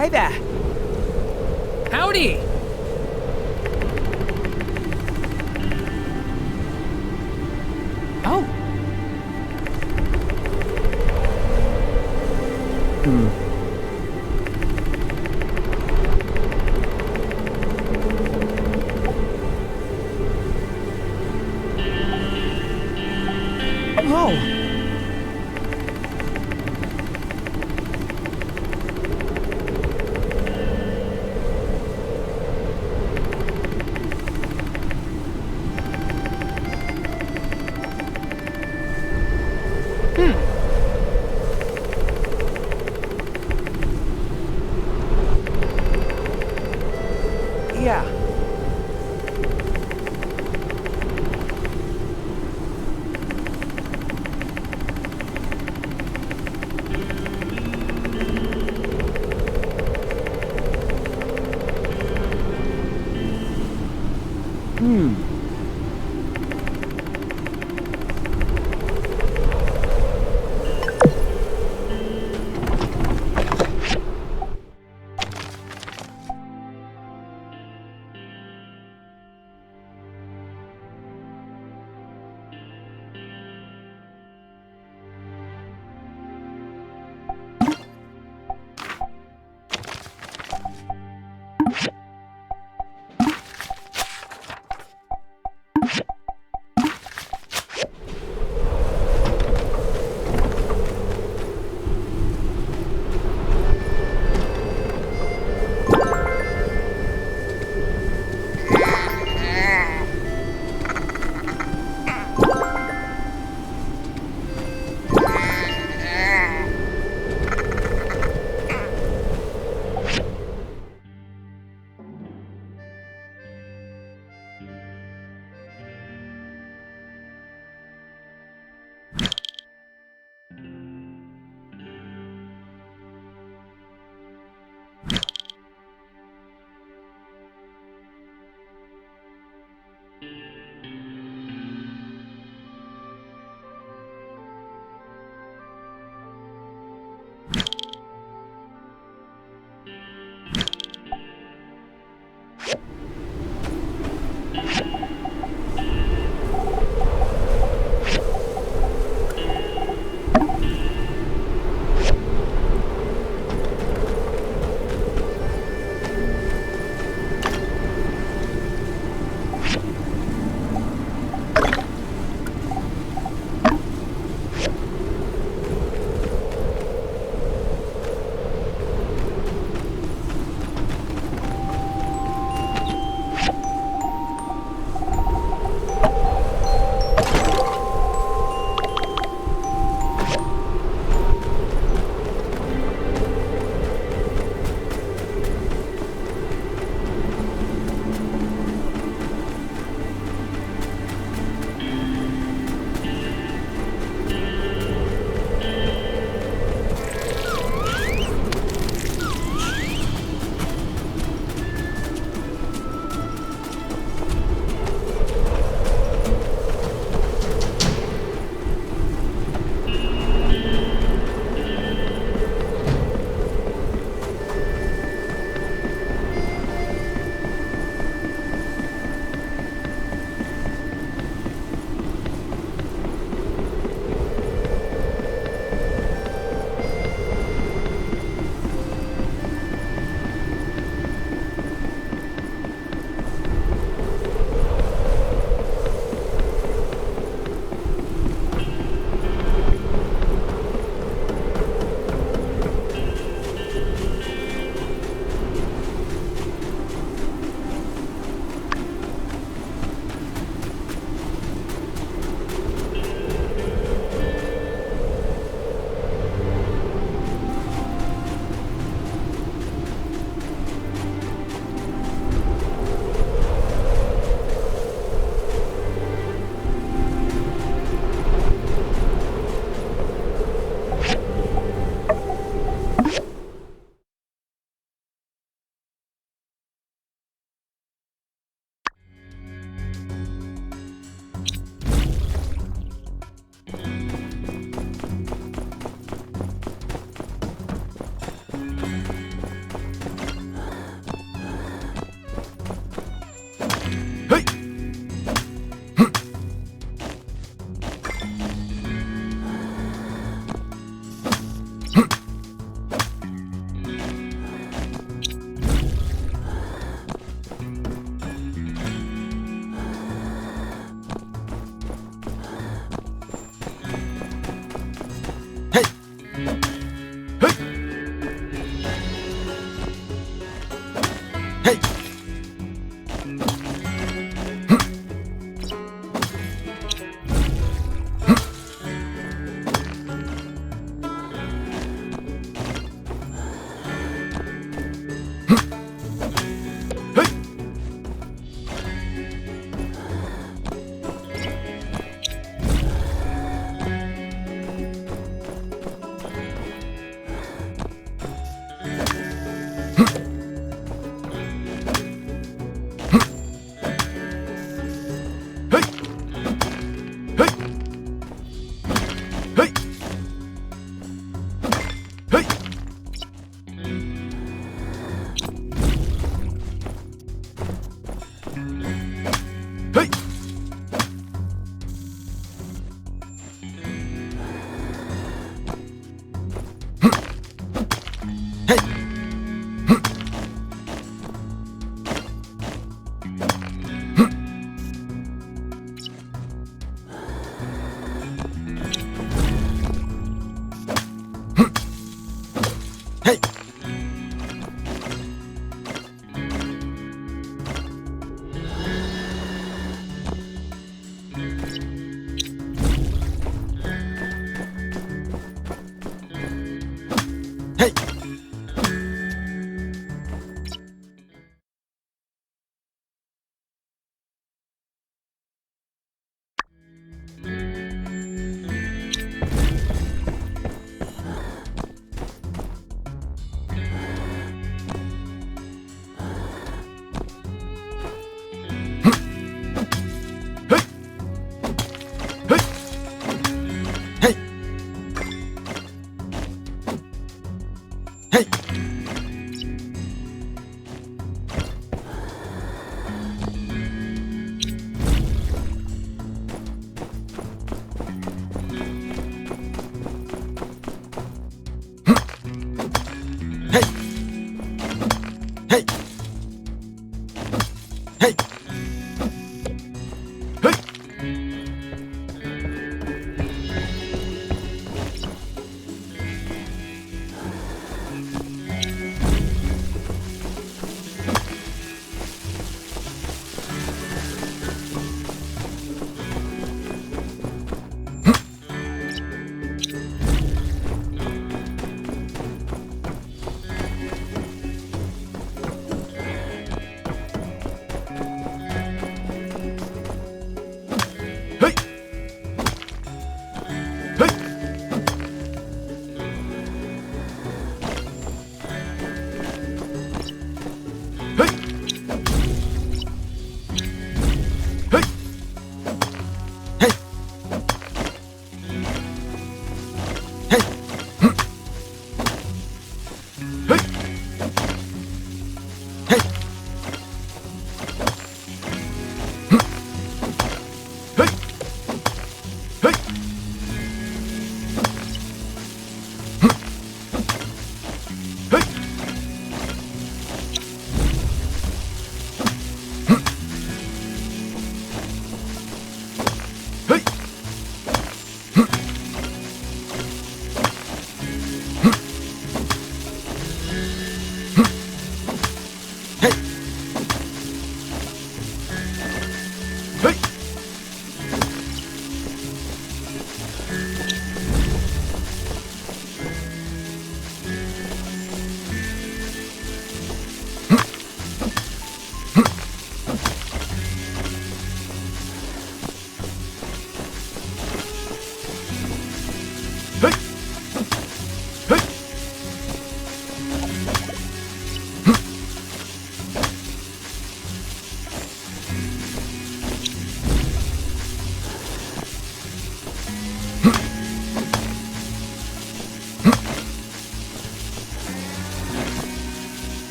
Hey there. Howdy! Oh. Whoa. Yeah.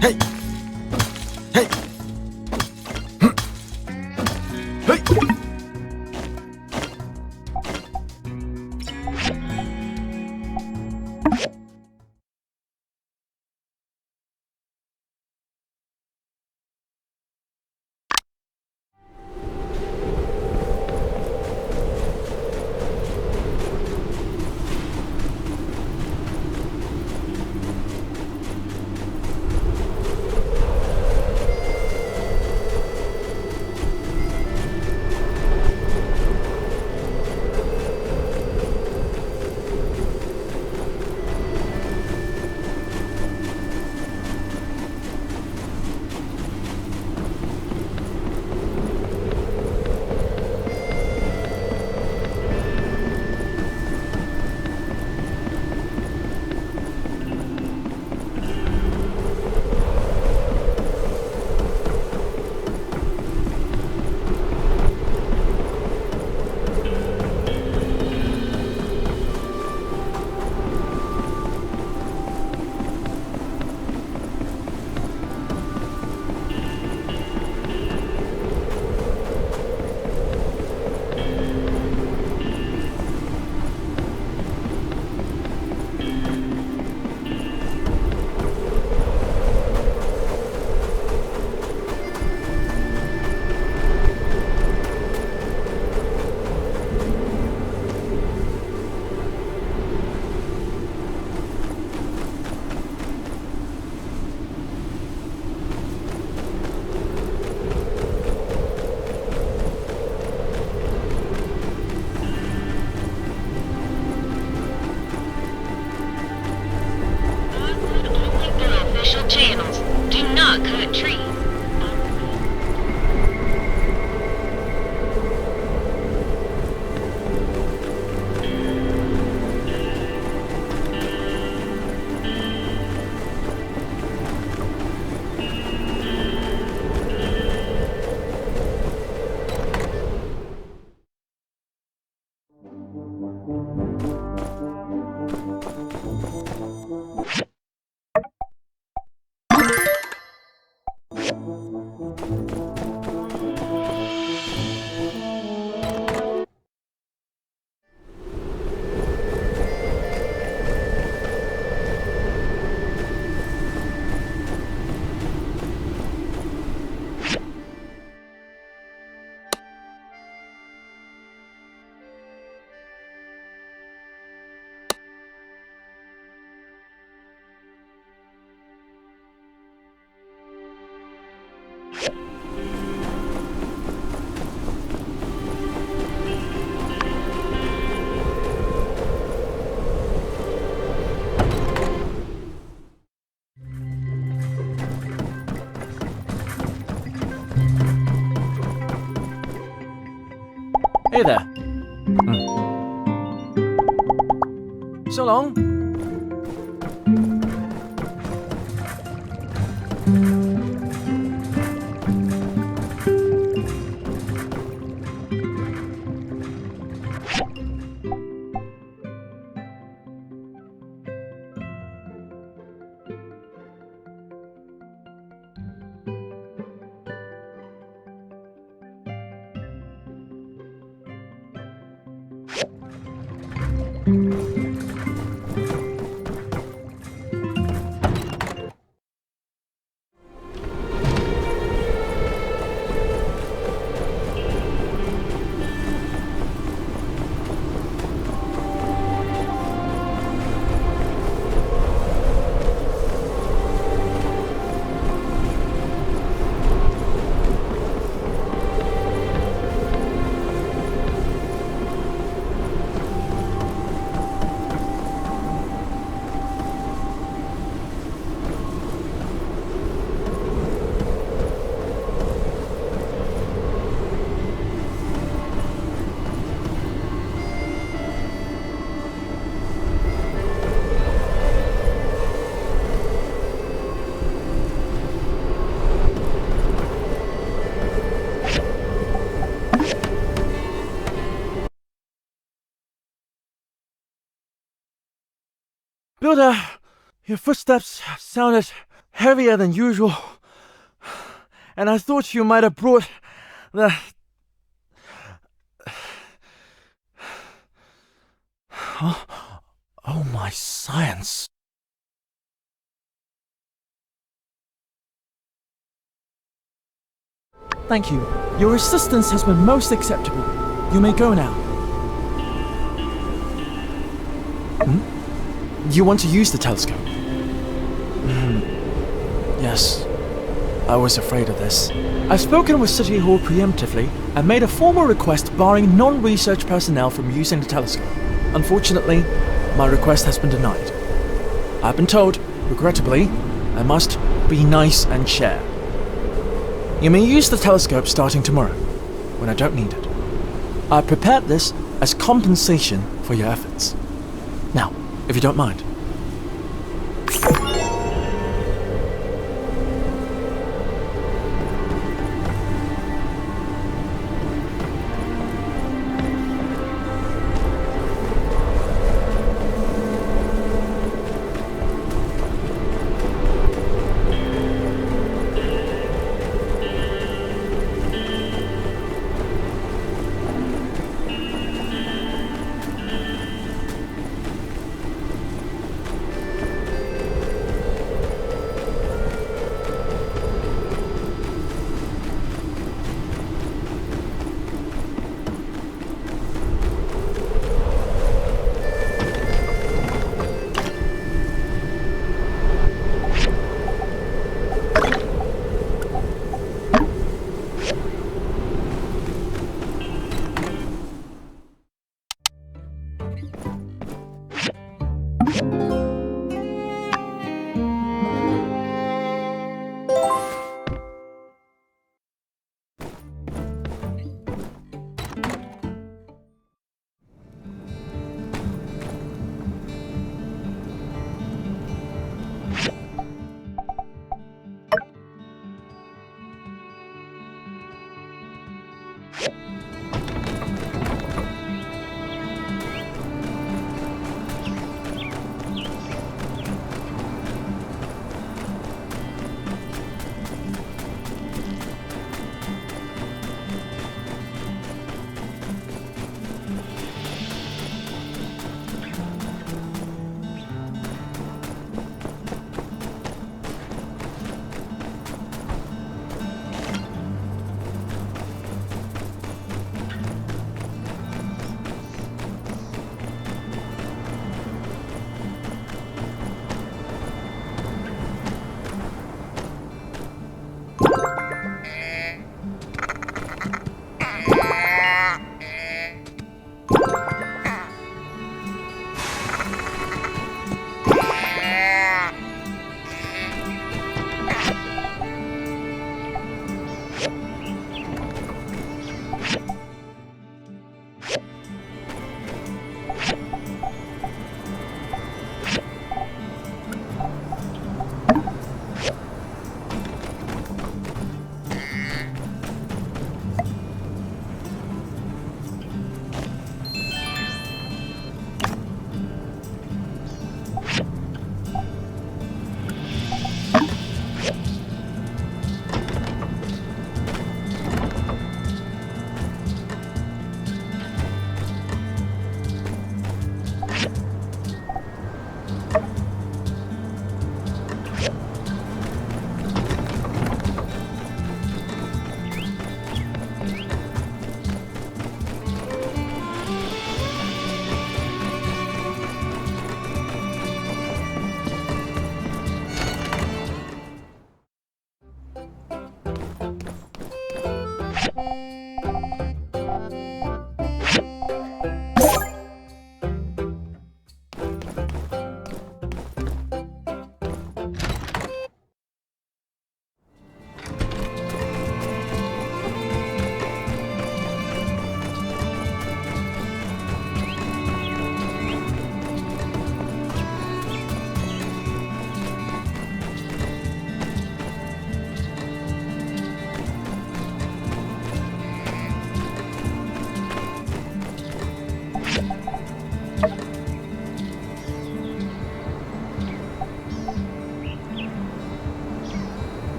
Hey! Hey! Hey! Channels. Do not cut trees. Hey there. So long. Builder, your footsteps sounded heavier than usual. And I thought you might have brought the... Oh my science. Thank you. Your assistance has been most acceptable. You may go now. You want to use the telescope? Yes. I was afraid of this. I've spoken with City Hall preemptively and made a formal request barring non-research personnel from using the telescope. Unfortunately, my request has been denied. I've been told, regrettably, I must be nice and share. You may use the telescope starting tomorrow, when I don't need it. I prepared this as compensation for your efforts. Now, if you don't mind.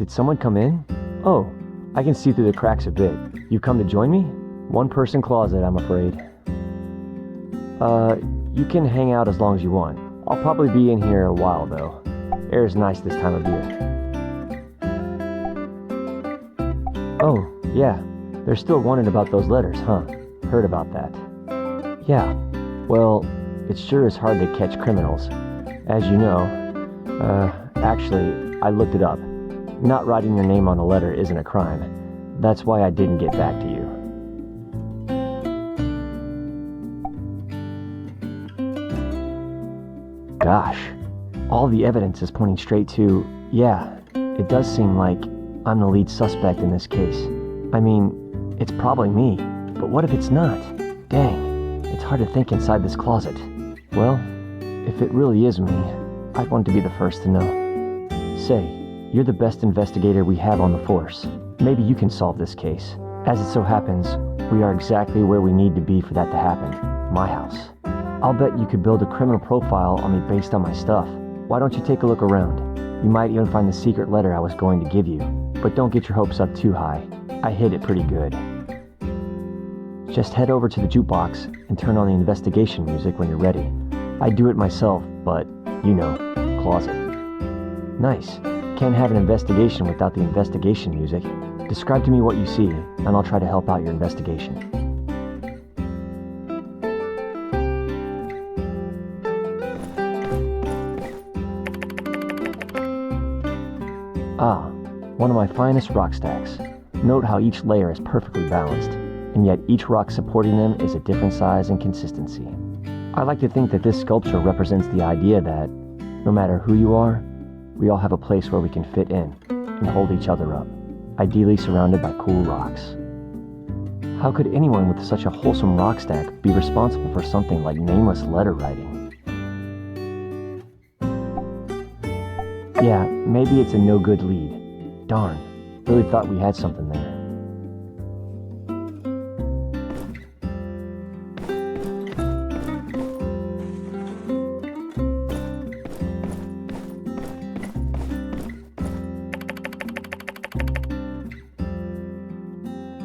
Did someone come in? Oh, I can see through the cracks a bit. You've come to join me? One-person closet, I'm afraid. You can hang out as long as you want. I'll probably be in here a while, though. Air's nice this time of year. Oh, yeah. They're still wondering about those letters, huh? Heard about that. Yeah. Well, it sure is hard to catch criminals. As you know, actually, I looked it up. Not writing your name on a letter isn't a crime. That's why I didn't get back to you. Gosh, all the evidence is pointing straight to, yeah, it does seem like I'm the lead suspect in this case. I mean, it's probably me, but what if it's not? Dang, it's hard to think inside this closet. Well, if it really is me, I'd want to be the first to know. Say, you're the best investigator we have on the force. Maybe you can solve this case. As it so happens, we are exactly where we need to be for that to happen. My house. I'll bet you could build a criminal profile on me based on my stuff. Why don't you take a look around? You might even find the secret letter I was going to give you. But don't get your hopes up too high. I hid it pretty good. Just head over to the jukebox and turn on the investigation music when you're ready. I do it myself, but, you know, closet. Nice. Can't have an investigation without the investigation music. Describe to me what you see, and I'll try to help out your investigation. Ah, one of my finest rock stacks. Note how each layer is perfectly balanced, and yet each rock supporting them is a different size and consistency. I like to think that this sculpture represents the idea that, no matter who you are, we all have a place where we can fit in and hold each other up, ideally surrounded by cool rocks. How could anyone with such a wholesome rock stack be responsible for something like nameless letter writing? Yeah, maybe it's a no-good lead. Darn, really thought we had something there.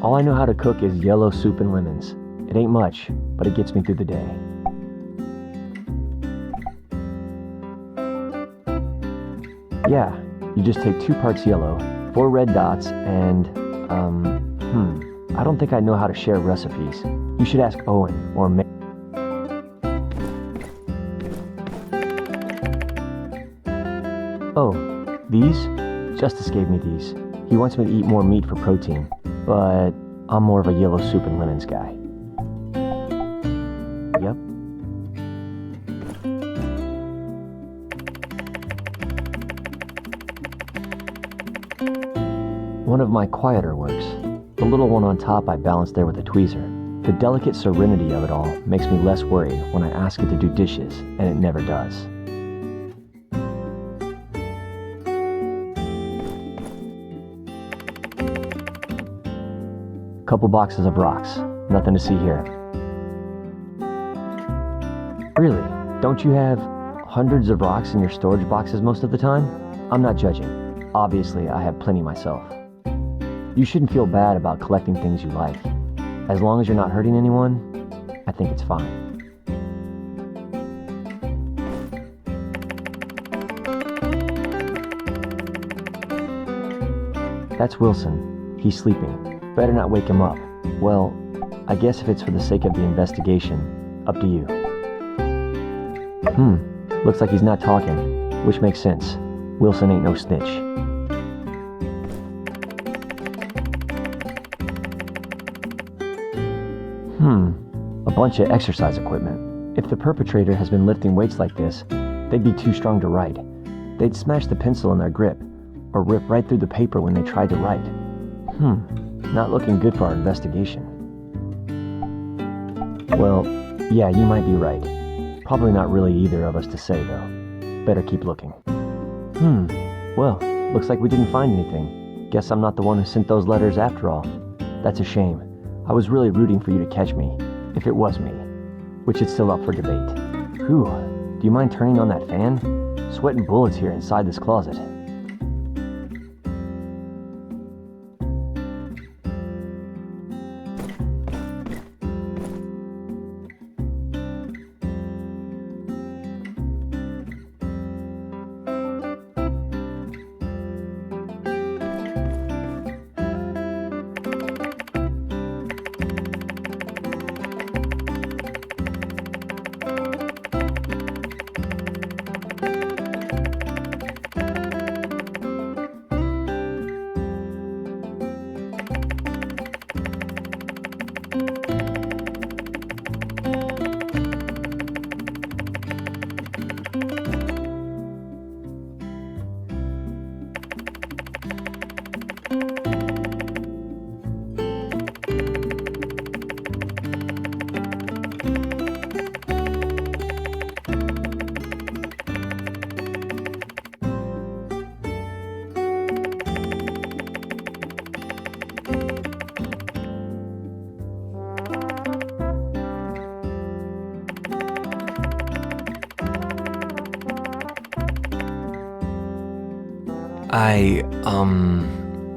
All I know how to cook is yellow soup and lemons. It ain't much, but it gets me through the day. Yeah, you just take 2 parts yellow, 4 red dots, and, I don't think I know how to share recipes. You should ask Owen, or Oh, these? Justice gave me these. He wants me to eat more meat for protein, but I'm more of a yellow soup and lemons guy. Yep. One of my quieter works. The little one on top I balanced there with a tweezer. The delicate serenity of it all makes me less worried when I ask it to do dishes, and it never does. Couple boxes of rocks. Nothing to see here. Really? Don't you have hundreds of rocks in your storage boxes most of the time? I'm not judging. Obviously, I have plenty myself. You shouldn't feel bad about collecting things you like. As long as you're not hurting anyone, I think it's fine. That's Wilson. He's sleeping. Better not wake him up. Well, I guess if it's for the sake of the investigation, up to you. Looks like he's not talking, which makes sense. Wilson ain't no snitch. A bunch of exercise equipment. If the perpetrator has been lifting weights like this, they'd be too strong to write. They'd smash the pencil in their grip, or rip right through the paper when they tried to write. Not looking good for our investigation. Well, yeah, you might be right. Probably not really either of us to say, though. Better keep looking. Well, looks like we didn't find anything. Guess I'm not the one who sent those letters after all. That's a shame. I was really rooting for you to catch me, if it was me, which is still up for debate. Whew, do you mind turning on that fan? Sweating bullets here inside this closet.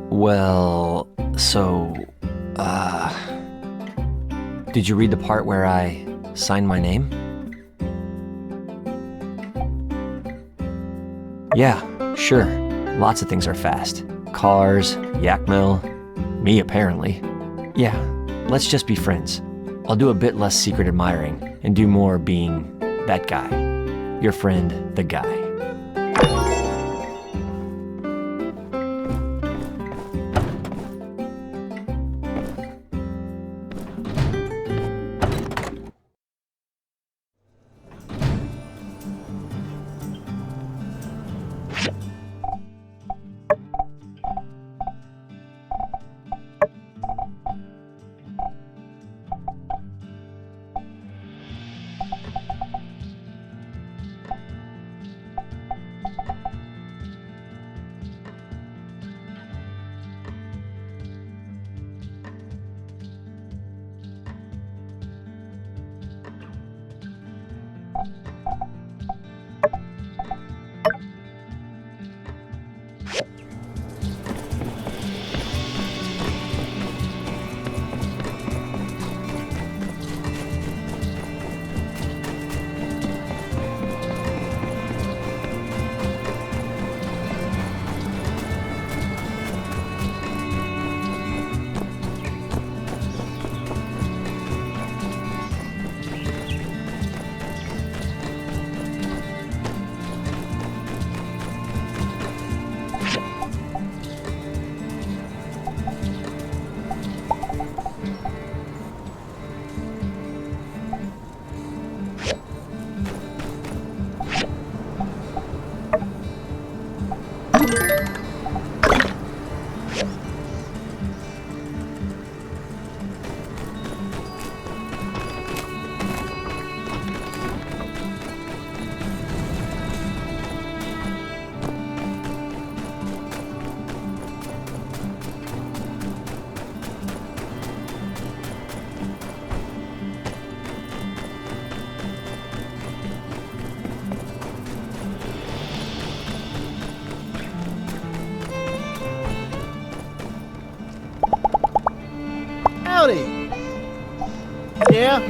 Well, so, did you read the part where I signed my name? Yeah, sure. Lots of things are fast. Cars, yak mill, me apparently. Yeah, let's just be friends. I'll do a bit less secret admiring and do more being that guy. Your friend, the guy. Howdy. Yeah?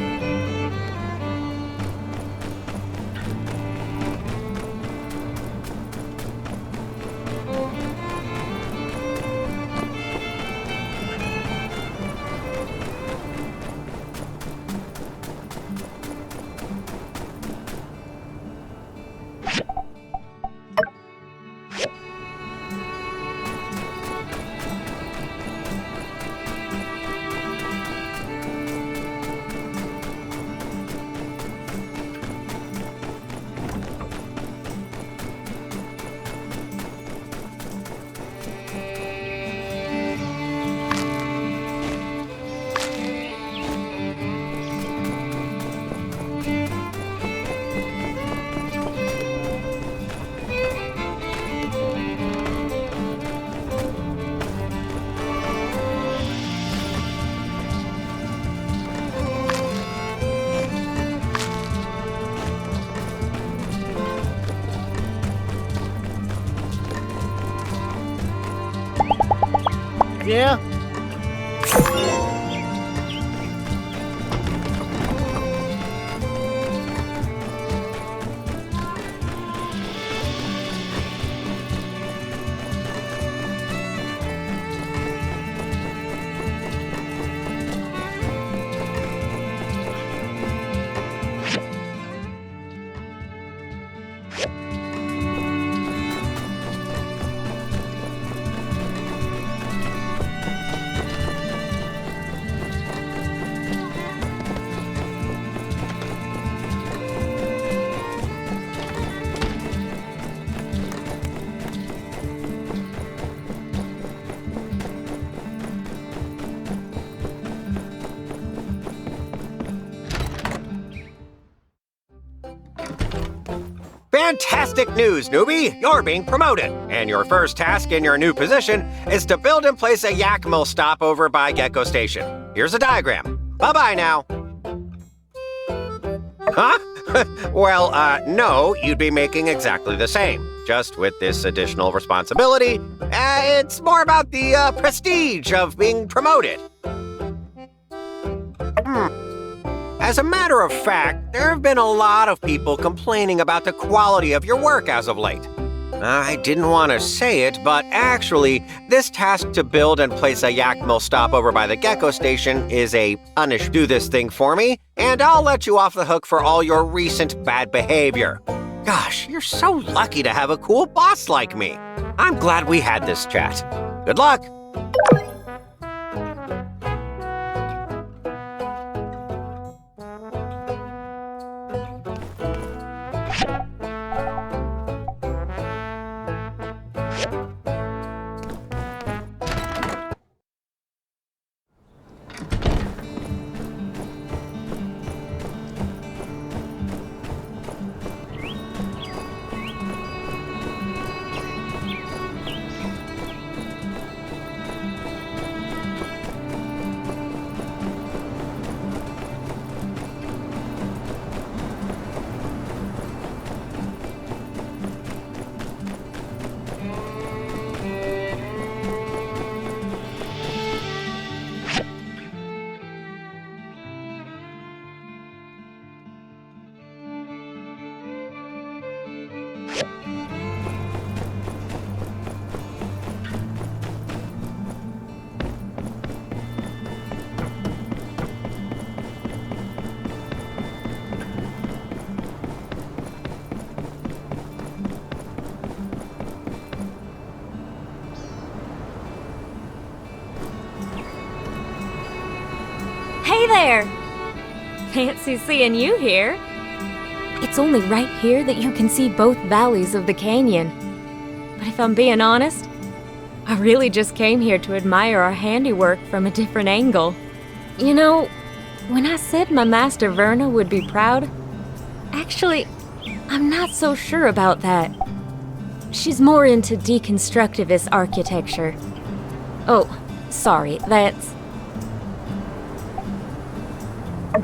Yeah? Fantastic news, newbie! You're being promoted, and your first task in your new position is to build and place a yak mill stop over by Gecko Station. Here's a diagram. Bye-bye now. Huh? Well, no, you'd be making exactly the same. Just with this additional responsibility, it's more about the prestige of being promoted. As a matter of fact, there have been a lot of people complaining about the quality of your work as of late. I didn't want to say it, but actually, this task to build and place a yak mill stopover by the Gecko Station is a punish. Do this thing for me, and I'll let you off the hook for all your recent bad behavior. Gosh, you're so lucky to have a cool boss like me. I'm glad we had this chat. Good luck. Hey there! Fancy seeing you here. It's only right here that you can see both valleys of the canyon. But if I'm being honest, I really just came here to admire our handiwork from a different angle. You know, when I said my master Verna would be proud, actually, I'm not so sure about that. She's more into deconstructivist architecture. Oh, sorry, that's...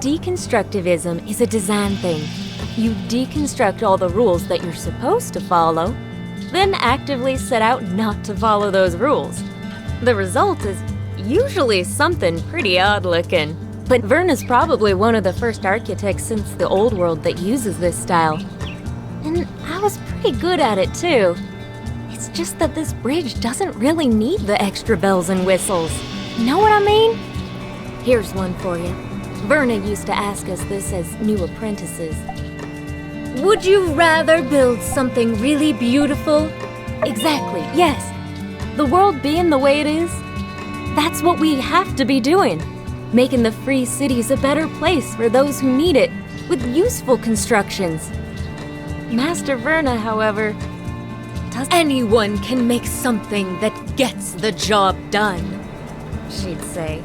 Deconstructivism is a design thing. You deconstruct all the rules that you're supposed to follow, then actively set out not to follow those rules. The result is usually something pretty odd looking. But Verna's probably one of the first architects since the old world that uses this style. And I was pretty good at it too. It's just that this bridge doesn't really need the extra bells and whistles. Know what I mean? Here's one for you. Verna used to ask us this as new apprentices. Would you rather build something really beautiful? Exactly, yes. The world being the way it is, that's what we have to be doing. Making the free cities a better place for those who need it, with useful constructions. Master Verna, however, anyone can make something that gets the job done, she'd say.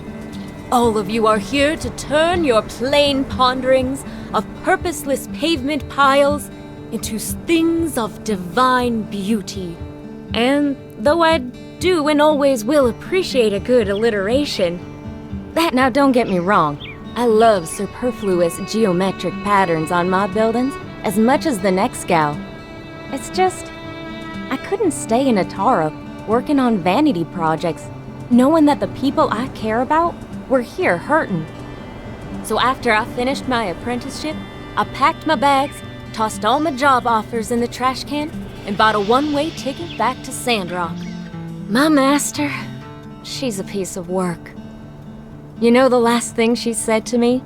All of you are here to turn your plain ponderings of purposeless pavement piles into things of divine beauty. And though I do and always will appreciate a good alliteration, now don't get me wrong, I love superfluous geometric patterns on my buildings as much as the next gal. It's just, I couldn't stay in Atara working on vanity projects, knowing that the people I care about were here hurting. So after I finished my apprenticeship, I packed my bags, tossed all my job offers in the trash can, and bought a one-way ticket back to Sandrock. My master, she's a piece of work. You know the last thing she said to me?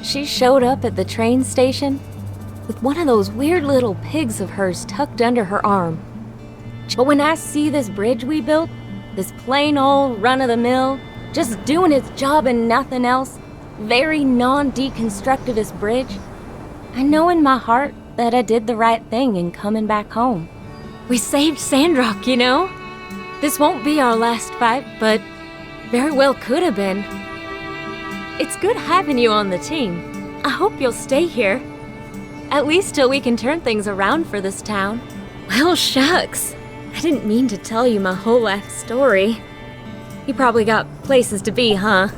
She showed up at the train station with one of those weird little pigs of hers tucked under her arm. But when I see this bridge we built, this plain old run-of-the-mill, just doing its job and nothing else, very non-deconstructivist bridge, I know in my heart that I did the right thing in coming back home. We saved Sandrock, you know? This won't be our last fight, but very well could have been. It's good having you on the team. I hope you'll stay here. At least till we can turn things around for this town. Well, shucks. I didn't mean to tell you my whole life story. You probably got places to be, huh?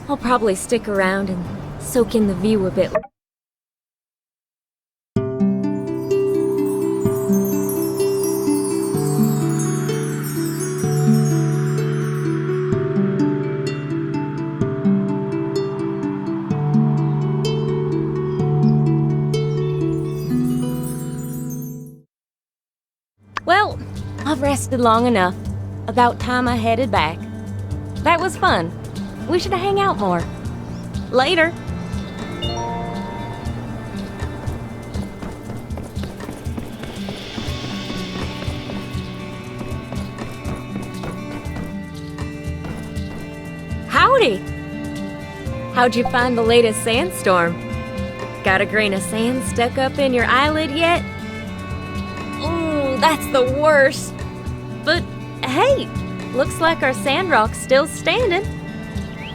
I'll probably stick around and soak in the view a bit. I've rested long enough. About time I headed back. That was fun. We should hang out more. Later. Howdy! How'd you find the latest sandstorm? Got a grain of sand stuck up in your eyelid yet? Ooh, that's the worst. But hey, looks like our Sandrock's still standing.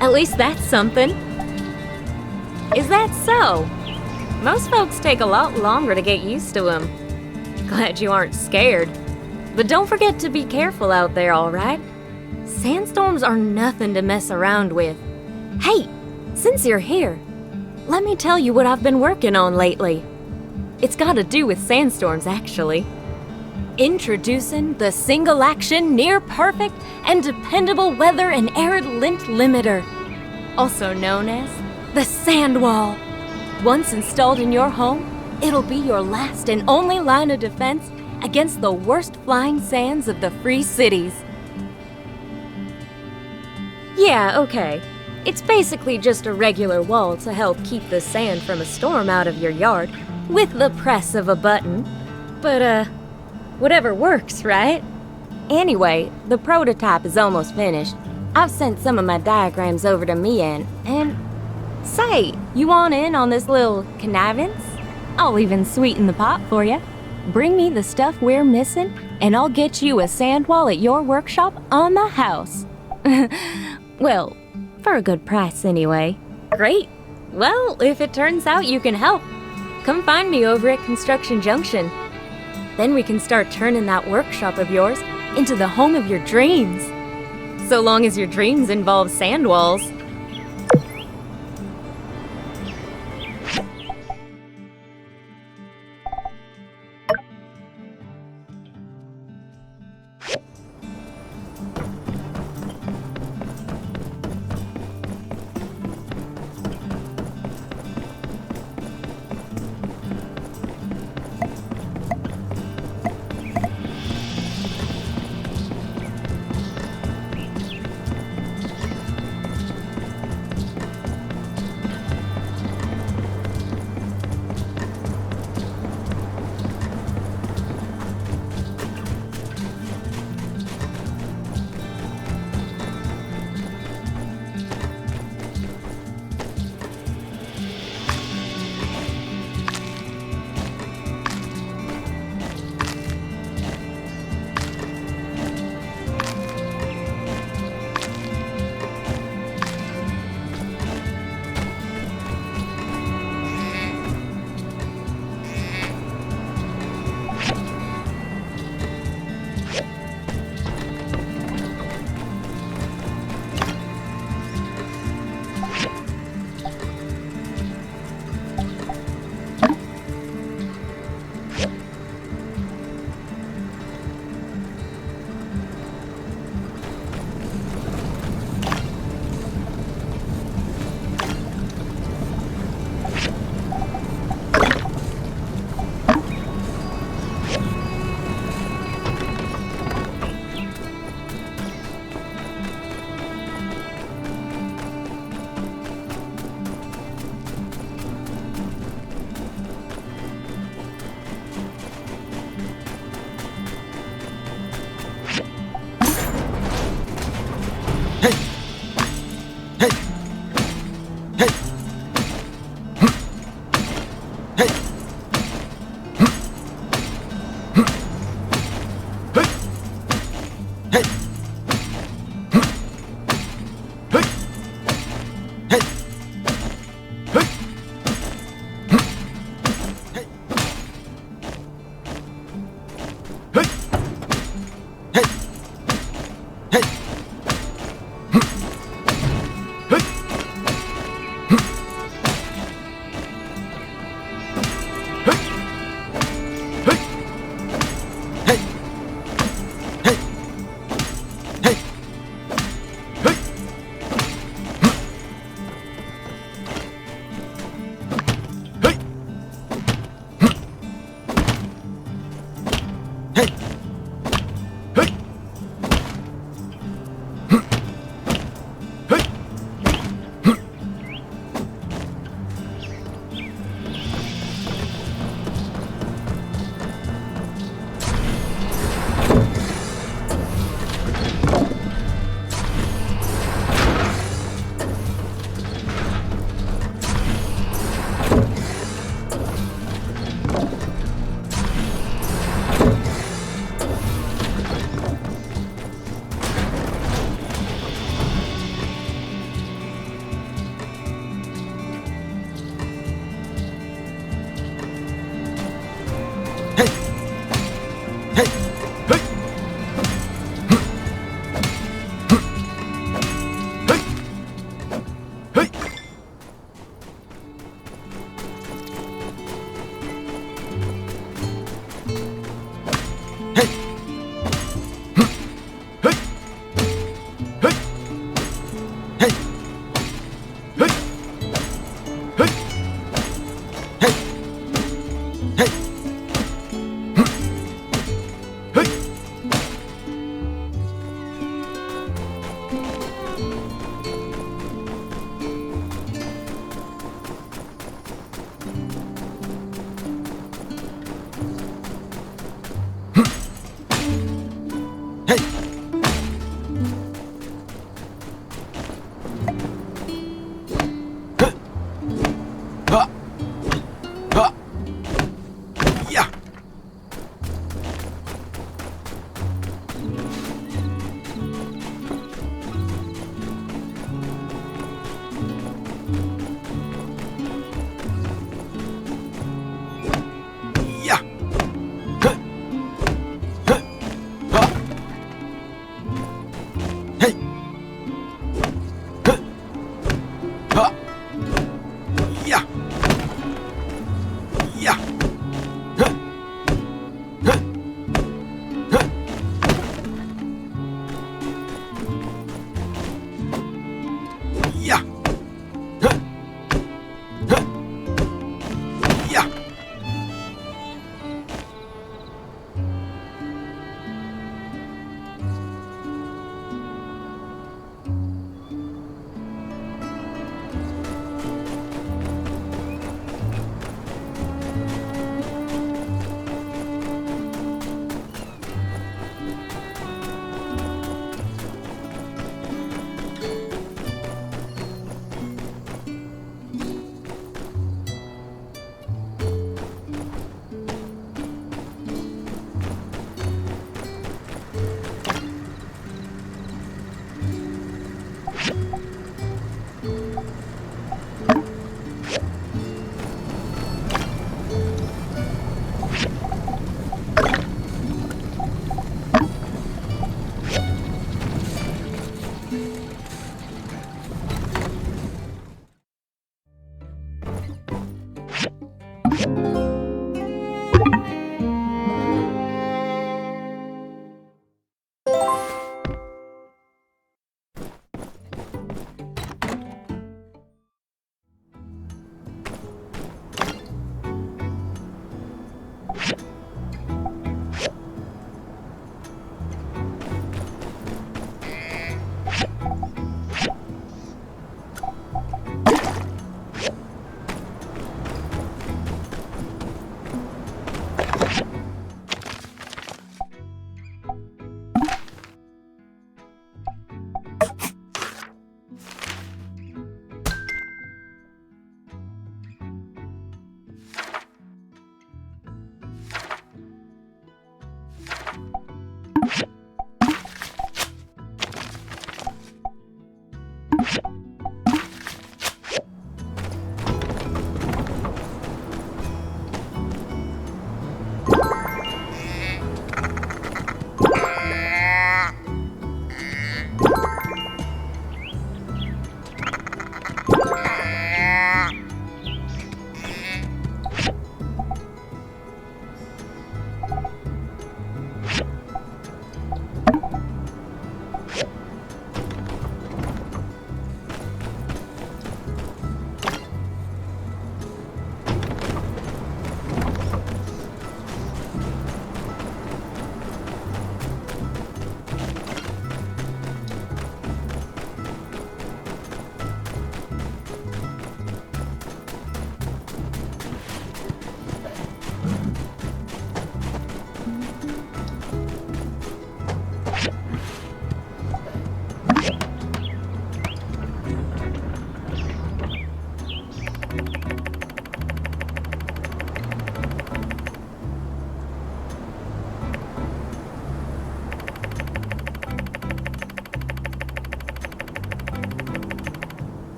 At least that's something. Is that so? Most folks take a lot longer to get used to them. Glad you aren't scared. But don't forget to be careful out there, all right? Sandstorms are nothing to mess around with. Hey, since you're here, let me tell you what I've been working on lately. It's got to do with sandstorms, actually. Introducing the single-action, near-perfect, and dependable weather and arid lint limiter, also known as the sand wall. Once installed in your home, it'll be your last and only line of defense against the worst flying sands of the free cities. Yeah, okay. It's basically just a regular wall to help keep the sand from a storm out of your yard with the press of a button. But, whatever works, right? Anyway, the prototype is almost finished. I've sent some of my diagrams over to Mian, and say, you want in on this little connivance? I'll even sweeten the pot for you. Bring me the stuff we're missing, and I'll get you a sand wall at your workshop on the house. Well, for a good price anyway. Great. Well, if it turns out you can help, come find me over at Construction Junction. Then we can start turning that workshop of yours into the home of your dreams. So long as your dreams involve sand walls.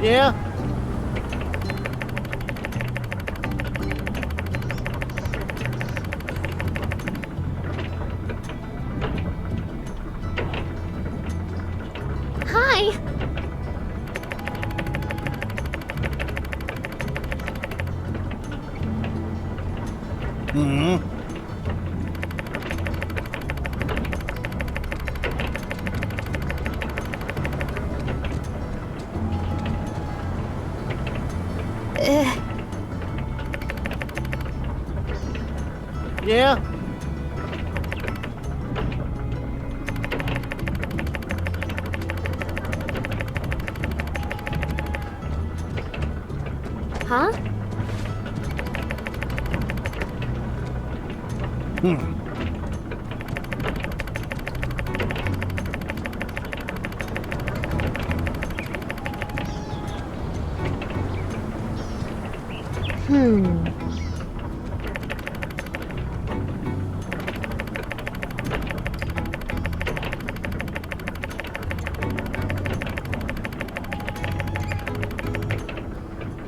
Yeah? Hi! Mm-hmm. Yeah? Huh?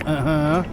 Uh-huh.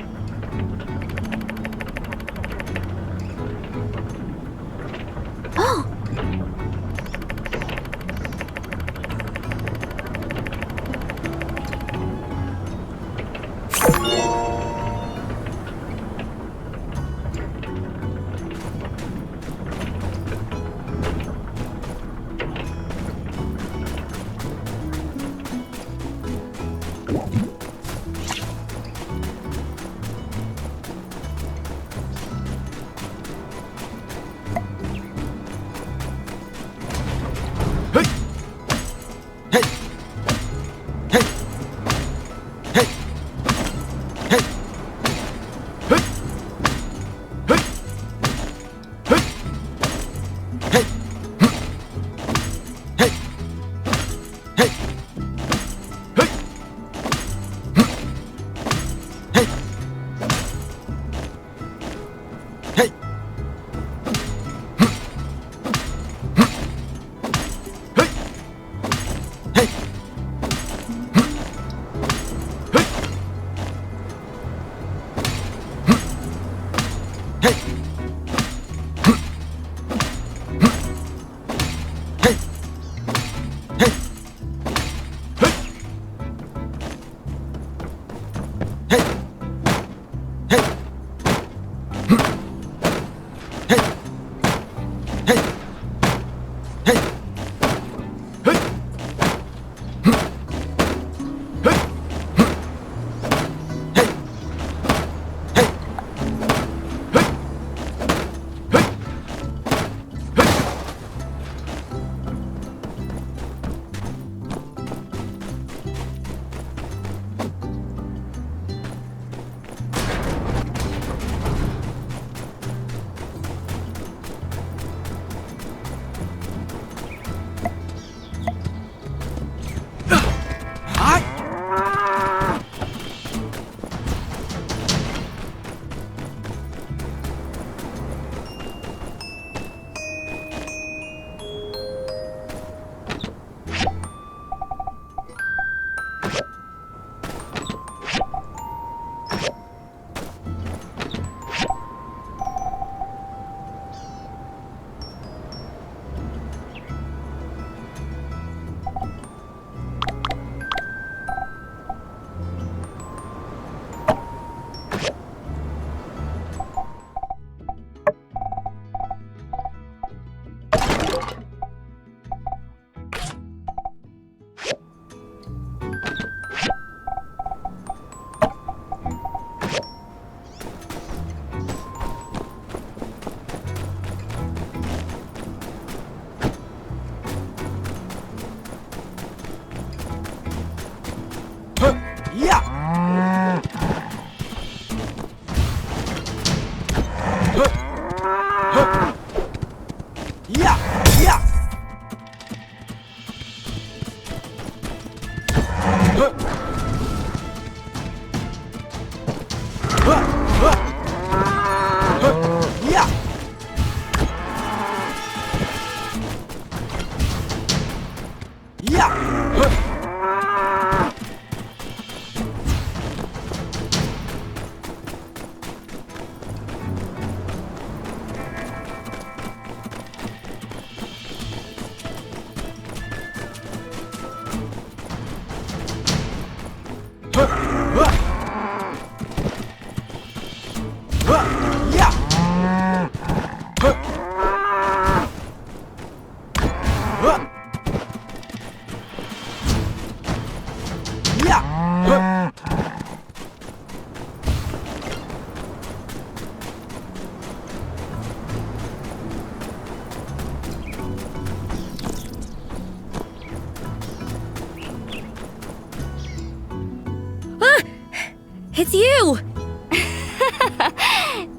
It's you!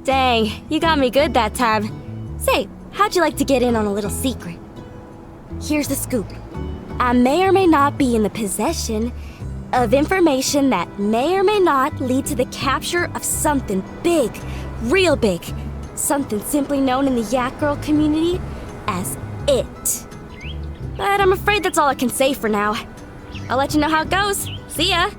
Dang, you got me good that time. Say, how'd you like to get in on a little secret? Here's the scoop. I may or may not be in the possession of information that may or may not lead to the capture of something big, real big. Something simply known in the Yak Girl community as it. But I'm afraid that's all I can say for now. I'll let you know how it goes. See ya!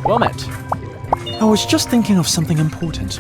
Bonnet. I was just thinking of something important.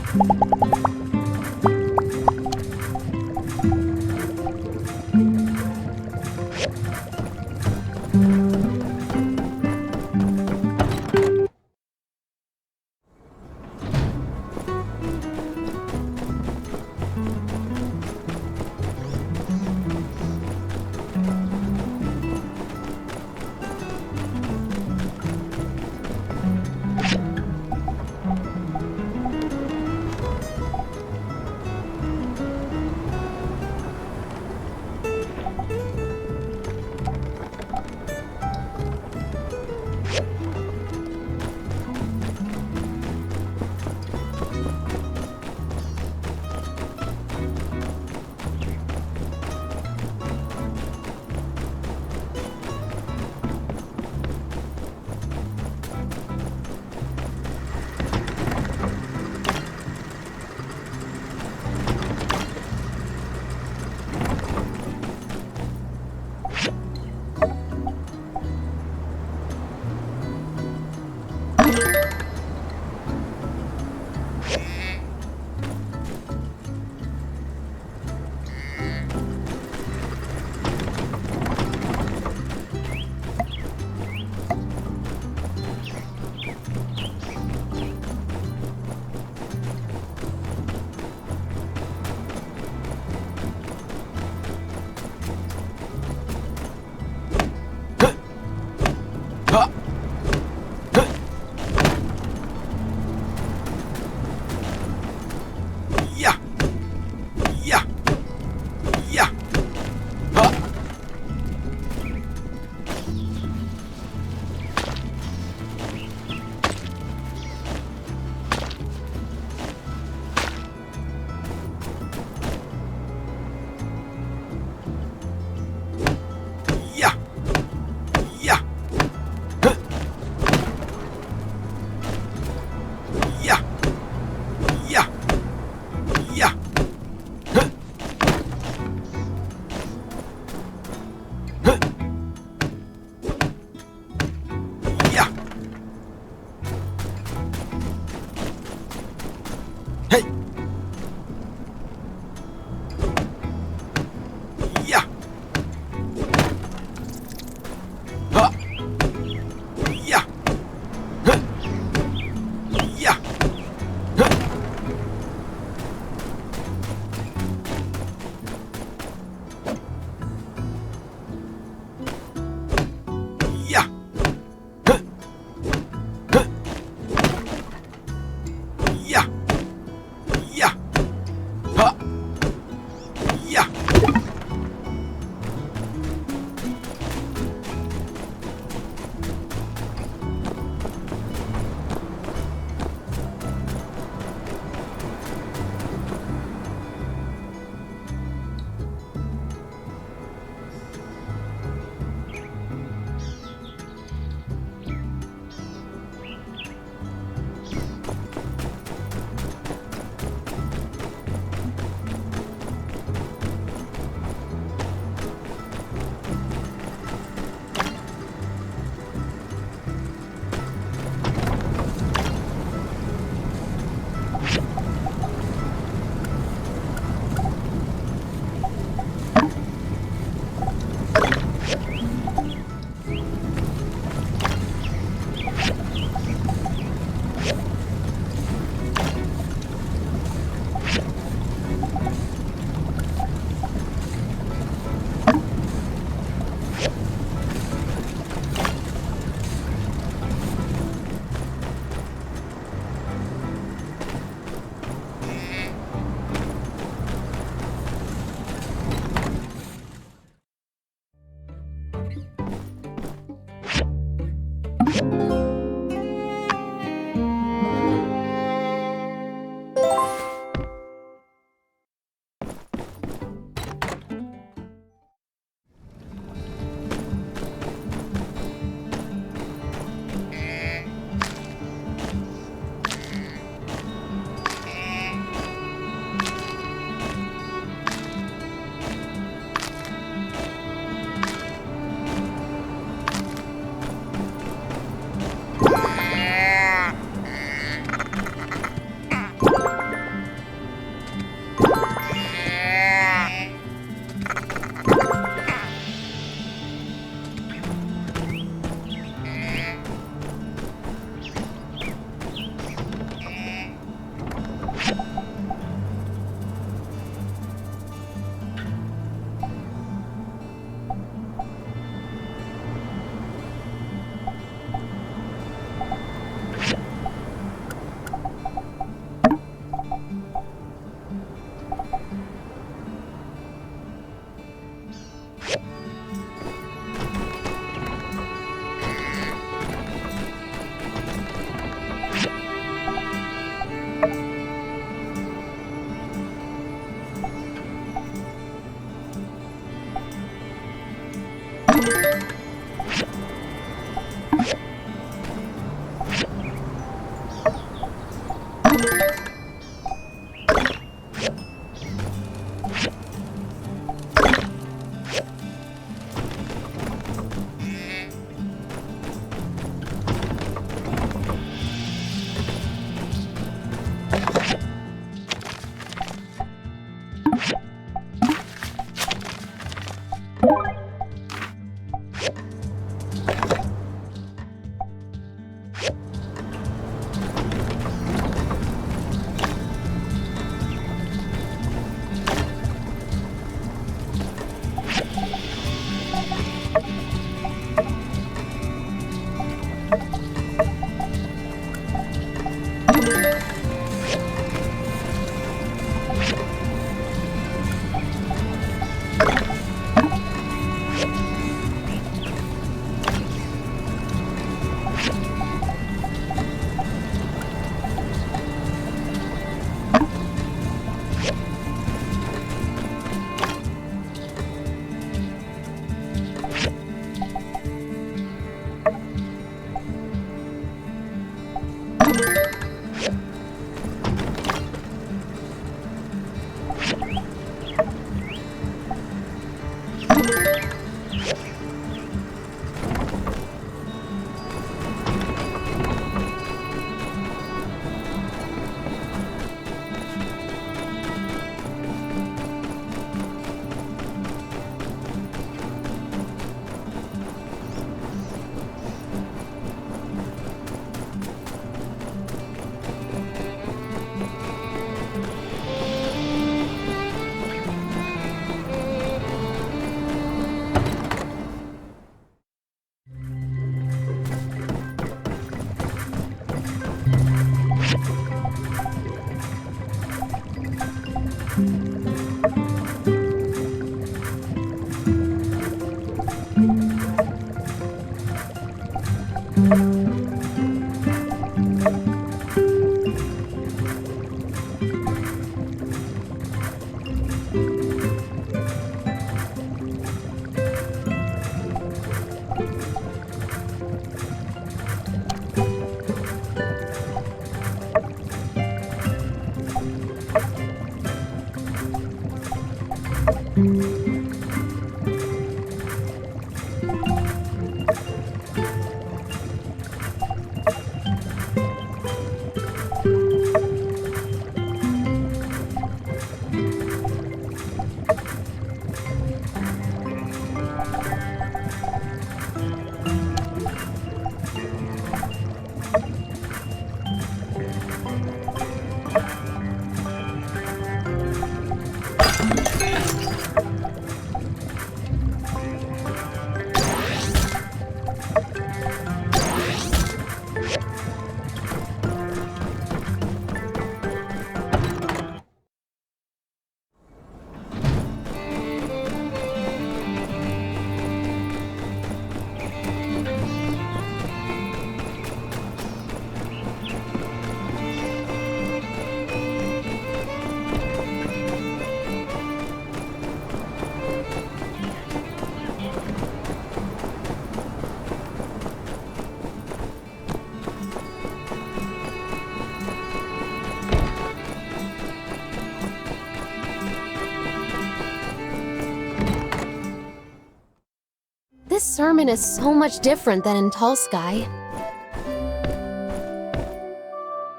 This sermon is so much different than in Tall Sky.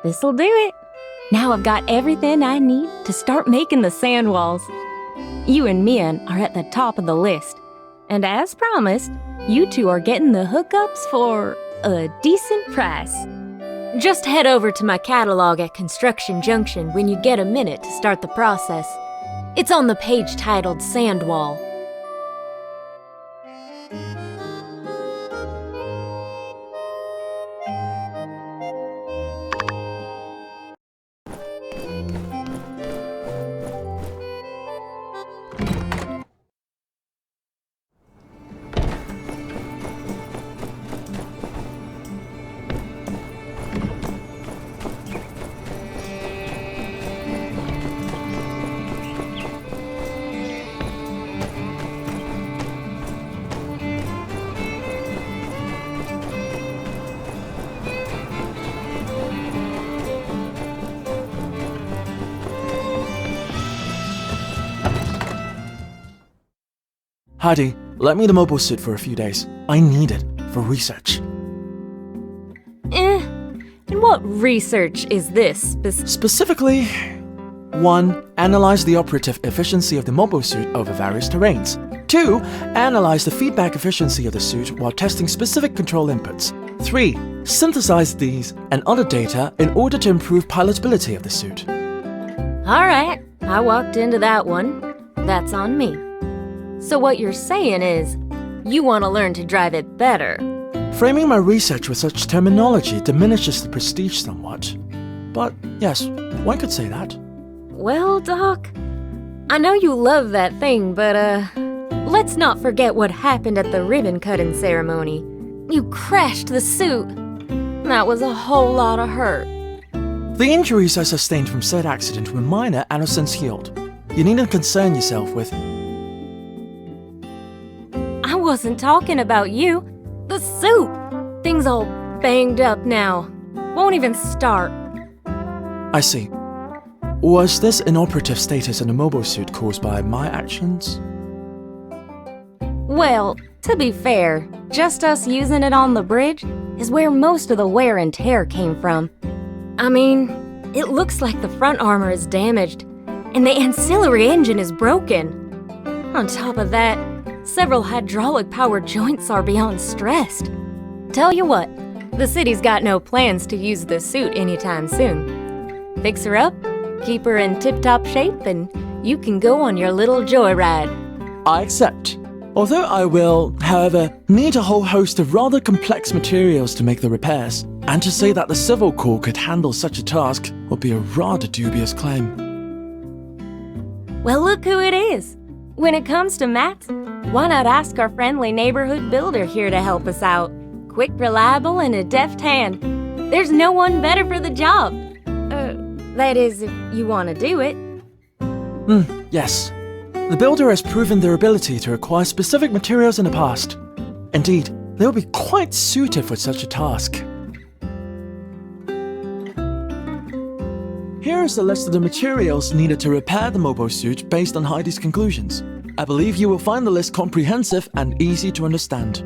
This'll do it. Now I've got everything I need to start making the sand walls. You and Mian are at the top of the list. And as promised, you two are getting the hookups for a decent price. Just head over to my catalog at Construction Junction when you get a minute to start the process. It's on the page titled Sand Wall. Heidi, let me the mobile suit for a few days. I need it for research. And what research is this? Specifically, 1. Analyze the operative efficiency of the mobile suit over various terrains. 2. Analyze the feedback efficiency of the suit while testing specific control inputs. 3. Synthesize these and other data in order to improve pilotability of the suit. Alright, I walked into that one. That's on me. So what you're saying is, you want to learn to drive it better. Framing my research with such terminology diminishes the prestige somewhat. But yes, one could say that. Well, Doc, I know you love that thing, but let's not forget what happened at the ribbon-cutting ceremony. You crashed the suit. That was a whole lot of hurt. The injuries I sustained from said accident were minor and have since healed. You needn't concern yourself with... I wasn't talking about you. The suit! Thing's all banged up now. Won't even start. I see. Was this inoperative status in the mobile suit caused by my actions? Well, to be fair, just us using it on the bridge is where most of the wear and tear came from. I mean, it looks like the front armor is damaged, and the ancillary engine is broken. On top of that, several hydraulic-powered joints are beyond stressed. Tell you what, the city's got no plans to use the suit anytime soon. Fix her up, keep her in tip-top shape, and you can go on your little joyride. I accept. Although I will, however, need a whole host of rather complex materials to make the repairs, and to say that the Civil Corps could handle such a task would be a rather dubious claim. Well, look who it is. When it comes to mats, why not ask our friendly neighborhood builder here to help us out? Quick, reliable, and a deft hand. There's no one better for the job. That is, if you want to do it. Yes. The builder has proven their ability to acquire specific materials in the past. Indeed, they'll be quite suited for such a task. Here is the list of the materials needed to repair the mobile suit based on Heidi's conclusions. I believe you will find the list comprehensive and easy to understand.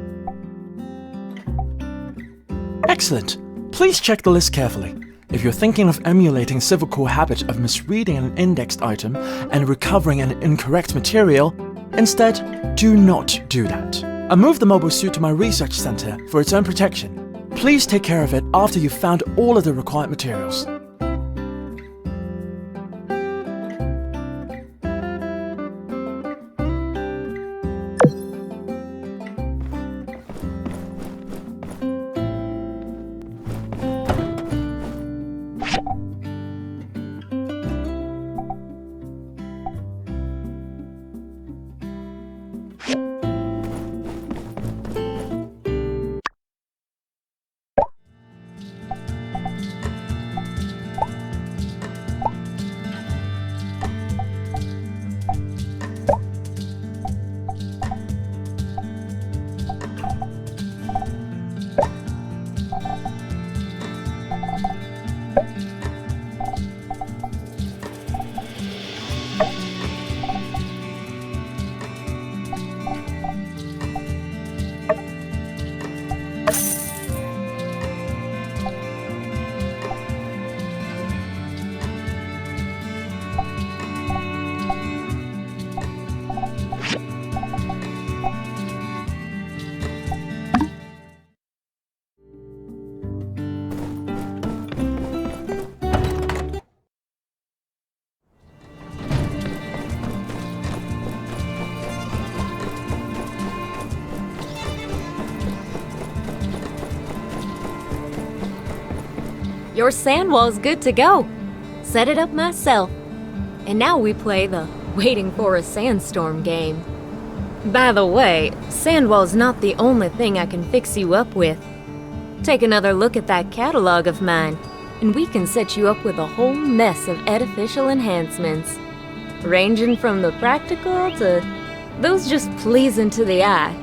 Excellent. Please check the list carefully. If you're thinking of emulating Civil Core habit of misreading an indexed item and recovering an incorrect material, instead, do not do that. I moved the mobile suit to my research center for its own protection. Please take care of it after you've found all of the required materials. Your sand wall's good to go. Set it up myself. And now we play the waiting for a sandstorm game. By the way, sand wall's not the only thing I can fix you up with. Take another look at that catalog of mine, and we can set you up with a whole mess of artificial enhancements, ranging from the practical to those just pleasing to the eye.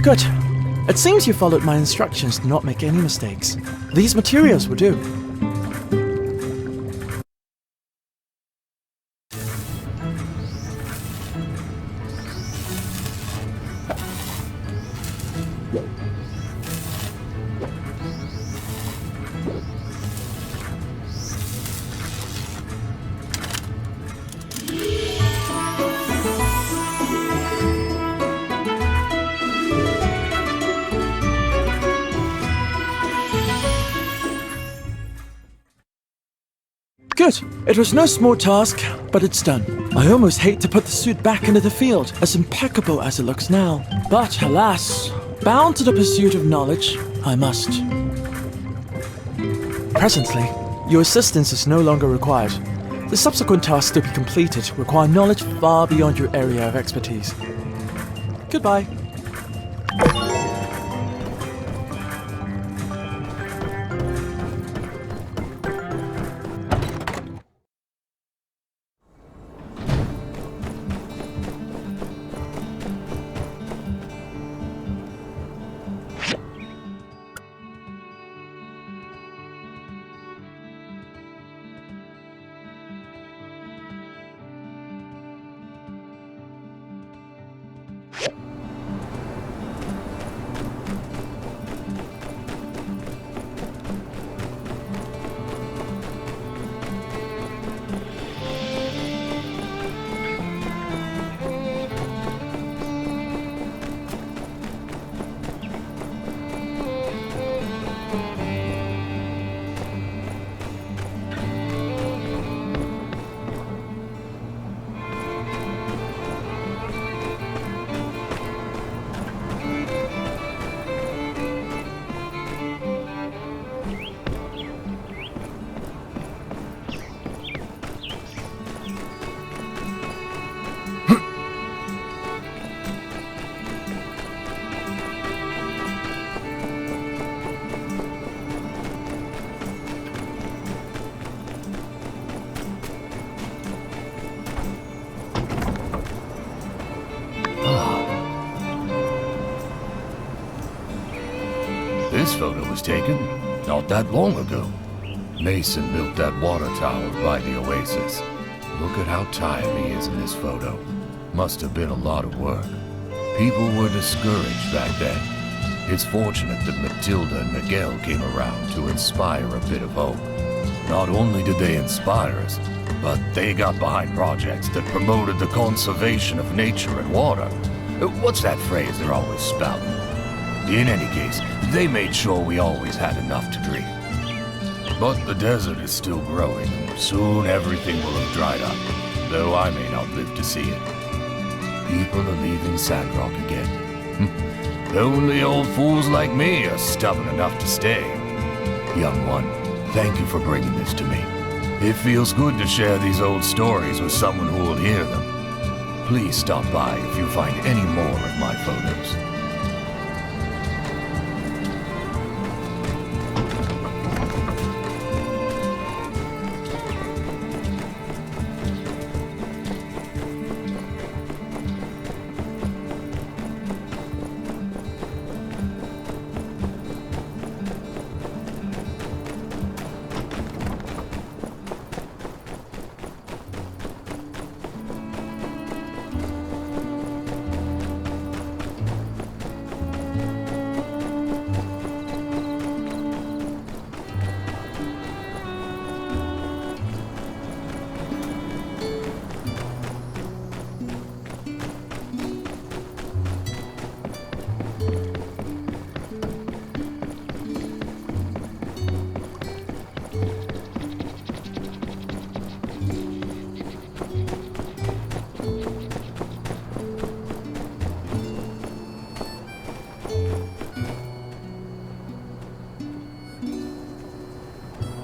Good. It seems you followed my instructions to not make any mistakes. These materials will do. Good. It was no small task, but it's done. I almost hate to put the suit back into the field, as impeccable as it looks now. But alas, bound to the pursuit of knowledge, I must. Presently, your assistance is no longer required. The subsequent tasks to be completed require knowledge far beyond your area of expertise. Goodbye. This photo was taken not that long ago. Mason built that water tower by the oasis. Look at how tired he is in this photo. Must have been a lot of work. People were discouraged back then. It's fortunate that Matilda and Miguel came around to inspire a bit of hope. Not only did they inspire us, but they got behind projects that promoted the conservation of nature and water. What's that phrase they're always spouting? In any case, they made sure we always had enough to drink. But the desert is still growing, and soon everything will have dried up, though I may not live to see it. People are leaving Sandrock again. Only old fools like me are stubborn enough to stay. Young one, thank you for bringing this to me. It feels good to share these old stories with someone who will hear them. Please stop by if you find any more of my photos.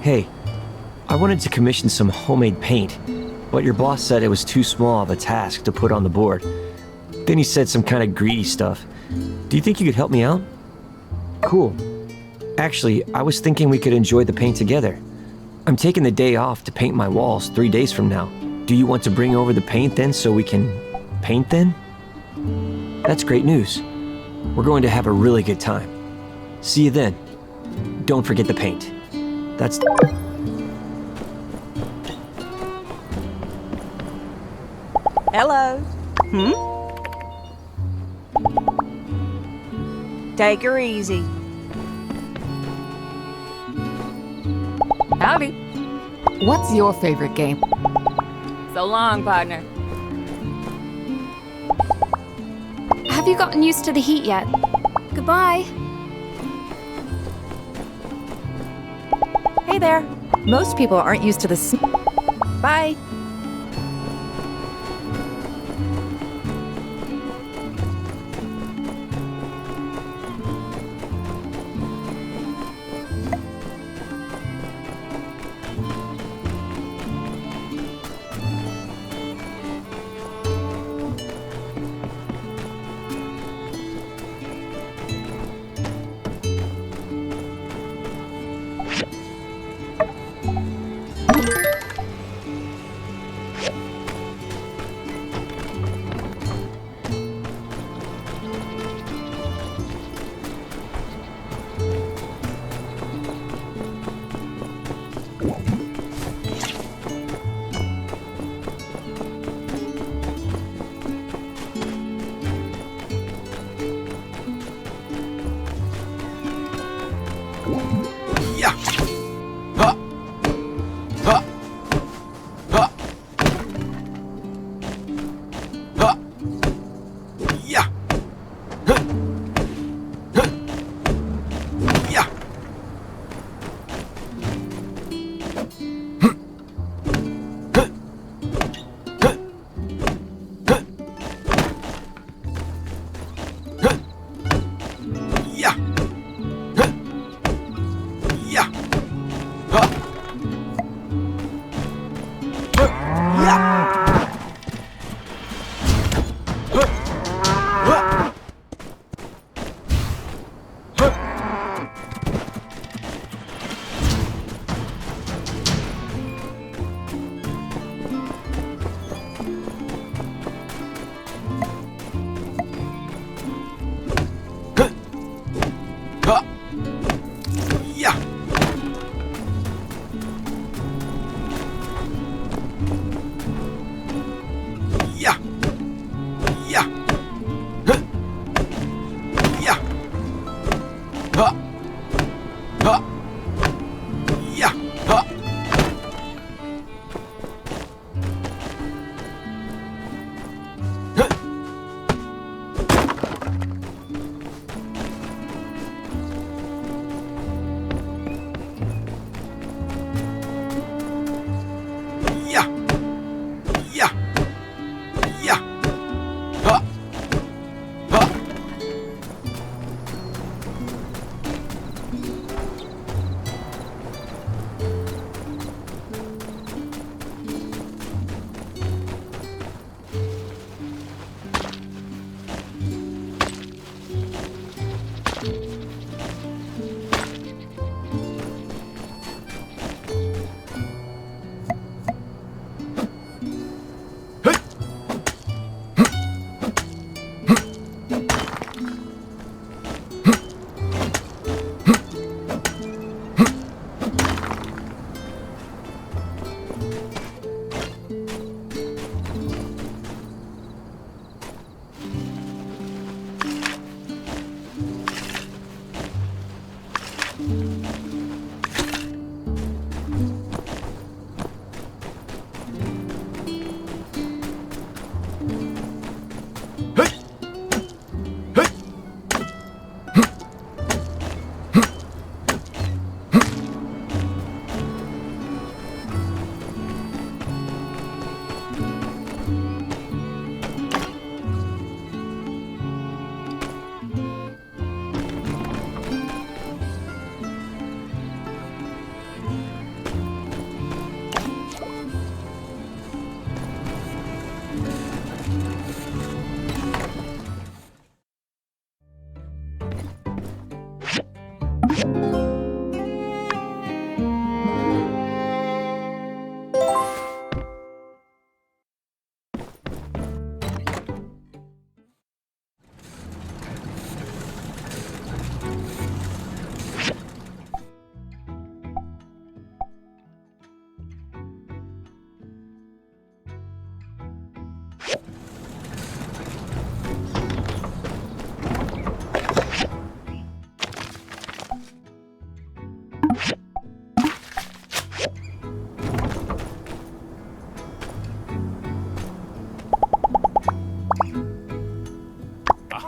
Hey, I wanted to commission some homemade paint, but your boss said it was too small of a task to put on the board. Then he said some kind of greedy stuff. Do you think you could help me out? Cool. Actually, I was thinking we could enjoy the paint together. I'm taking the day off to paint my walls 3 days from now. Do you want to bring over the paint then so we can paint then? That's great news. We're going to have a really good time. See you then. Don't forget the paint. That's... Hello. Take her easy. Howdy. What's your favorite game? So long, partner. Have you gotten used to the heat yet? Goodbye. Hey there. Most people aren't used to this. Bye.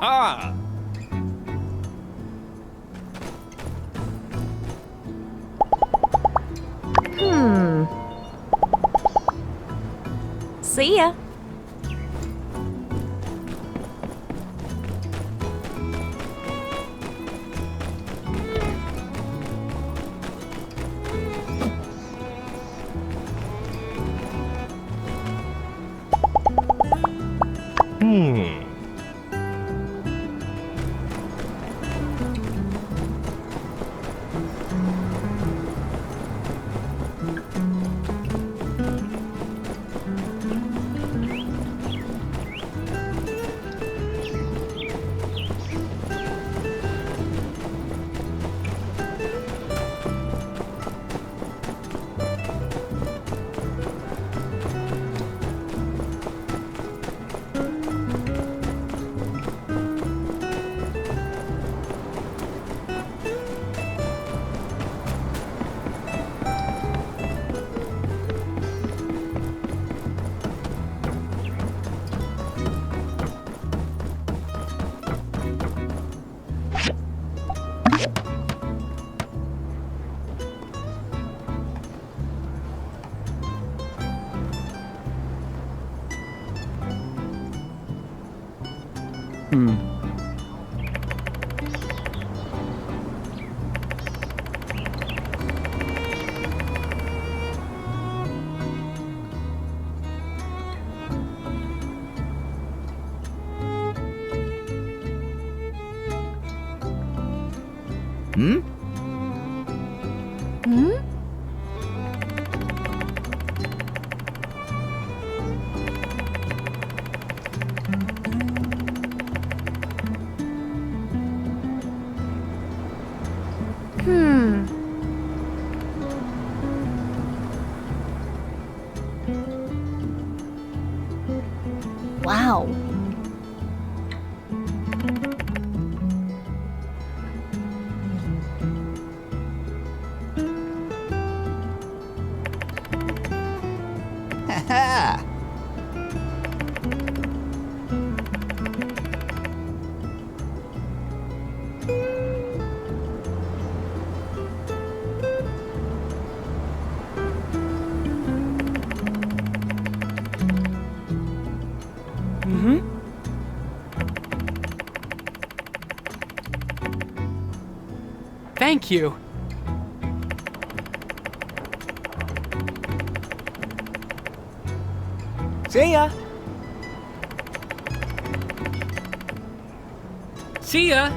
Ha! See ya. Wow. Thank you. See ya! See ya!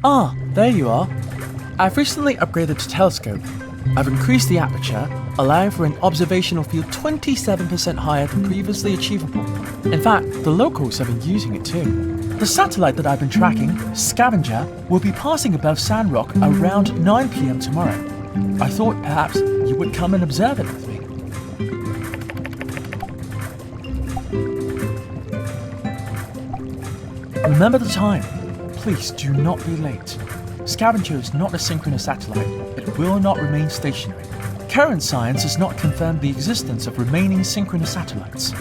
Ah, there you are. I've recently upgraded the telescope. I've increased the aperture, allowing for an observational field 27% higher than previously achievable. In fact, the locals have been using it too. The satellite that I've been tracking, Scavenger, will be passing above Sandrock around 9 PM tomorrow. I thought perhaps you would come and observe it with me. Remember the time. Please do not be late. Scavenger is not a synchronous satellite. It will not remain stationary. Current science has not confirmed the existence of remaining synchronous satellites.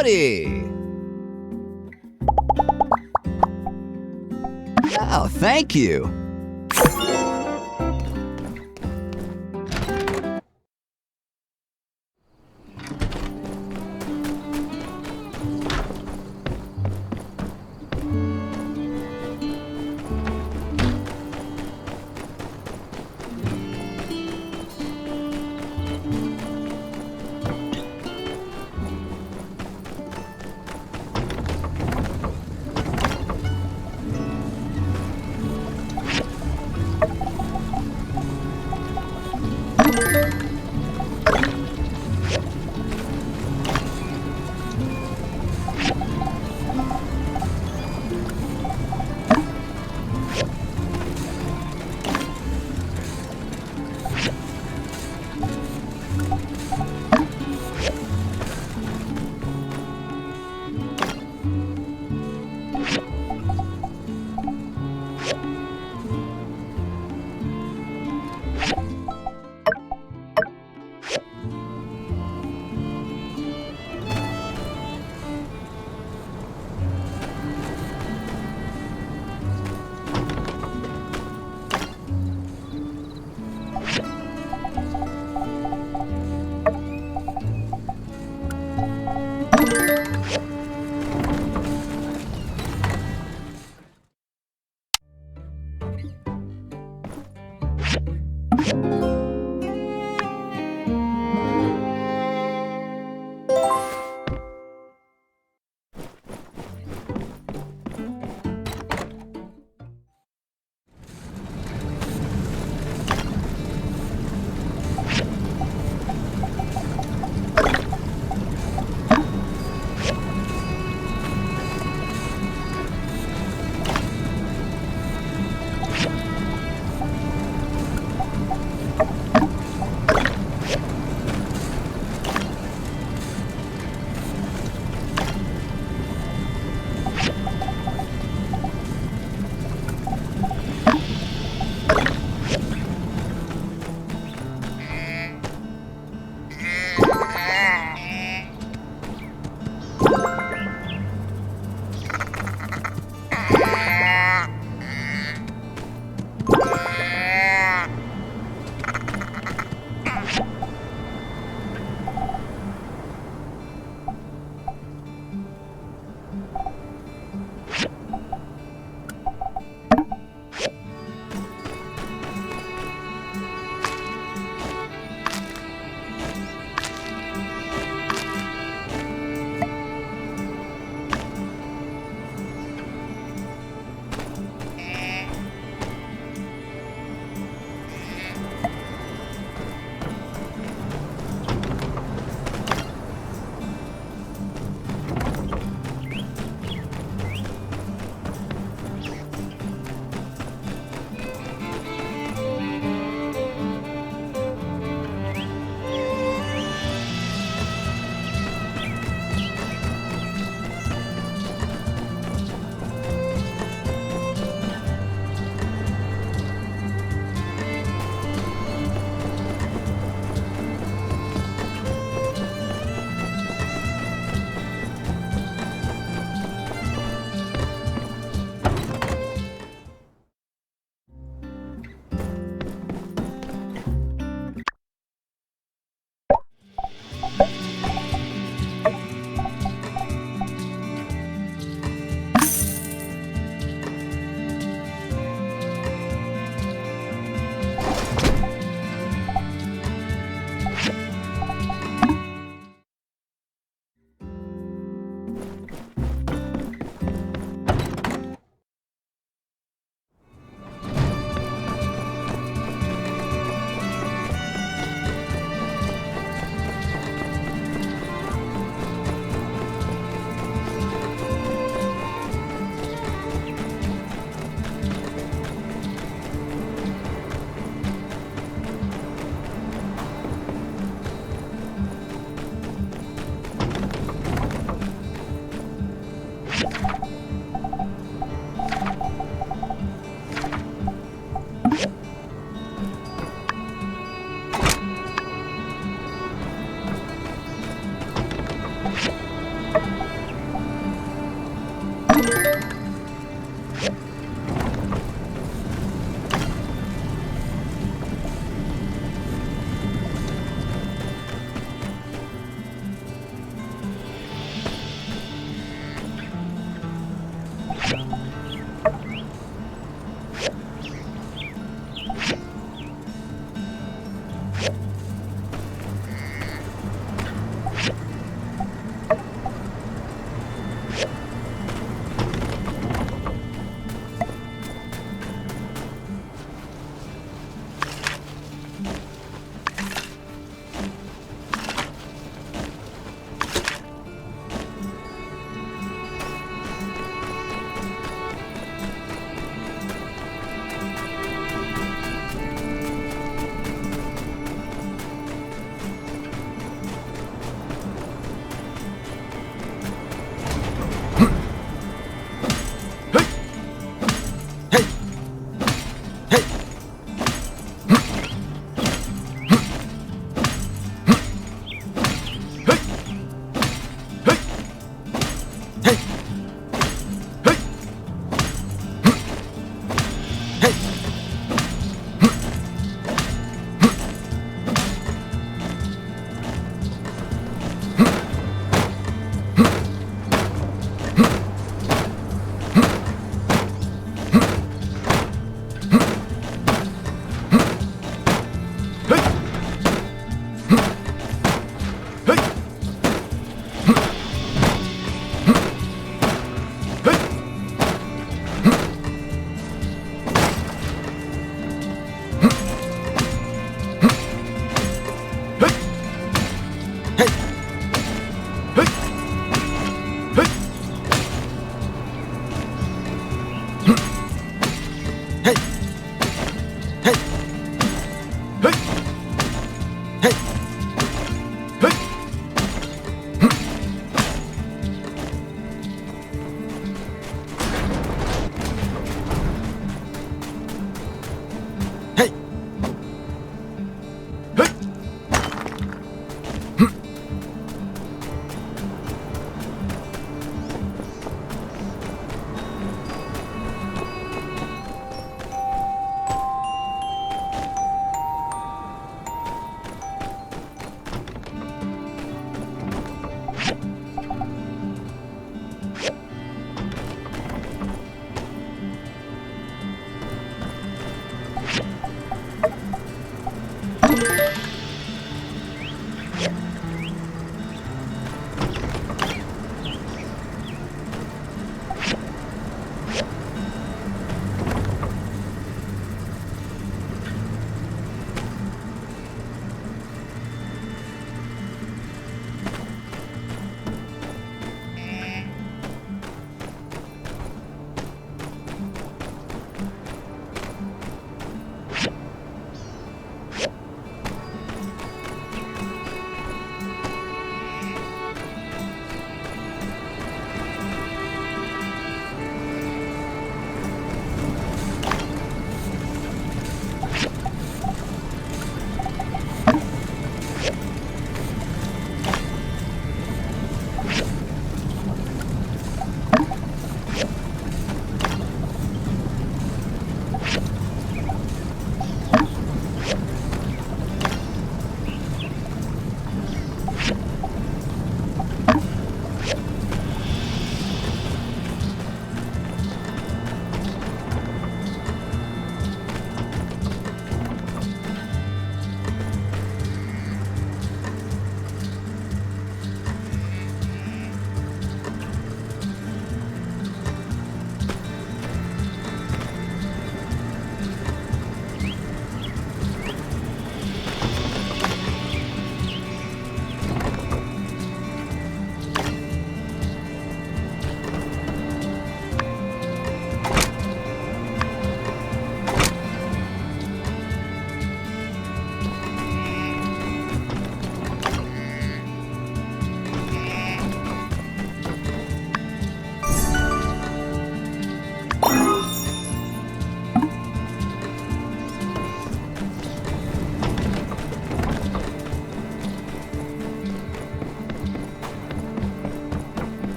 Howdy! Oh, thank you.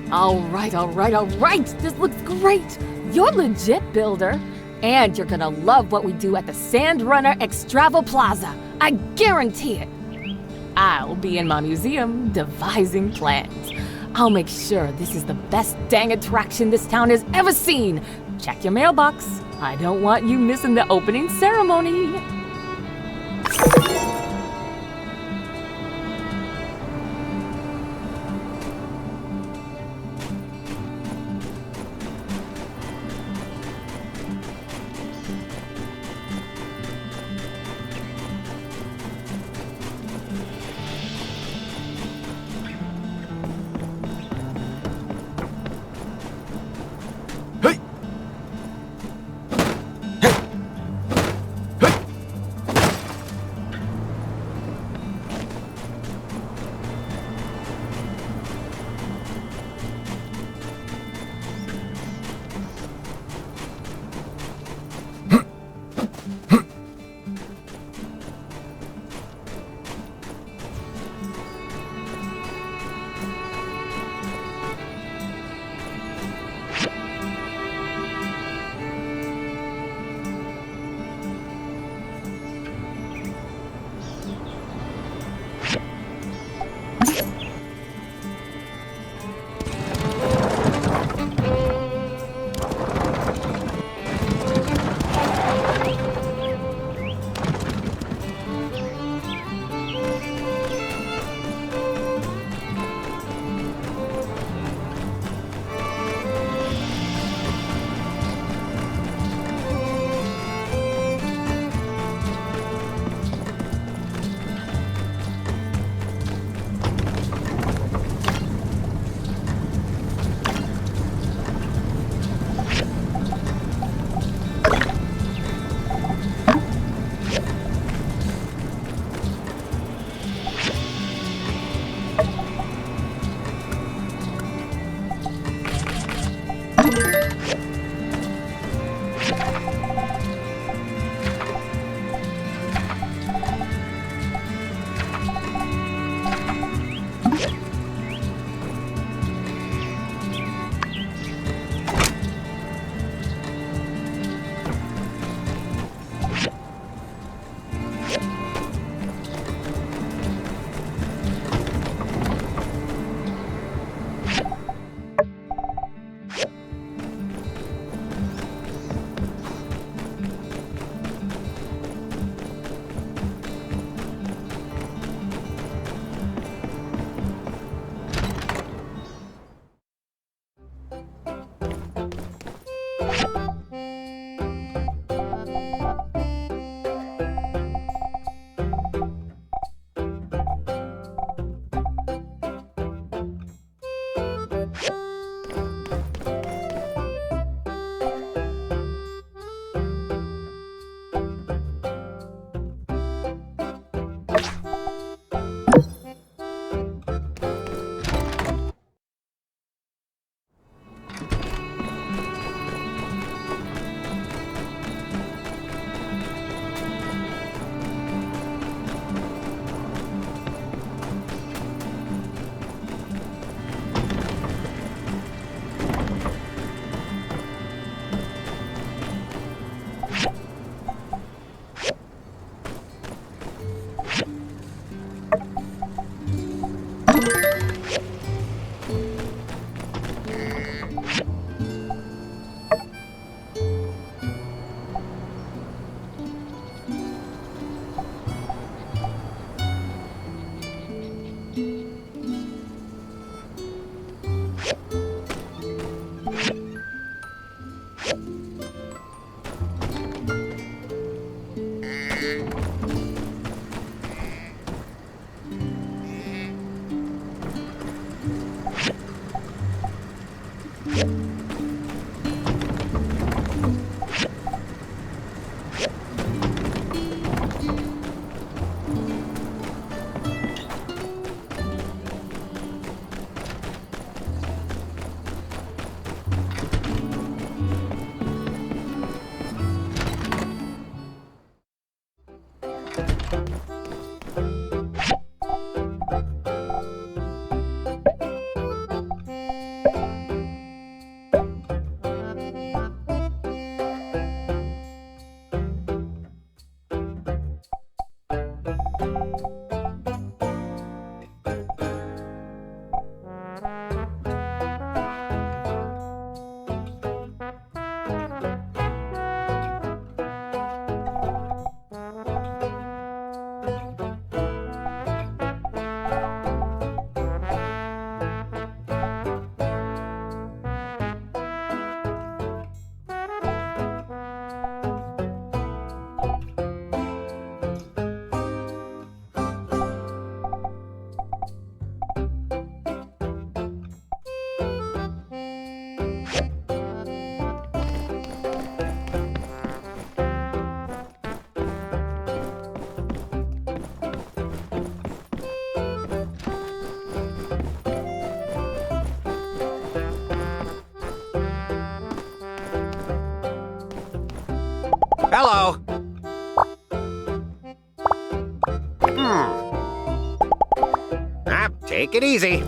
All right. This looks great. You're legit, builder. And you're gonna love what we do at the Sandrunner Extravo Plaza. I guarantee it. I'll be in my museum devising plans. I'll make sure this is the best dang attraction this town has ever seen. Check your mailbox. I don't want you missing the opening ceremony. Hello. Take it easy.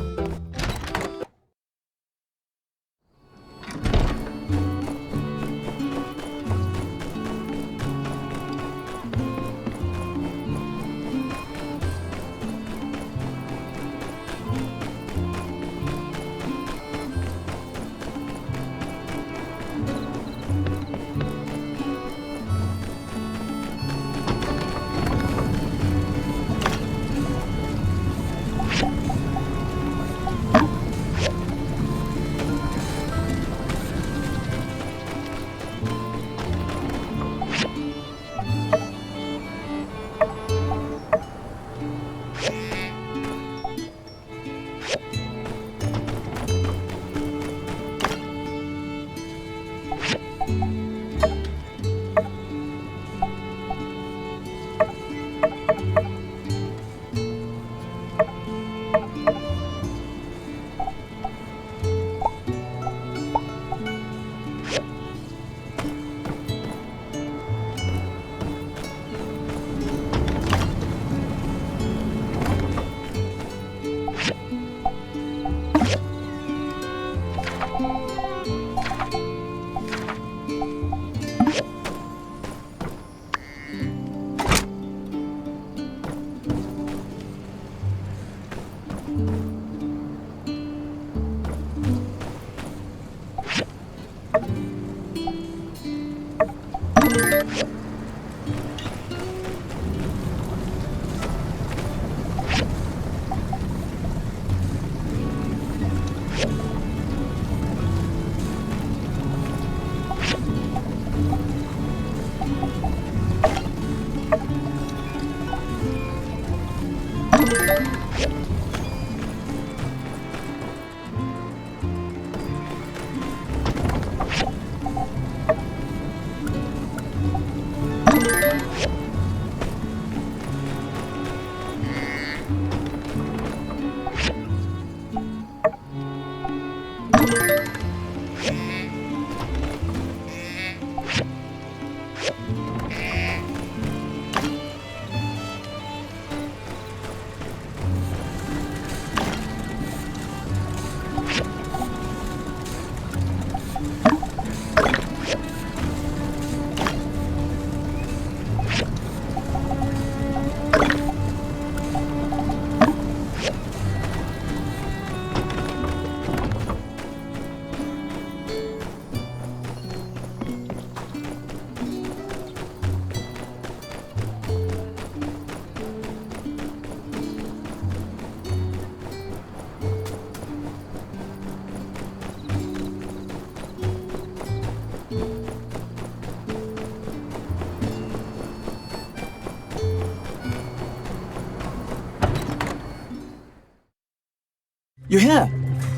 You're here?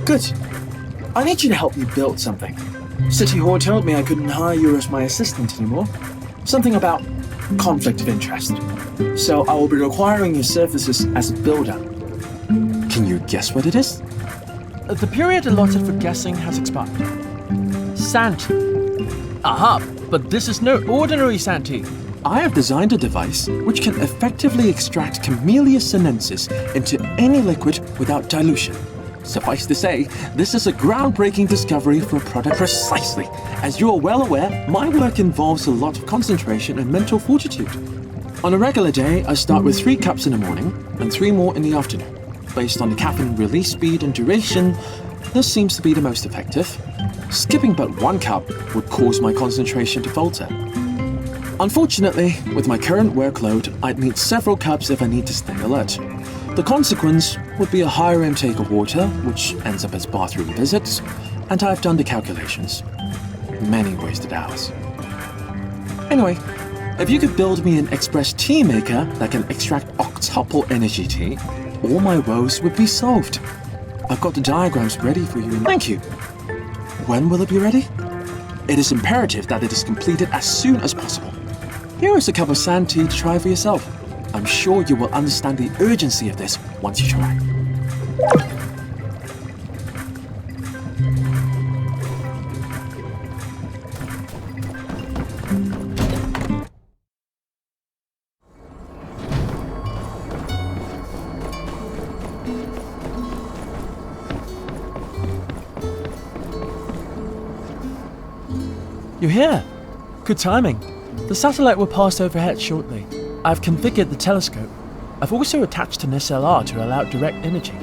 Good. I need you to help me build something. City Hall told me I couldn't hire you as my assistant anymore. Something about conflict of interest. So I will be requiring your services as a builder. Can you guess what it is? The period allotted for guessing has expired. Santee. Aha, but this is no ordinary Santee. I have designed a device which can effectively extract Camellia sinensis into any liquid without dilution. Suffice to say, this is a groundbreaking discovery for a product precisely. As you are well aware, my work involves a lot of concentration and mental fortitude. On a regular day, I start with 3 cups in the morning and 3 more in the afternoon. Based on the caffeine release speed and duration, this seems to be the most effective. Skipping but 1 cup would cause my concentration to falter. Unfortunately, with my current workload, I'd need several cups if I need to stay alert. The consequence would be a higher intake of water, which ends up as bathroom visits, and I've done the calculations. Many wasted hours. Anyway, if you could build me an express tea maker that can extract octuple energy tea, all my woes would be solved. I've got the diagrams ready for you. Thank you. When will it be ready? It is imperative that it is completed as soon as possible. Here is a cup of sand tea to try for yourself. I'm sure you will understand the urgency of this once you try. You're here. Good timing. The satellite will pass overhead shortly. I've configured the telescope. I've also attached an SLR to allow direct imaging.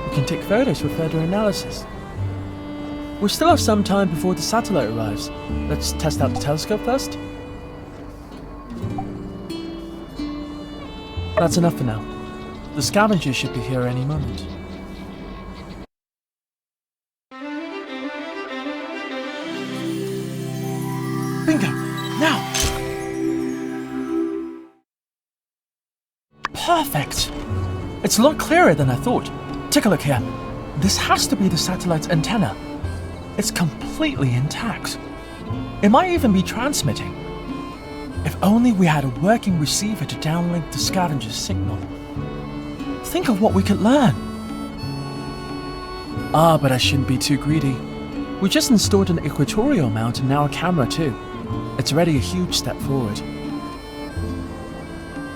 We can take photos for further analysis. We still have some time before the satellite arrives. Let's test out the telescope first. That's enough for now. The scavengers should be here any moment. Bingo! Now! Perfect! It's a lot clearer than I thought. Take a look here. This has to be the satellite's antenna. It's completely intact. It might even be transmitting. If only we had a working receiver to downlink the scavenger's signal. Think of what we could learn. Ah, but I shouldn't be too greedy. We just installed an equatorial mount and now a camera too. It's already a huge step forward.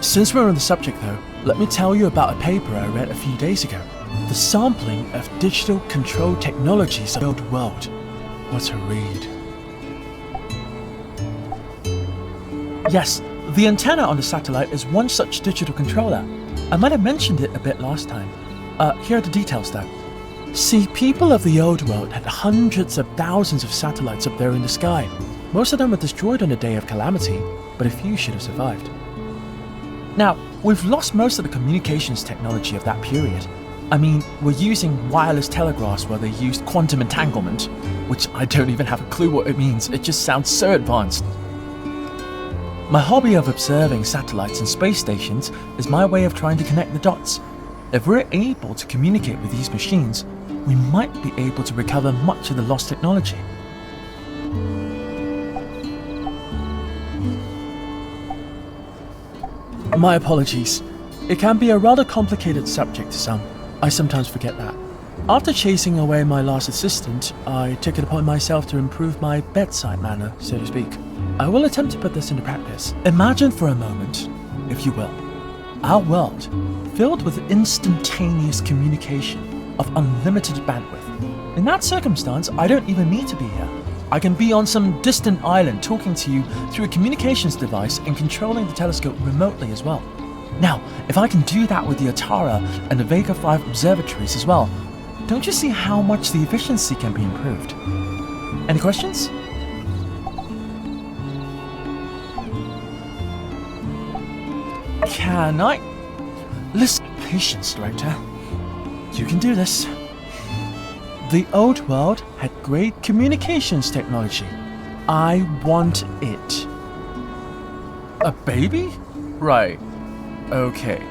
Since we're on the subject though, let me tell you about a paper I read a few days ago. The sampling of digital control technologies of the old world. What a read. Yes, the antenna on the satellite is one such digital controller. I might have mentioned it a bit last time. Here are the details though. See, people of the old world had hundreds of thousands of satellites up there in the sky. Most of them were destroyed on the day of calamity, but a few should have survived. Now, we've lost most of the communications technology of that period. I mean, we're using wireless telegraphs where they used quantum entanglement, which I don't even have a clue what it means, it just sounds so advanced. My hobby of observing satellites and space stations is my way of trying to connect the dots. If we're able to communicate with these machines, we might be able to recover much of the lost technology. My apologies. It can be a rather complicated subject to some. I sometimes forget that. After chasing away my last assistant, I took it upon myself to improve my bedside manner, so to speak. I will attempt to put this into practice. Imagine for a moment, if you will, our world filled with instantaneous communication of unlimited bandwidth. In that circumstance, I don't even need to be here. I can be on some distant island talking to you through a communications device and controlling the telescope remotely as well. Now, if I can do that with the Atara and the Vega 5 observatories as well, don't you see how much the efficiency can be improved? Any questions? Can I? Listen, patience, director. You can do this. The old world had great communications technology. I want it. A baby? Right. Okay.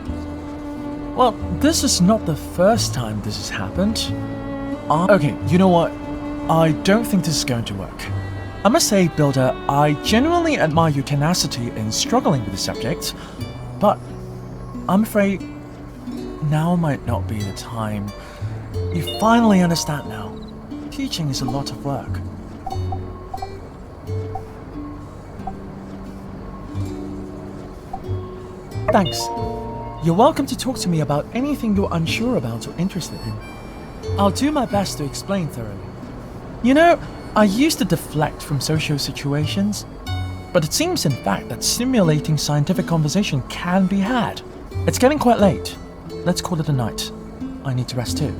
Well, this is not the first time this has happened. Okay, you know what? I don't think this is going to work. I must say, Builder, I genuinely admire your tenacity in struggling with the subject, but I'm afraid now might not be the time. You finally understand now. Teaching is a lot of work. Thanks. You're welcome to talk to me about anything you're unsure about or interested in. I'll do my best to explain thoroughly. You know, I used to deflect from social situations, but it seems in fact that stimulating scientific conversation can be had. It's getting quite late. Let's call it a night. I need to rest too.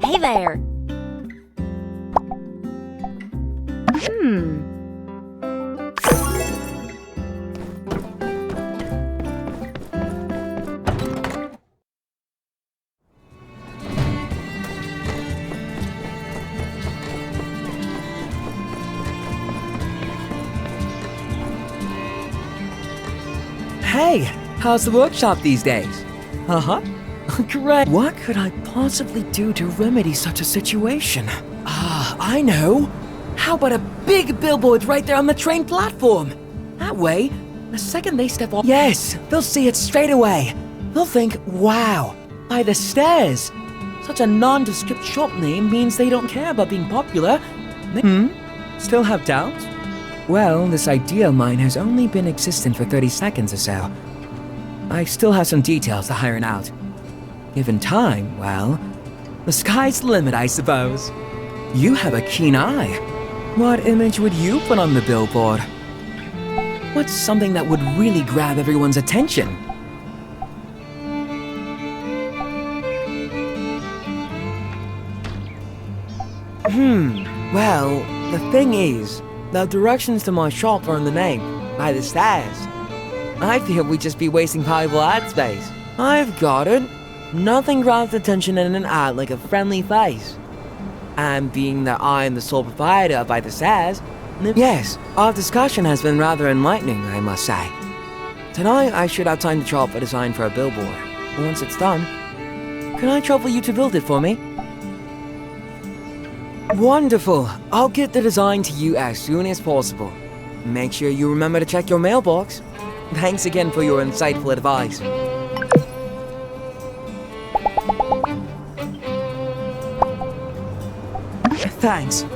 Hey there! Hey, how's the workshop these days? Uh-huh. Great. What could I possibly do to remedy such a situation? I know. How about a big billboard right there on the train platform? That way, the second they step off, yes, they'll see it straight away. They'll think, wow, by the stairs. Such a nondescript shop name means they don't care about being popular. Still have doubts? Well, this idea of mine has only been existent for 30 seconds or so. I still have some details to iron out. Given time, well, the sky's the limit, I suppose. You have a keen eye. What image would you put on the billboard? What's something that would really grab everyone's attention? Well, the thing is, the directions to my shop are in the name, by the stairs. I feel we'd just be wasting valuable ad space. I've got it. Nothing grabs attention in an ad like a friendly face. And being that I'm the sole proprietor by the stairs, yes, our discussion has been rather enlightening, I must say. Tonight I should have time to draw up a design for a billboard. Once it's done, can I trouble you to build it for me? Wonderful. I'll get the design to you as soon as possible. Make sure you remember to check your mailbox. Thanks again for your insightful advice. Thanks.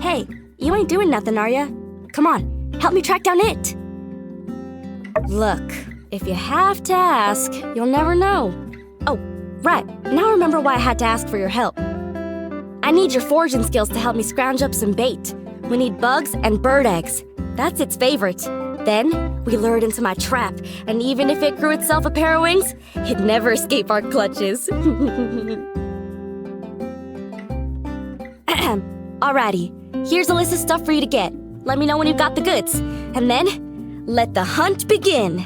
Hey, you ain't doing nothing, are ya? Come on, help me track down it. Look, if you have to ask, you'll never know. Oh, right, now I remember why I had to ask for your help. I need your foraging skills to help me scrounge up some bait. We need bugs and bird eggs. That's its favorite. Then, we lure it into my trap, and even if it grew itself a pair of wings, it'd never escape our clutches. Alrighty, here's a list of stuff for you to get. Let me know when you've got the goods. And then, let the hunt begin.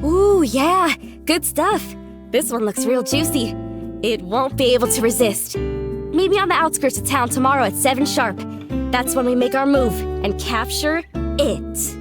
Ooh, yeah, good stuff. This one looks real juicy. It won't be able to resist. Meet me on the outskirts of town tomorrow at 7 sharp. That's when we make our move and capture it.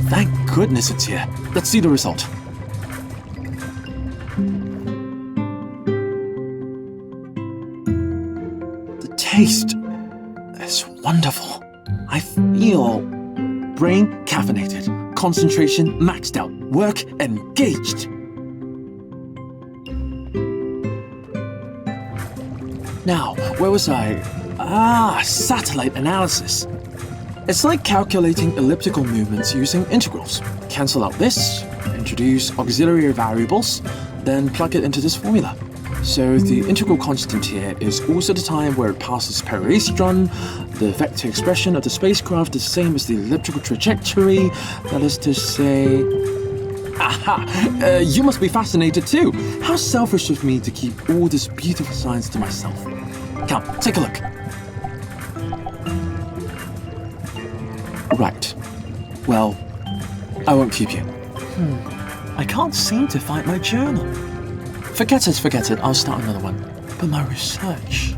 Thank goodness it's here. Let's see the result. The taste is wonderful. I feel brain caffeinated, concentration maxed out, work engaged. Now, where was I? Satellite analysis. It's like calculating elliptical movements using integrals. Cancel out this, introduce auxiliary variables, then plug it into this formula. So the integral constant here is also the time where it passes peristron. The vector expression of the spacecraft is the same as the elliptical trajectory. That is to say... Aha! You must be fascinated too. How selfish of me to keep all this beautiful science to myself. Come, take a look. Right. Well, I won't keep you. I can't seem to find my journal. Forget it, I'll start another one. But my research...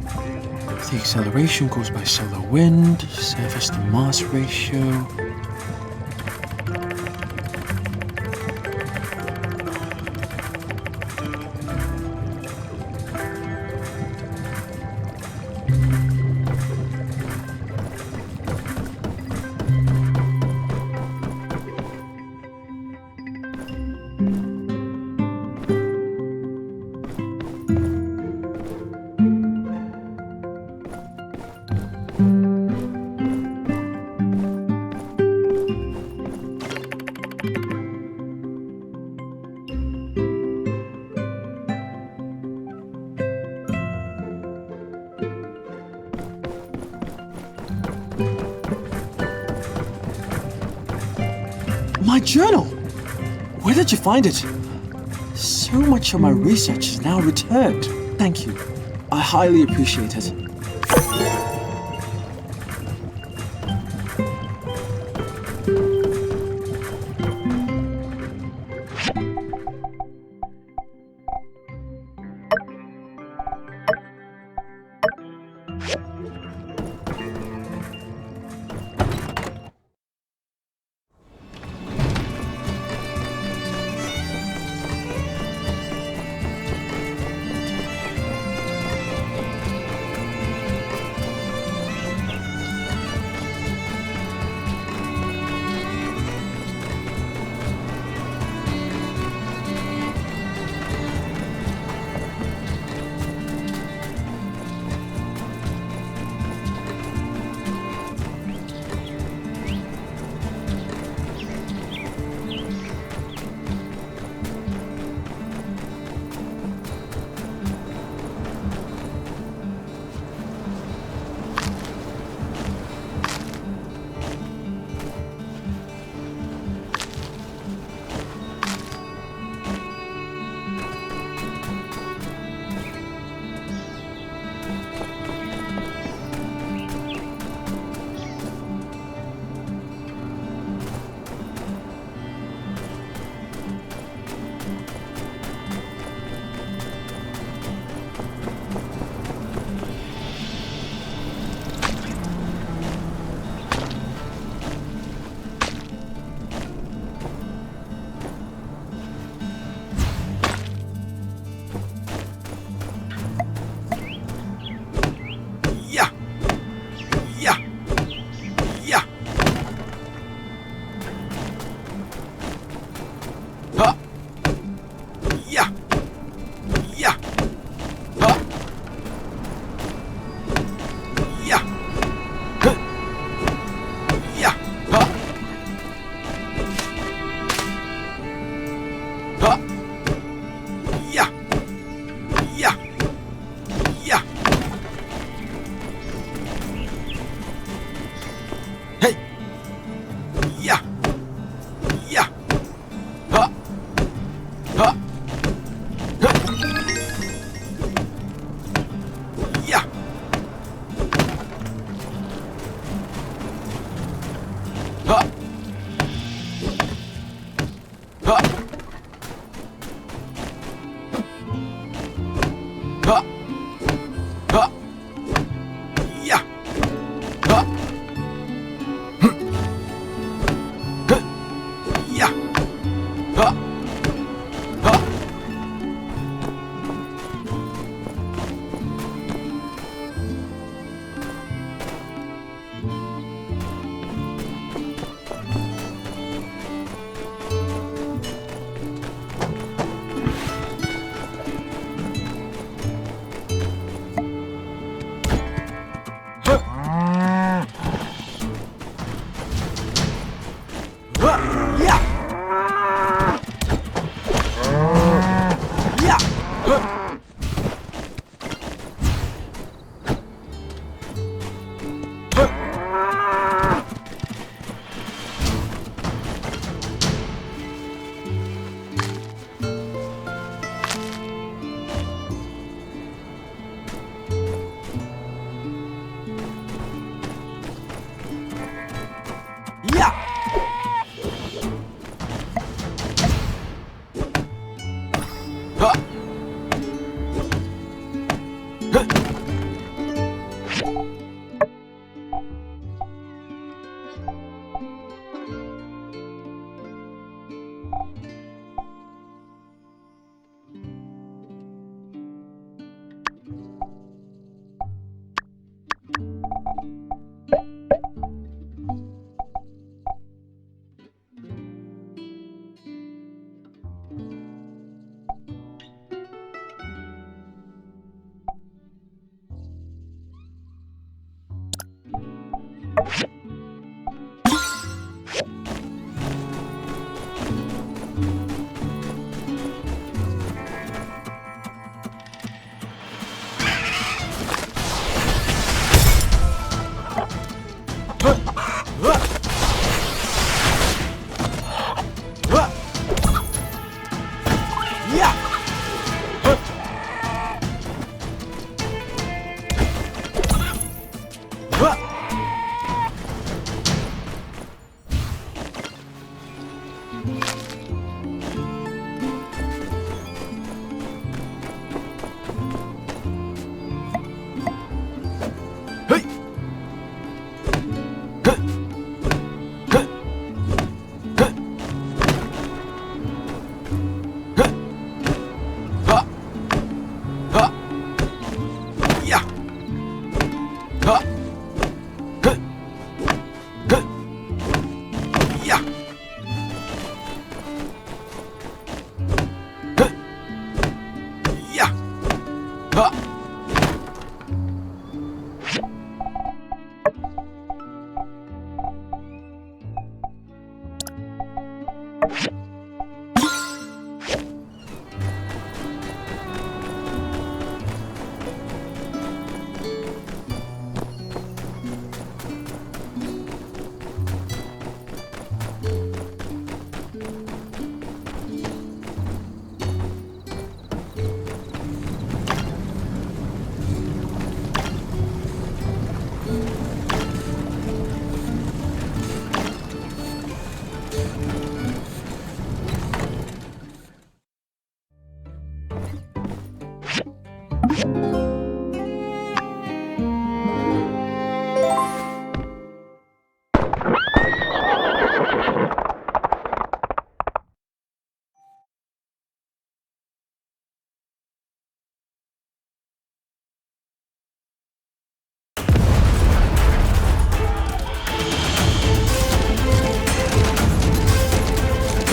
The acceleration caused by solar wind, surface to mass ratio... My journal! Where did you find it? So much of my research is now returned. Thank you. I highly appreciate it.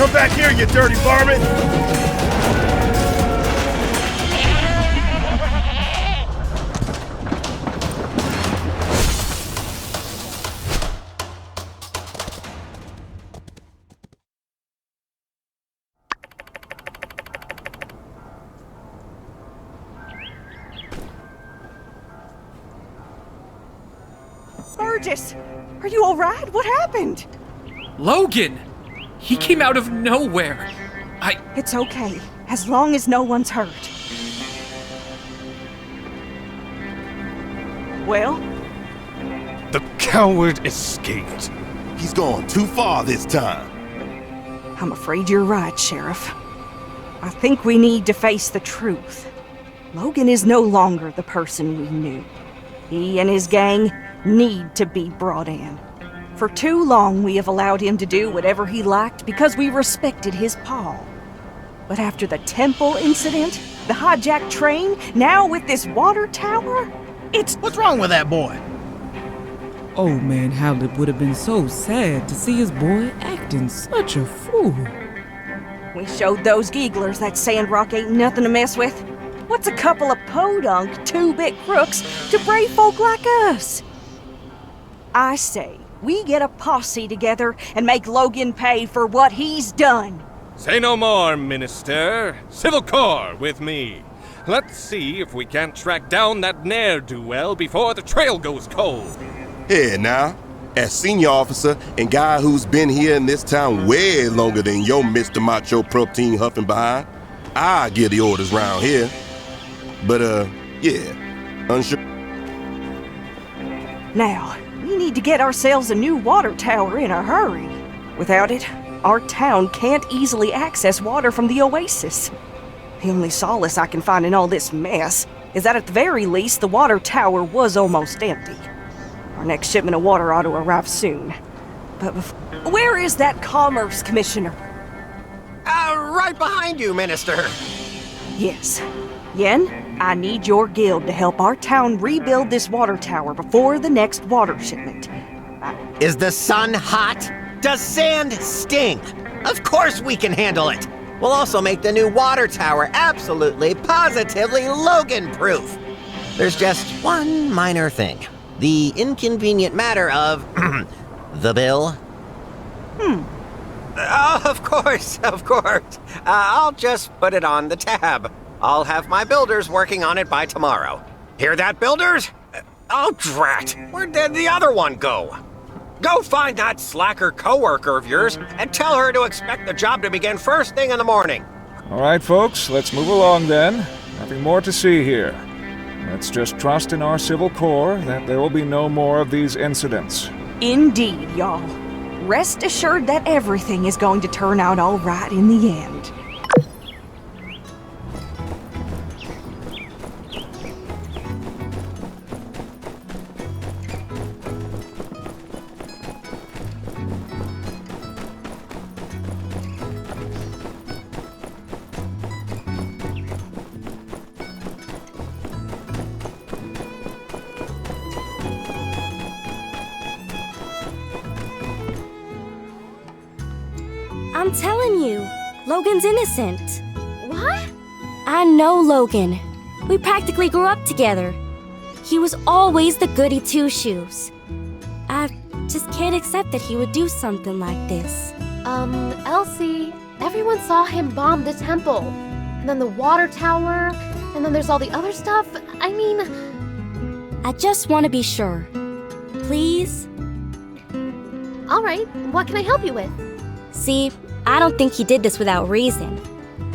Come back here, you dirty varmint! Burgess, are you all right? What happened? Logan! He came out of nowhere. It's okay, as long as no one's hurt. Well? The coward escaped. He's gone too far this time. I'm afraid you're right, Sheriff. I think we need to face the truth. Logan is no longer the person we knew. He and his gang need to be brought in. For too long, we have allowed him to do whatever he liked because we respected his paw. But after the temple incident, the hijacked train, now with this water tower, it's... What's wrong with that boy? Oh man, how it would have been so sad to see his boy acting such a fool. We showed those geeglers that Sandrock ain't nothing to mess with. What's a couple of podunk, two-bit crooks to brave folk like us? I say, we get a posse together and make Logan pay for what he's done. Say no more, Minister. Civil Corps with me. Let's see if we can't track down that ne'er-do-well before the trail goes cold. Hey, now, as senior officer and guy who's been here in this town way longer than your Mr. Macho protein huffing behind, I give the orders round here. But, yeah, unsure. Now, we need to get ourselves a new water tower in a hurry. Without it, our town can't easily access water from the oasis. The only solace I can find in all this mess is that at the very least the water tower was almost empty. Our next shipment of water ought to arrive soon. But where is that Commerce Commissioner? Right behind you, Minister. Yes. Yen, I need your guild to help our town rebuild this water tower before the next water shipment. Is the sun hot? Does sand sting? Of course we can handle it. We'll also make the new water tower absolutely, positively Logan-proof. There's just one minor thing. The inconvenient matter of the bill. Of course. I'll just put it on the tab. I'll have my builders working on it by tomorrow. Hear that, builders? Oh, drat. Where'd the other one go? Go find that slacker coworker of yours and tell her to expect the job to begin first thing in the morning. All right, folks, let's move along then. Nothing more to see here. Let's just trust in our civil corps that there will be no more of these incidents. Indeed, y'all. Rest assured that everything is going to turn out all right in the end. I'm telling you, Logan's innocent. What? I know Logan. We practically grew up together. He was always the goody two-shoes. I just can't accept that he would do something like this. Elsie, everyone saw him bomb the temple. And then the water tower, and then there's all the other stuff. I mean... I just want to be sure. Please? All right, what can I help you with? See, I don't think he did this without reason.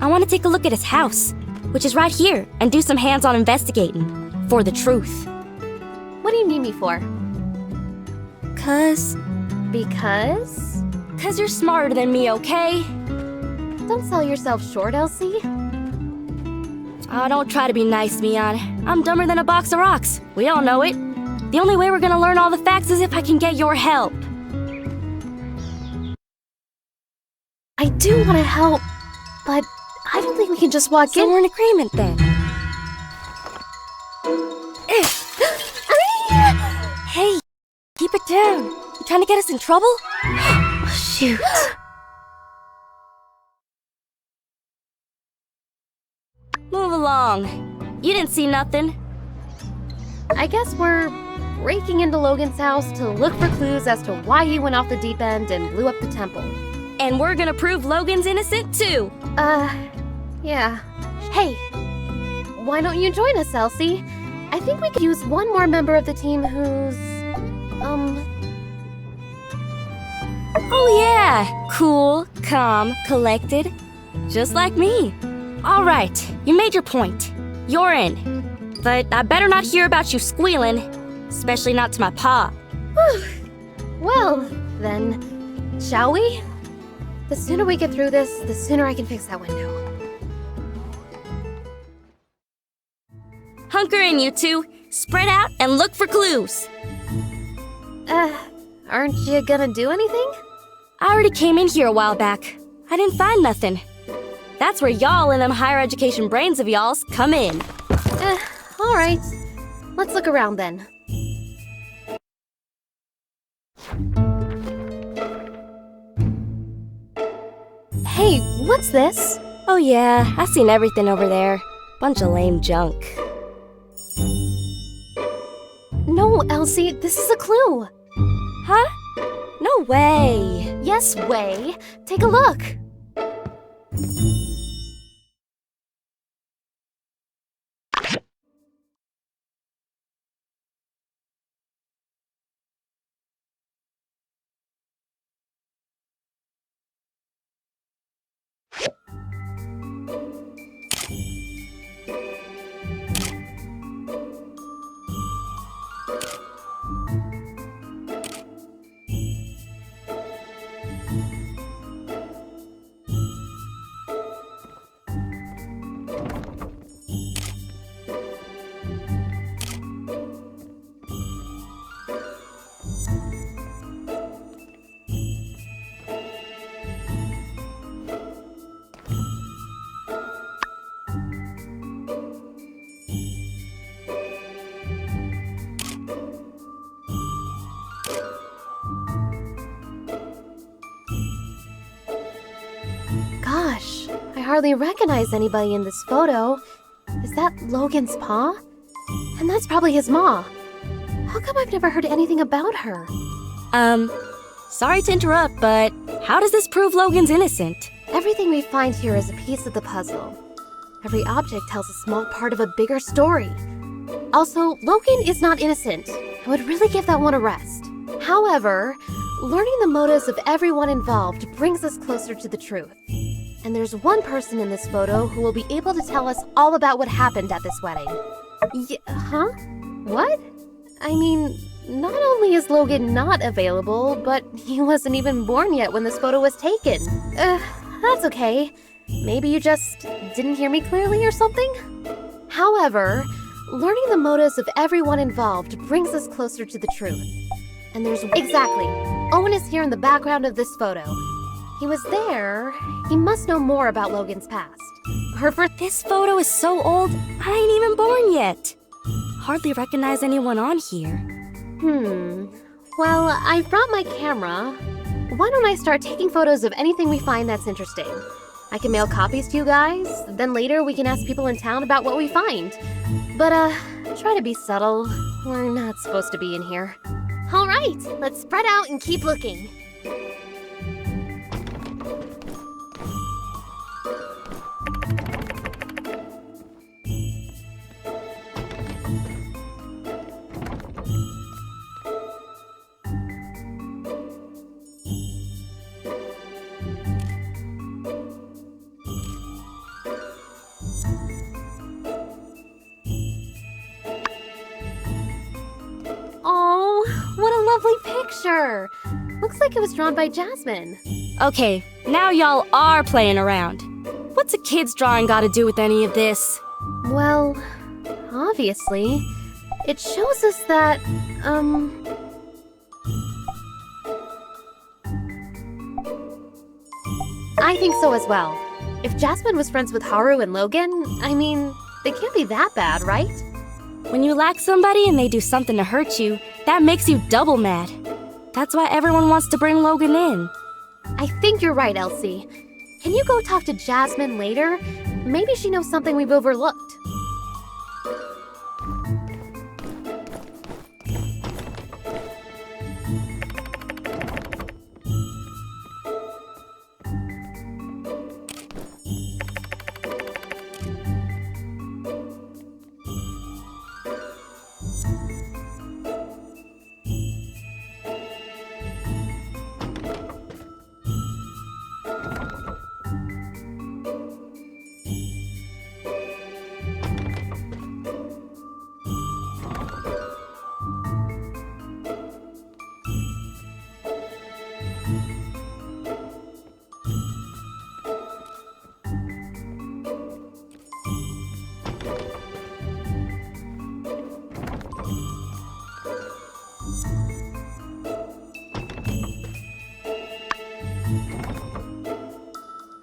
I want to take a look at his house, which is right here, and do some hands-on investigating. For the truth. What do you need me for? Because you're smarter than me, okay? Don't sell yourself short, Elsie. Oh, don't try to be nice, Mian. I'm dumber than a box of rocks. We all know it. The only way we're gonna learn all the facts is if I can get your help. I do want to help, but I don't think we can just walk in. So we're in agreement then. Hey, keep it down. You trying to get us in trouble? Shoot. Move along. You didn't see nothing. I guess we're breaking into Logan's house to look for clues as to why he went off the deep end and blew up the temple. And we're gonna prove Logan's innocent too. Yeah. Hey, why don't you join us, Elsie? I think we could use one more member of the team who's, Oh yeah! Cool, calm, collected. Just like me. Alright, you made your point. You're in. But I better not hear about you squealing. Especially not to my pa. Well, then, shall we? The sooner we get through this, the sooner I can fix that window. Hunker in, you two. Spread out and look for clues. Aren't you gonna do anything? I already came in here a while back. I didn't find nothing. That's where y'all and them higher education brains of y'all's come in. Alright. Let's look around then. Hey, what's this? Oh yeah, I've seen everything over there. Bunch of lame junk. No, Elsie, this is a clue. Huh? No way. Yes, way. Take a look. hardly recognize anybody in this photo. Is that Logan's pa? And that's probably his ma. How come I've never heard anything about her? Sorry to interrupt, but how does this prove Logan's innocent? Everything we find here is a piece of the puzzle. Every object tells a small part of a bigger story. Also, Logan is not innocent. I would really give that one a rest. However, learning the motives of everyone involved brings us closer to the truth. And there's one person in this photo who will be able to tell us all about what happened at this wedding. Huh? What? I mean, not only is Logan not available, but he wasn't even born yet when this photo was taken. That's okay. Maybe you just didn't hear me clearly or something? However, learning the motives of everyone involved brings us closer to the truth. And there's... Exactly. Owen is here in the background of this photo. He was there. He must know more about Logan's past. This photo is so old, I ain't even born yet. Hardly recognize anyone on here. Well, I brought my camera. Why don't I start taking photos of anything we find that's interesting? I can mail copies to you guys, then later we can ask people in town about what we find. But, try to be subtle. We're not supposed to be in here. All right, let's spread out and keep looking. Picture. Looks like it was drawn by Jasmine. Okay, now y'all are playing around. What's a kid's drawing got to do with any of this? Well, obviously, it shows us that, I think so as well. If Jasmine was friends with Haru and Logan, I mean, they can't be that bad, right? When you like somebody and they do something to hurt you, that makes you double mad. That's why everyone wants to bring Logan in. I think you're right, Elsie. Can you go talk to Jasmine later? Maybe she knows something we've overlooked.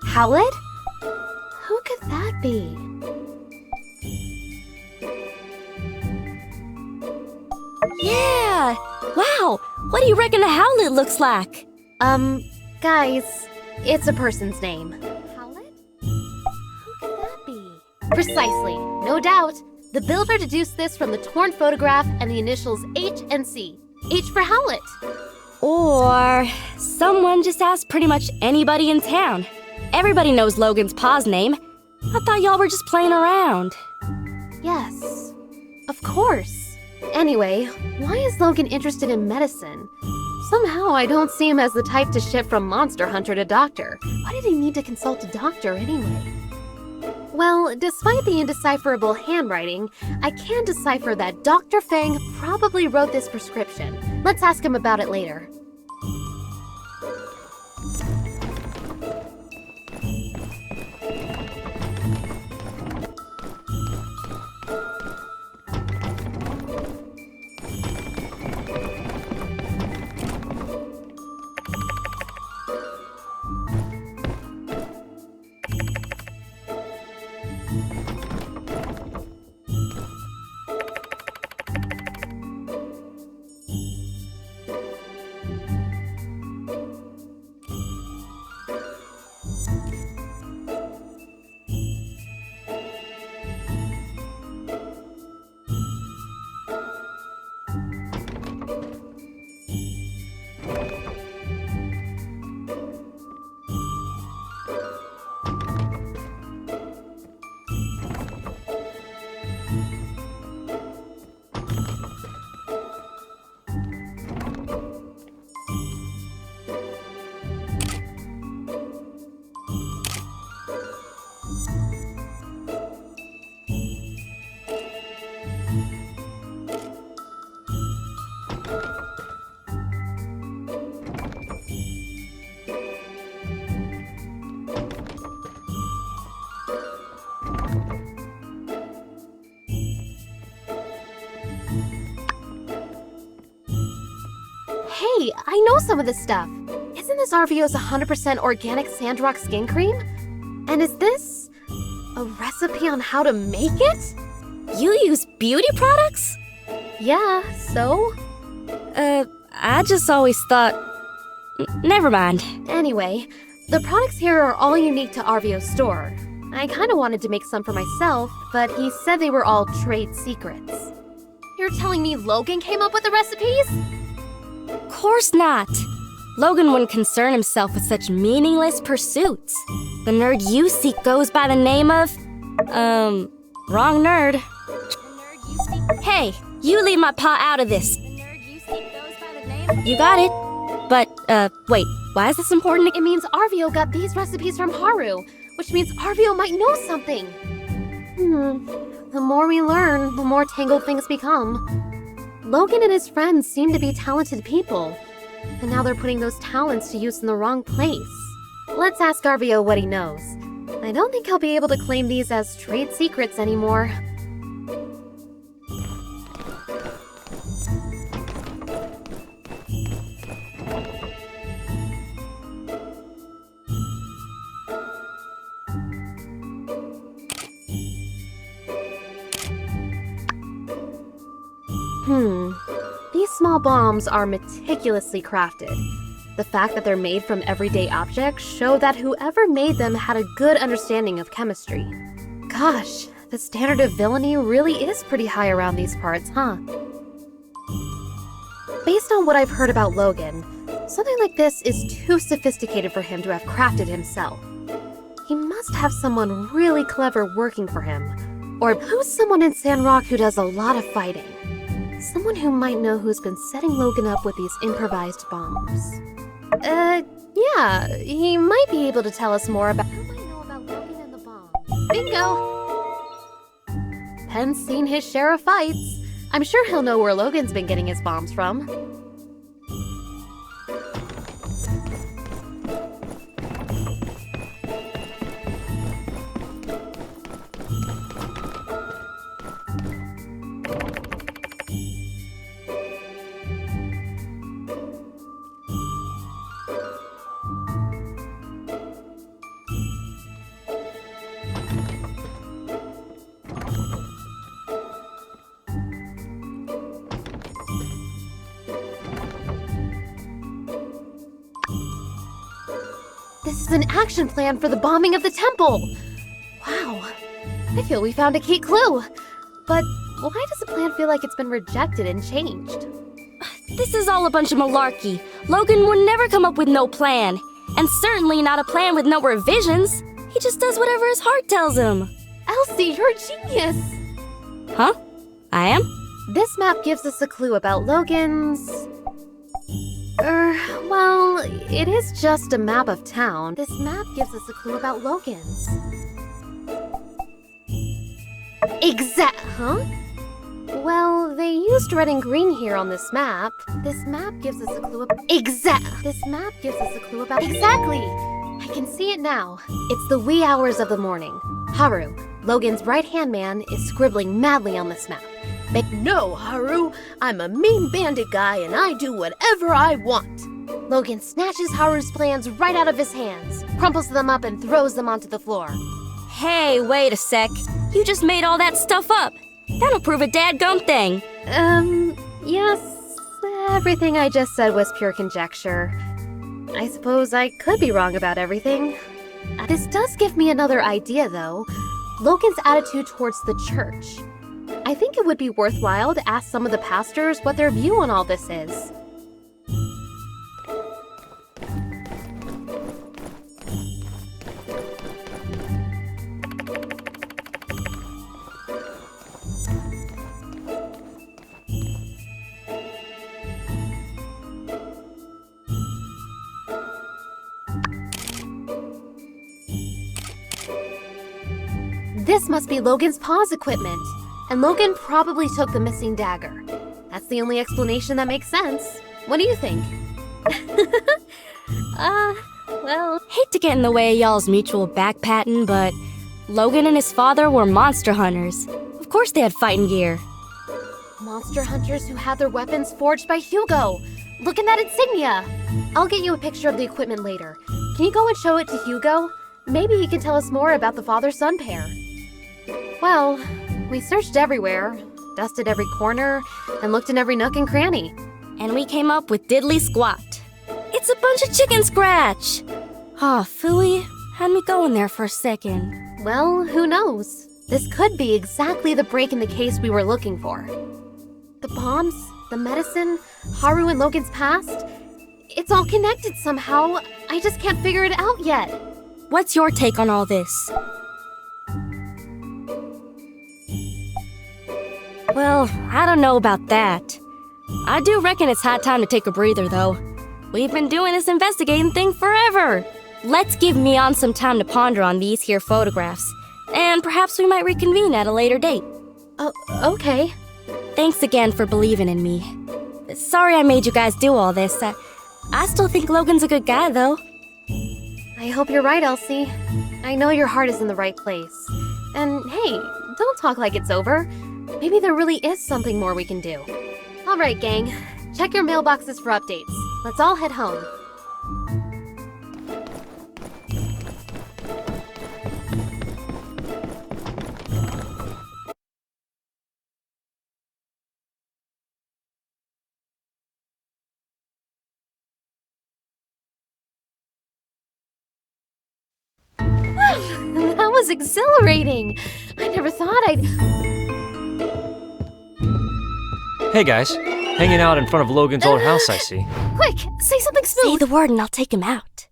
Howlett? Who could that be? Yeah! Wow! What do you reckon a Howlett looks like? Guys, it's a person's name. Howlett? Who could that be? Precisely. No doubt. The builder deduced this from the torn photograph and the initials H and C. H for Howlett. Or someone just asked pretty much anybody in town. Everybody knows Logan's pa's name. I thought y'all were just playing around. Yes, of course. Anyway, why is Logan interested in medicine? Somehow I don't see him as the type to shift from monster hunter to doctor. Why did he need to consult a doctor anyway? Well, despite the indecipherable handwriting, I can decipher that Dr. Fang probably wrote this prescription. Let's ask him about it later. some of this stuff. Isn't this RVO's 100% organic Sandrock skin cream? And is this a recipe on how to make it? You use beauty products? Yeah, so? I just always thought... Never mind. Anyway, the products here are all unique to RVO's store. I kinda wanted to make some for myself, but he said they were all trade secrets. You're telling me Logan came up with the recipes? Of course not. Logan wouldn't concern himself with such meaningless pursuits. The nerd you seek goes by the name of... wrong nerd. Hey, you leave my paw out of this. You got it. But, wait, why is this important? It means RVO got these recipes from Haru, which means RVO might know something. The more we learn, the more tangled things become. Logan and his friends seem to be talented people, and now they're putting those talents to use in the wrong place. Let's ask RVO what he knows. I don't think he'll be able to claim these as trade secrets anymore. These small bombs are meticulously crafted. The fact that they're made from everyday objects show that whoever made them had a good understanding of chemistry. Gosh, the standard of villainy really is pretty high around these parts, huh? Based on what I've heard about Logan, something like this is too sophisticated for him to have crafted himself. He must have someone really clever working for him. Or who's someone in Sandrock who does a lot of fighting? Someone who might know who's been setting Logan up with these improvised bombs. Yeah, he might be able to tell us more about who might know about Logan and the bomb. Bingo! Penn's seen his share of fights. I'm sure he'll know where Logan's been getting his bombs from. This is an action plan for the bombing of the temple! Wow, I feel we found a key clue. But why does the plan feel like it's been rejected and changed? This is all a bunch of malarkey. Logan would never come up with no plan. And certainly not a plan with no revisions. He just does whatever his heart tells him. Elsie, you're a genius! Huh? I am? This map gives us a clue about Logan's... well, it is just a map of town. This map gives us a clue about Logan's. Huh? Well, they used red and green here on this map. This map gives us a clue about... This map gives us a clue about... Exactly! I can see it now. It's the wee hours of the morning. Haru, Logan's right-hand man, is scribbling madly on this map. No, Haru, I'm a mean bandit guy and I do whatever I want. Logan snatches Haru's plans right out of his hands, crumples them up and throws them onto the floor. Hey, wait a sec. You just made all that stuff up. That'll prove a dadgum thing. Yes, everything I just said was pure conjecture. I suppose I could be wrong about everything. This does give me another idea, though. Logan's attitude towards the church. I think it would be worthwhile to ask some of the pastors what their view on all this is. This must be Logan's pause equipment. And Logan probably took the missing dagger. That's the only explanation that makes sense. What do you think? Well... Hate to get in the way of y'all's mutual backpatting, but... Logan and his father were monster hunters. Of course they had fighting gear. Monster hunters who had their weapons forged by Hugo. look at that insignia! I'll get you a picture of the equipment later. Can you go and show it to Hugo? Maybe he can tell us more about the father-son pair. Well, we searched everywhere, dusted every corner, and looked in every nook and cranny. And we came up with diddly squat. It's a bunch of chicken scratch! Aw, phooey, had me going there for a second. Well, who knows? This could be exactly the break in the case we were looking for. The bombs, the medicine, Haru and Logan's past, it's all connected somehow. I just can't figure it out yet. What's your take on all this? Well, I don't know about that. I do reckon it's high time to take a breather, though. We've been doing this investigating thing forever. Let's give Mion some time to ponder on these here photographs, and perhaps we might reconvene at a later date. Okay. Thanks again for believing in me. Sorry I made you guys do all this. I still think Logan's a good guy, though. I hope you're right, Elsie. I know your heart is in the right place. And hey, don't talk like it's over. Maybe there really is something more we can do. All right, gang. Check your mailboxes for updates. Let's all head home. That was exhilarating. I never thought I'd... Hey guys, hanging out in front of Logan's old house, I see. Quick, say something smooth. Say the word and I'll take him out.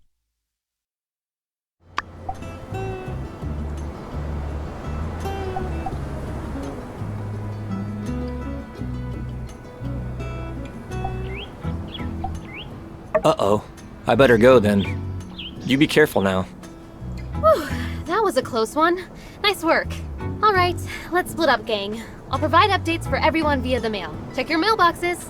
Uh-oh. I better go then. You be careful now. Whew, that was a close one. Nice work. All right, let's split up, gang. I'll provide updates for everyone via the mail. Check your mailboxes.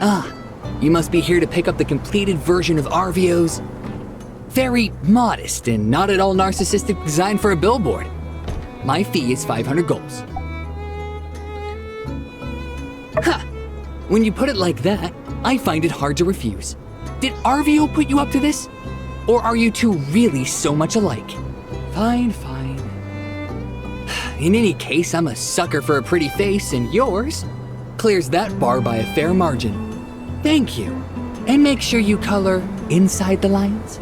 Ah, you must be here to pick up the completed version of Arvio's very modest and not at all narcissistic design for a billboard. My fee is 500 golds. Huh. When you put it like that, I find it hard to refuse. Did Arvio put you up to this? Or are you two really so much alike? Fine, fine. In any case, I'm a sucker for a pretty face, and yours clears that bar by a fair margin. Thank you. And make sure you color inside the lines.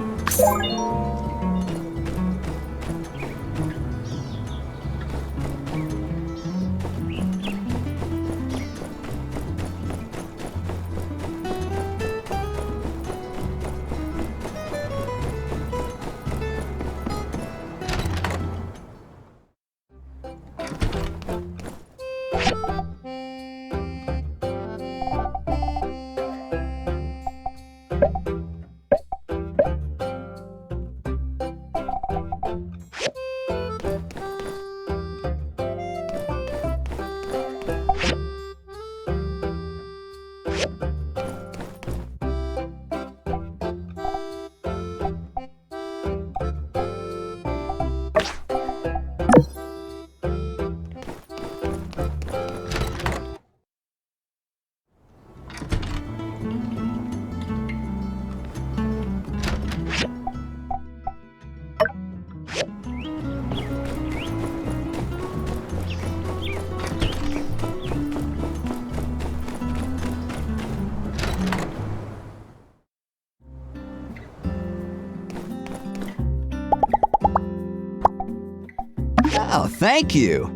Oh, thank you.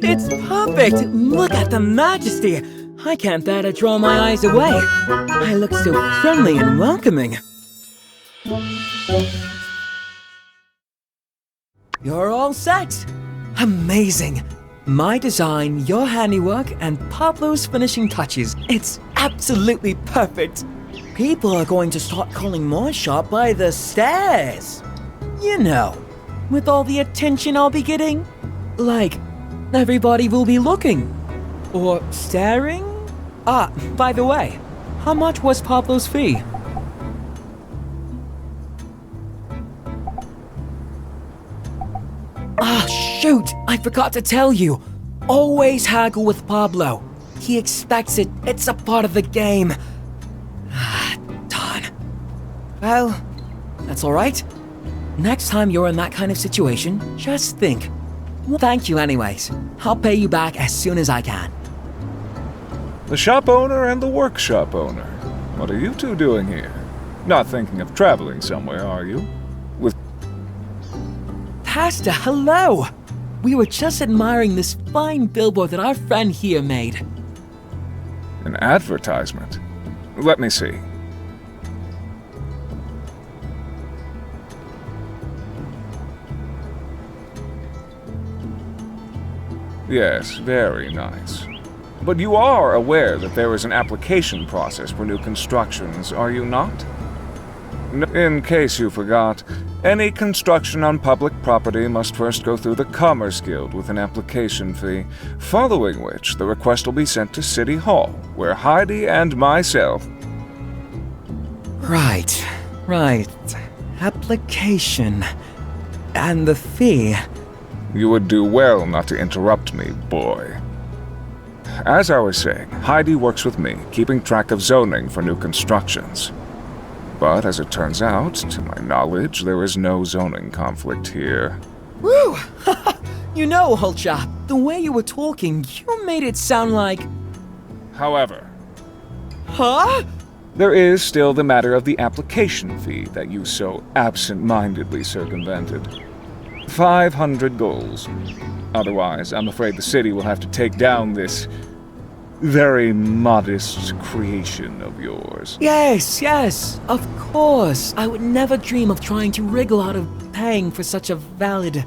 It's perfect! Look at the majesty! I can't bear to draw my eyes away. I look so friendly and welcoming. You're all set! Amazing! My design, your handiwork, and Pablo's finishing touches. It's absolutely perfect! People are going to start calling my shop by the stairs. You know, with all the attention I'll be getting. Like, everybody will be looking. Or staring? Ah, by the way, how much was Pablo's fee? Ah, shoot! I forgot to tell you. Always haggle with Pablo. He expects it. It's a part of the game. Darn. Well, that's alright. Next time you're in that kind of situation, just think. Thank you anyways. I'll pay you back as soon as I can. The shop owner and the workshop owner. What are you two doing here? Not thinking of traveling somewhere, are you? With Pastor, hello! We were just admiring this fine billboard that our friend here made. an advertisement. Let me see. Yes, very nice. But you are aware that there is an application process for new constructions, are you not? In case you forgot, Any construction on public property must first go through the Commerce Guild with an application fee, following which the request will be sent to City Hall, where Heidi and myself... Right. Application. And the fee. You would do well not to interrupt me, boy. As I was saying, Heidi works with me, keeping track of zoning for new constructions. But as it turns out, to my knowledge, there is no zoning conflict here. Woo! You know, old chap, the way you were talking, you made it sound like... However... Huh? There is still the matter of the application fee that you so absent-mindedly circumvented. 500 goals. Otherwise, I'm afraid the city will have to take down this very modest creation of yours. Yes, of course. I would never dream of trying to wriggle out of paying for such a valid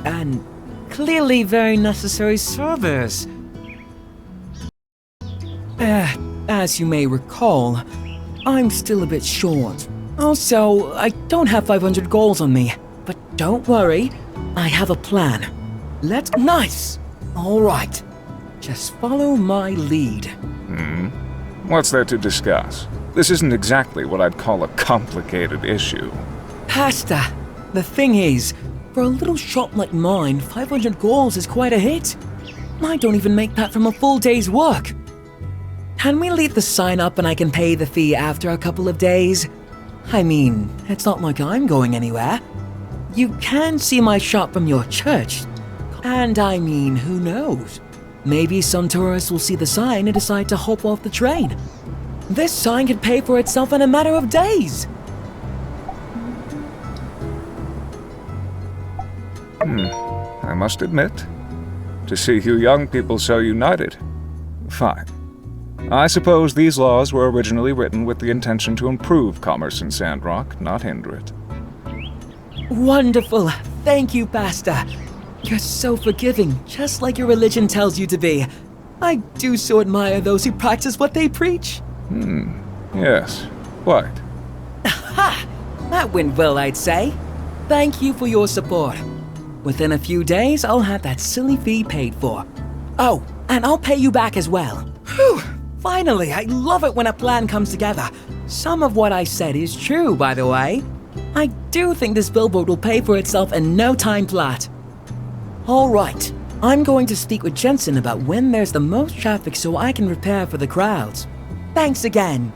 and clearly very necessary service. As you may recall, I'm still a bit short. Also, I don't have 500 goals on me. But don't worry, I have a plan. Nice! Alright. Just follow my lead. What's there to discuss? This isn't exactly what I'd call a complicated issue. Pasta! The thing is, for a little shop like mine, 500 goals is quite a hit. I don't even make that from a full day's work. Can we leave the sign up and I can pay the fee after a couple of days? I mean, it's not like I'm going anywhere. You can see my shop from your church. And I mean, who knows? Maybe some tourists will see the sign and decide to hop off the train. This sign could pay for itself in a matter of days. I must admit, to see you young people so united. Fine. I suppose these laws were originally written with the intention to improve commerce in Sandrock, not hinder it. Wonderful. Thank you, Pastor. You're so forgiving, just like your religion tells you to be. I do so admire those who practice what they preach. Yes. Quite. Ha! That went well, I'd say. Thank you for your support. Within a few days, I'll have that silly fee paid for. Oh, and I'll pay you back as well. Whew! Finally, I love it when a plan comes together. Some of what I said is true, by the way. I do think this billboard will pay for itself in no time flat. All right, I'm going to speak with Jensen about when there's the most traffic so I can prepare for the crowds. Thanks again.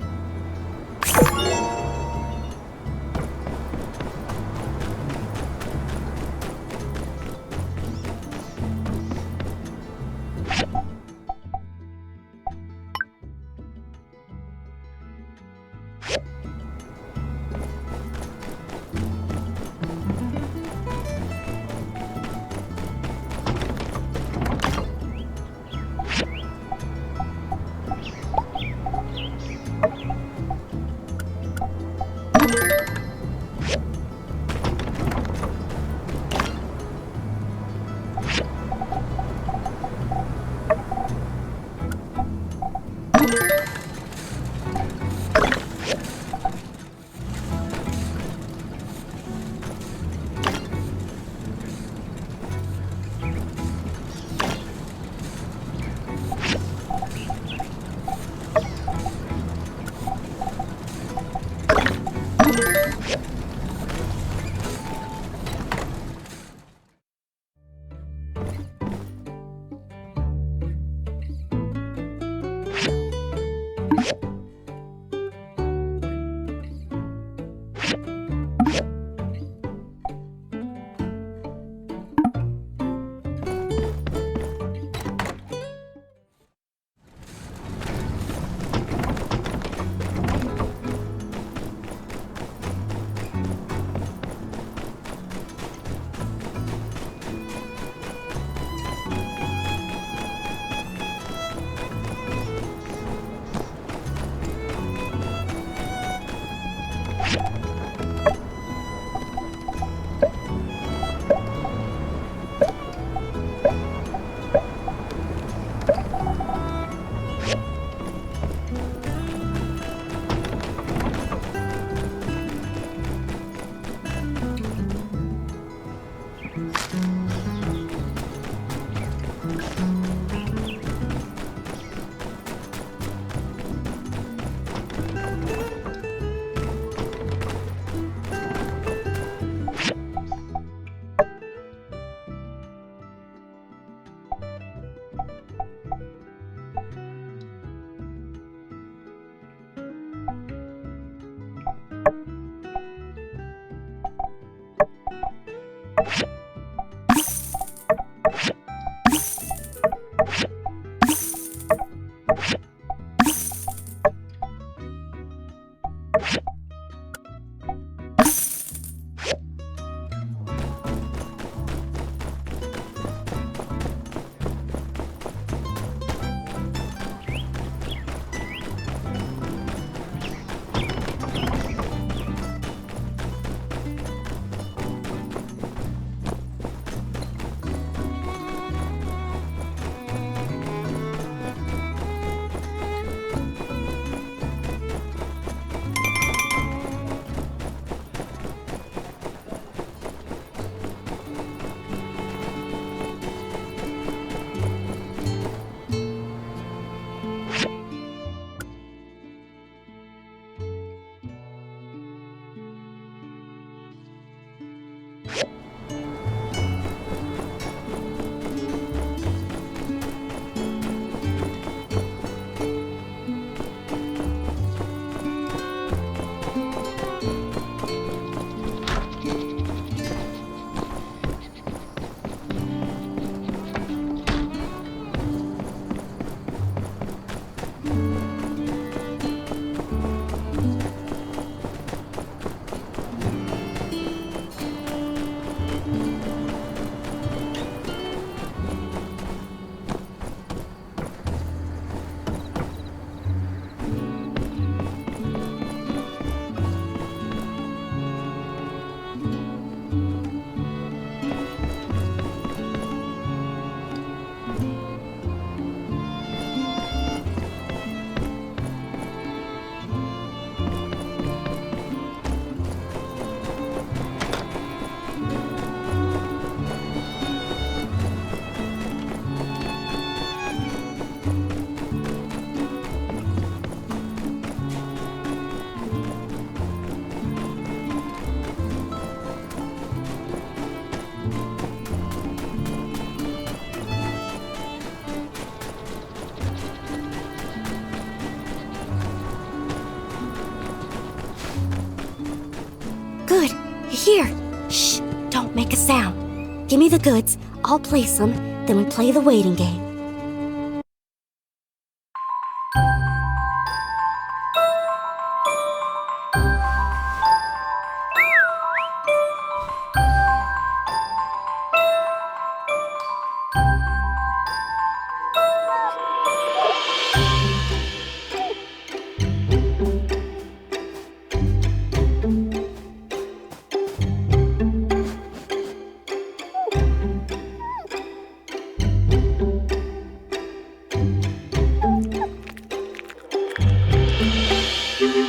Good. You're here. Shh. Don't make a sound. Give me the goods. I'll place them. Then we play the waiting game.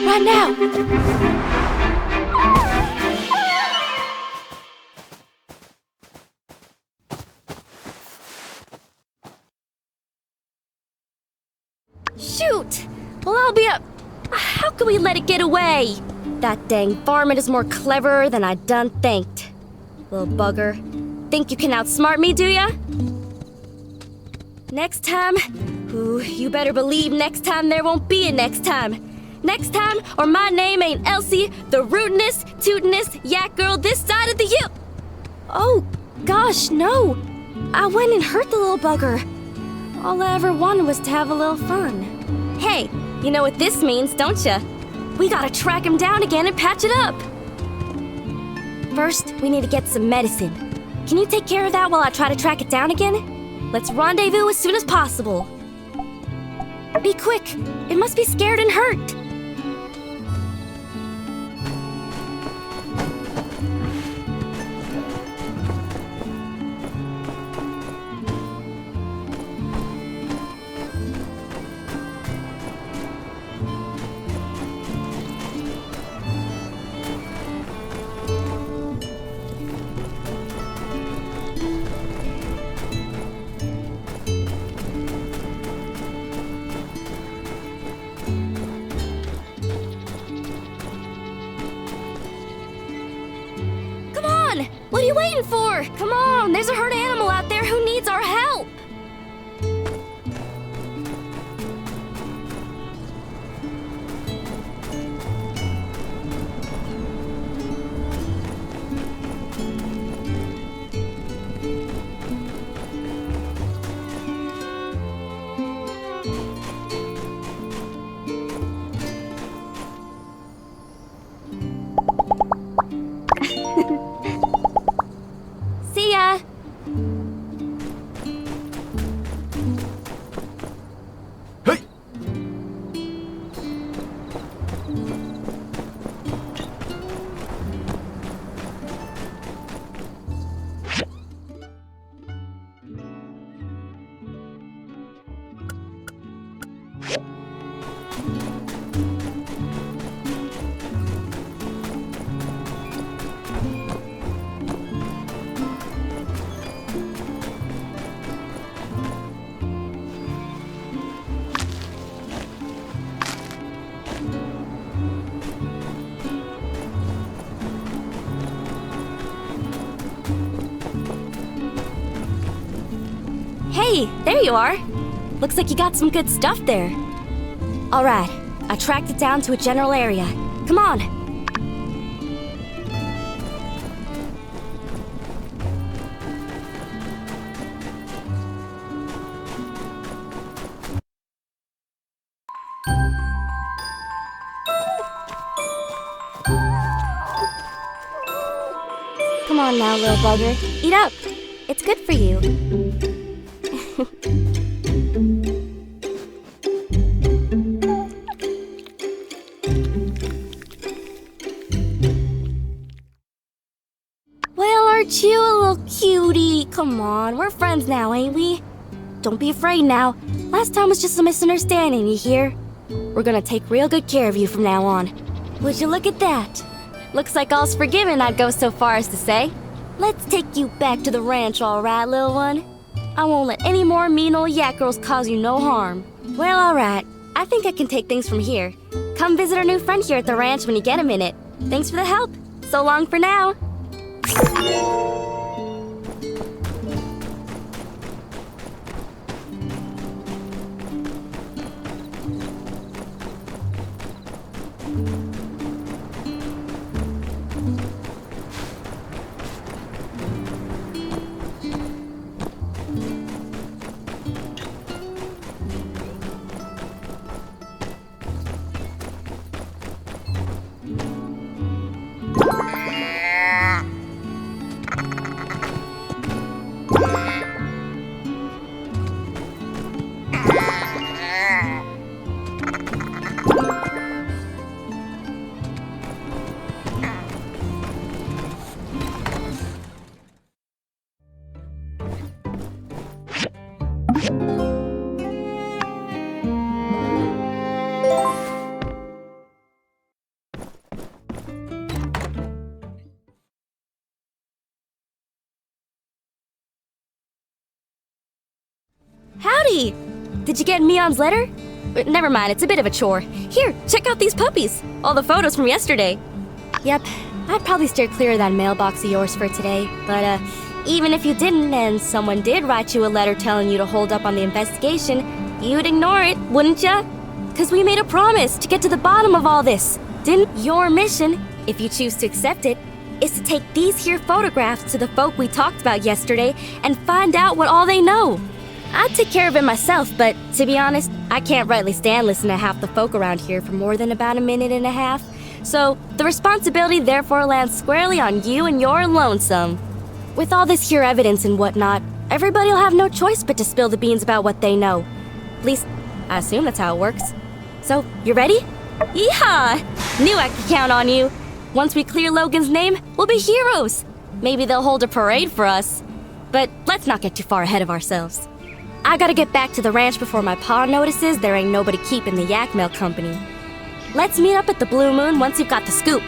Run now! Shoot! Well, I'll be up. How could we let it get away? That dang varmint is more cleverer than I done thinked. Little bugger. Think you can outsmart me, do ya? Next time? Ooh, you better believe next time there won't be a next time. Next time, or my name ain't Elsie, the rootinest, tootinest yak girl this side of the U. Oh, gosh, no. I went and hurt the little bugger. All I ever wanted was to have a little fun. Hey, you know what this means, don't ya? We gotta track him down again and patch it up. First, we need to get some medicine. Can you take care of that while I try to track it down again? Let's rendezvous as soon as possible. Be quick. It must be scared and hurt. What are you waiting for? Come on, there's a herd animal out there who needs our help. Hey, there you are. Looks like you got some good stuff there. All right, I tracked it down to a general area. Come on. Come on now, little bugger. Eat up. It's good for you. Well, aren't you a little cutie? Come on, we're friends now, ain't we? Don't be afraid now. Last time was just a misunderstanding, you hear? We're gonna take real good care of you from now on. Would you look at that? Looks like all's forgiven, I'd go so far as to say. Let's take you back to the ranch, all right, little one? I won't let any more mean old yak girls cause you no harm. Well, all right. I think I can take things from here. Come visit our new friend here at the ranch when you get a minute. Thanks for the help. So long for now. Howdy! Did you get Mion's letter? Never mind, it's a bit of a chore. Here, check out these puppies. All the photos from yesterday. Yep, I'd probably steer clear of that mailbox of yours for today. But, even if you didn't and someone did write you a letter telling you to hold up on the investigation, you'd ignore it, wouldn't ya? 'Cause we made a promise to get to the bottom of all this. Didn't? Your mission, if you choose to accept it, is to take these here photographs to the folk we talked about yesterday and find out what all they know. I'd take care of it myself, but to be honest, I can't rightly stand listening to half the folk around here for more than about a minute and a half. So the responsibility therefore lands squarely on you and your lonesome. With all this here evidence and whatnot, everybody'll have no choice but to spill the beans about what they know. At least, I assume that's how it works. So, you ready? Yeehaw! Knew I could count on you. Once we clear Logan's name, we'll be heroes. Maybe they'll hold a parade for us. But let's not get too far ahead of ourselves. I gotta get back to the ranch before my pa notices there ain't nobody keeping the yak mail company. Let's meet up at the Blue Moon once you've got the scoop.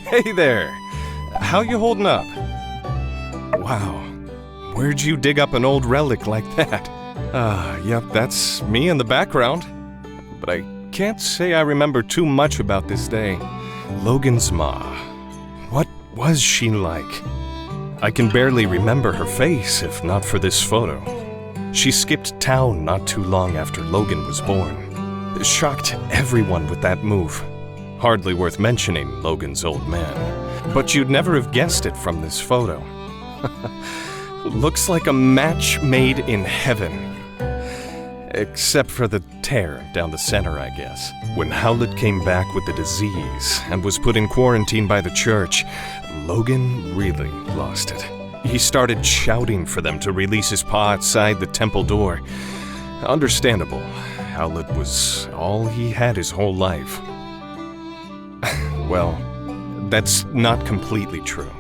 Hey there! How you holding up? Wow, where'd you dig up an old relic like that? Yep, that's me in the background. But I can't say I remember too much about this day. Logan's ma. What was she like? I can barely remember her face if not for this photo. She skipped town not too long after Logan was born. Shocked everyone with that move. Hardly worth mentioning, Logan's old man. But you'd never have guessed it from this photo. Looks like a match made in heaven. Except for the tear down the center, I guess. When Howlett came back with the disease and was put in quarantine by the church, Logan really lost it. He started shouting for them to release his paw outside the temple door. Understandable. Howlett was all he had his whole life. Well, that's not completely true.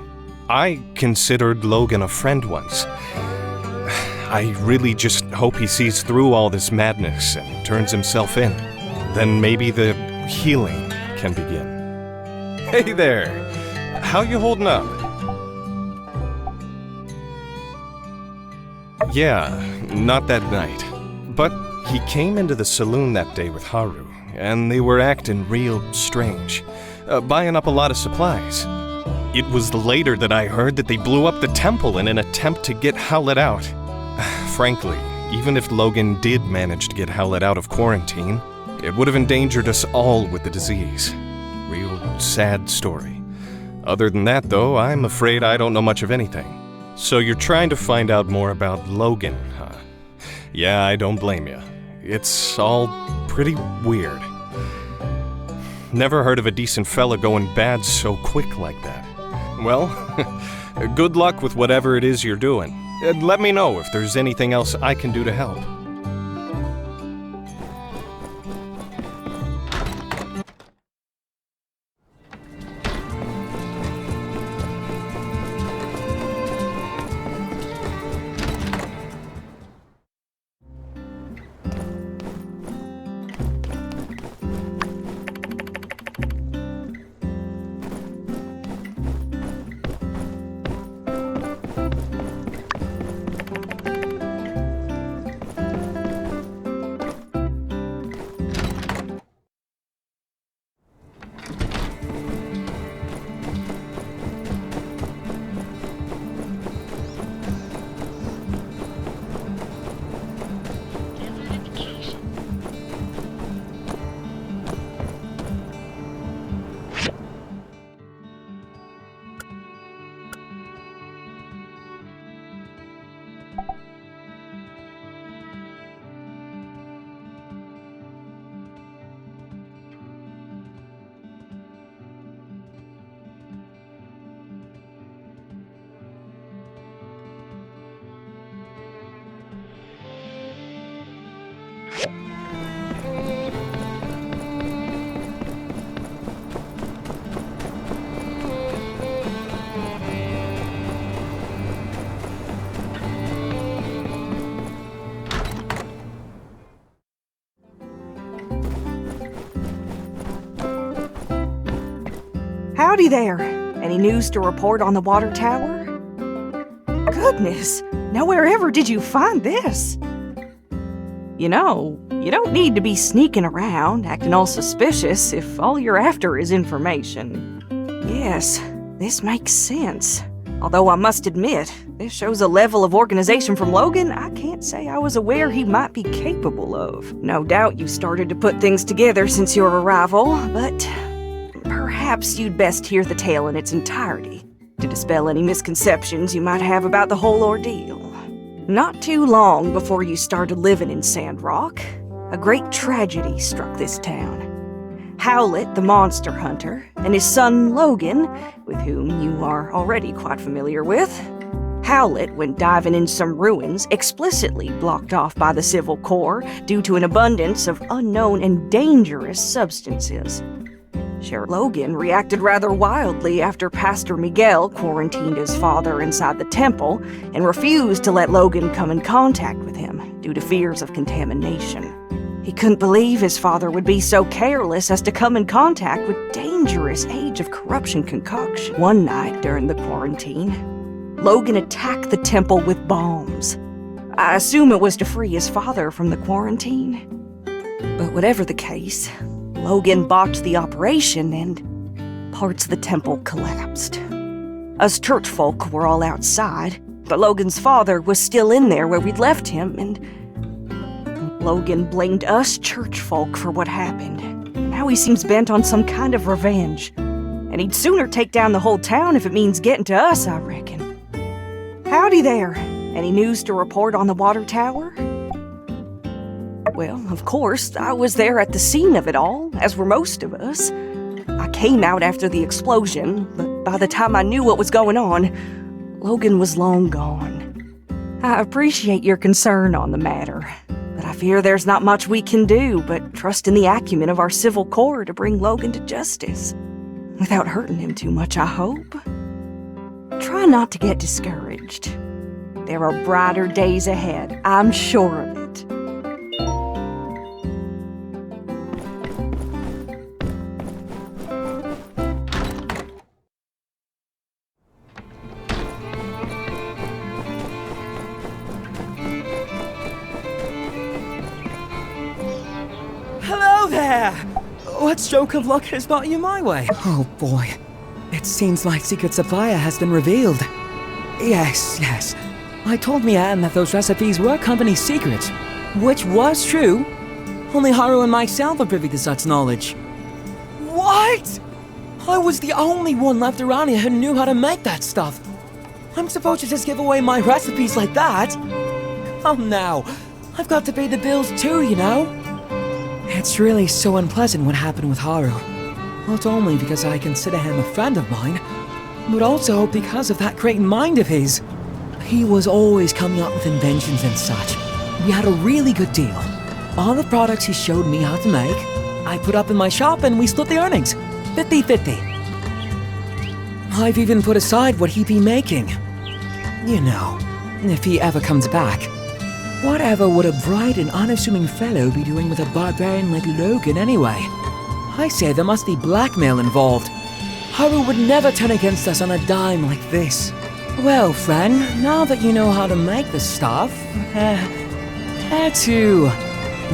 I considered Logan a friend once. I really just hope he sees through all this madness and turns himself in. Then maybe the healing can begin. Hey there! How you holding up? Yeah, not that night. But he came into the saloon that day with Haru, and they were acting real strange. Buying up a lot of supplies. It was later that I heard that they blew up the temple in an attempt to get Howlett out. Frankly, even if Logan did manage to get Howlett out of quarantine, it would have endangered us all with the disease. Real sad story. Other than that, though, I'm afraid I don't know much of anything. So you're trying to find out more about Logan, huh? Yeah, I don't blame you. It's all pretty weird. Never heard of a decent fella going bad so quick like that. Well, good luck with whatever it is you're doing. And let me know if there's anything else I can do to help. Howdy there. Any news to report on the water tower? Goodness, nowhere ever did you find this. You know, you don't need to be sneaking around, acting all suspicious if all you're after is information. Yes, this makes sense. Although I must admit, this shows a level of organization from Logan I can't say I was aware he might be capable of. No doubt you started to put things together since your arrival, but perhaps you'd best hear the tale in its entirety to dispel any misconceptions you might have about the whole ordeal. Not too long before you started living in Sandrock, a great tragedy struck this town. Howlett, the monster hunter, and his son Logan, with whom you are already quite familiar with. Howlett went diving in some ruins explicitly blocked off by the Civil Corps due to an abundance of unknown and dangerous substances. Sheriff Logan reacted rather wildly after Pastor Miguel quarantined his father inside the temple and refused to let Logan come in contact with him due to fears of contamination. He couldn't believe his father would be so careless as to come in contact with dangerous age of corruption concoction. One night during the quarantine, Logan attacked the temple with bombs. I assume it was to free his father from the quarantine. But whatever the case, Logan botched the operation and parts of the temple collapsed. Us church folk were all outside, but Logan's father was still in there where we'd left him, and Logan blamed us church folk for what happened. Now he seems bent on some kind of revenge. And he'd sooner take down the whole town if it means getting to us, I reckon. Howdy there. Any news to report on the water tower? Well, of course, I was there at the scene of it all, as were most of us. I came out after the explosion, but by the time I knew what was going on, Logan was long gone. I appreciate your concern on the matter, but I fear there's not much we can do but trust in the acumen of our Civil Corps to bring Logan to justice. Without hurting him too much, I hope. Try not to get discouraged. There are brighter days ahead, I'm sure of it. Hello there! What stroke of luck has brought you my way? Oh boy. It seems my secret supplier has been revealed. Yes. I told Mian that those recipes were company secrets, which was true. Only Haru and myself are privy to such knowledge. What? I was the only one left around here who knew how to make that stuff. I'm supposed to just give away my recipes like that? Oh no, I've got to pay the bills too, you know? It's really so unpleasant what happened with Haru. Not only because I consider him a friend of mine, but also because of that great mind of his. He was always coming up with inventions and such. We had a really good deal. All the products he showed me how to make, I put up in my shop and we split the earnings. 50-50. I've even put aside what he'd be making. You know, if he ever comes back. Whatever would a bright and unassuming fellow be doing with a barbarian like Logan anyway? I say there must be blackmail involved. Haru would never turn against us on a dime like this. Well, friend, now that you know how to make the stuff, care to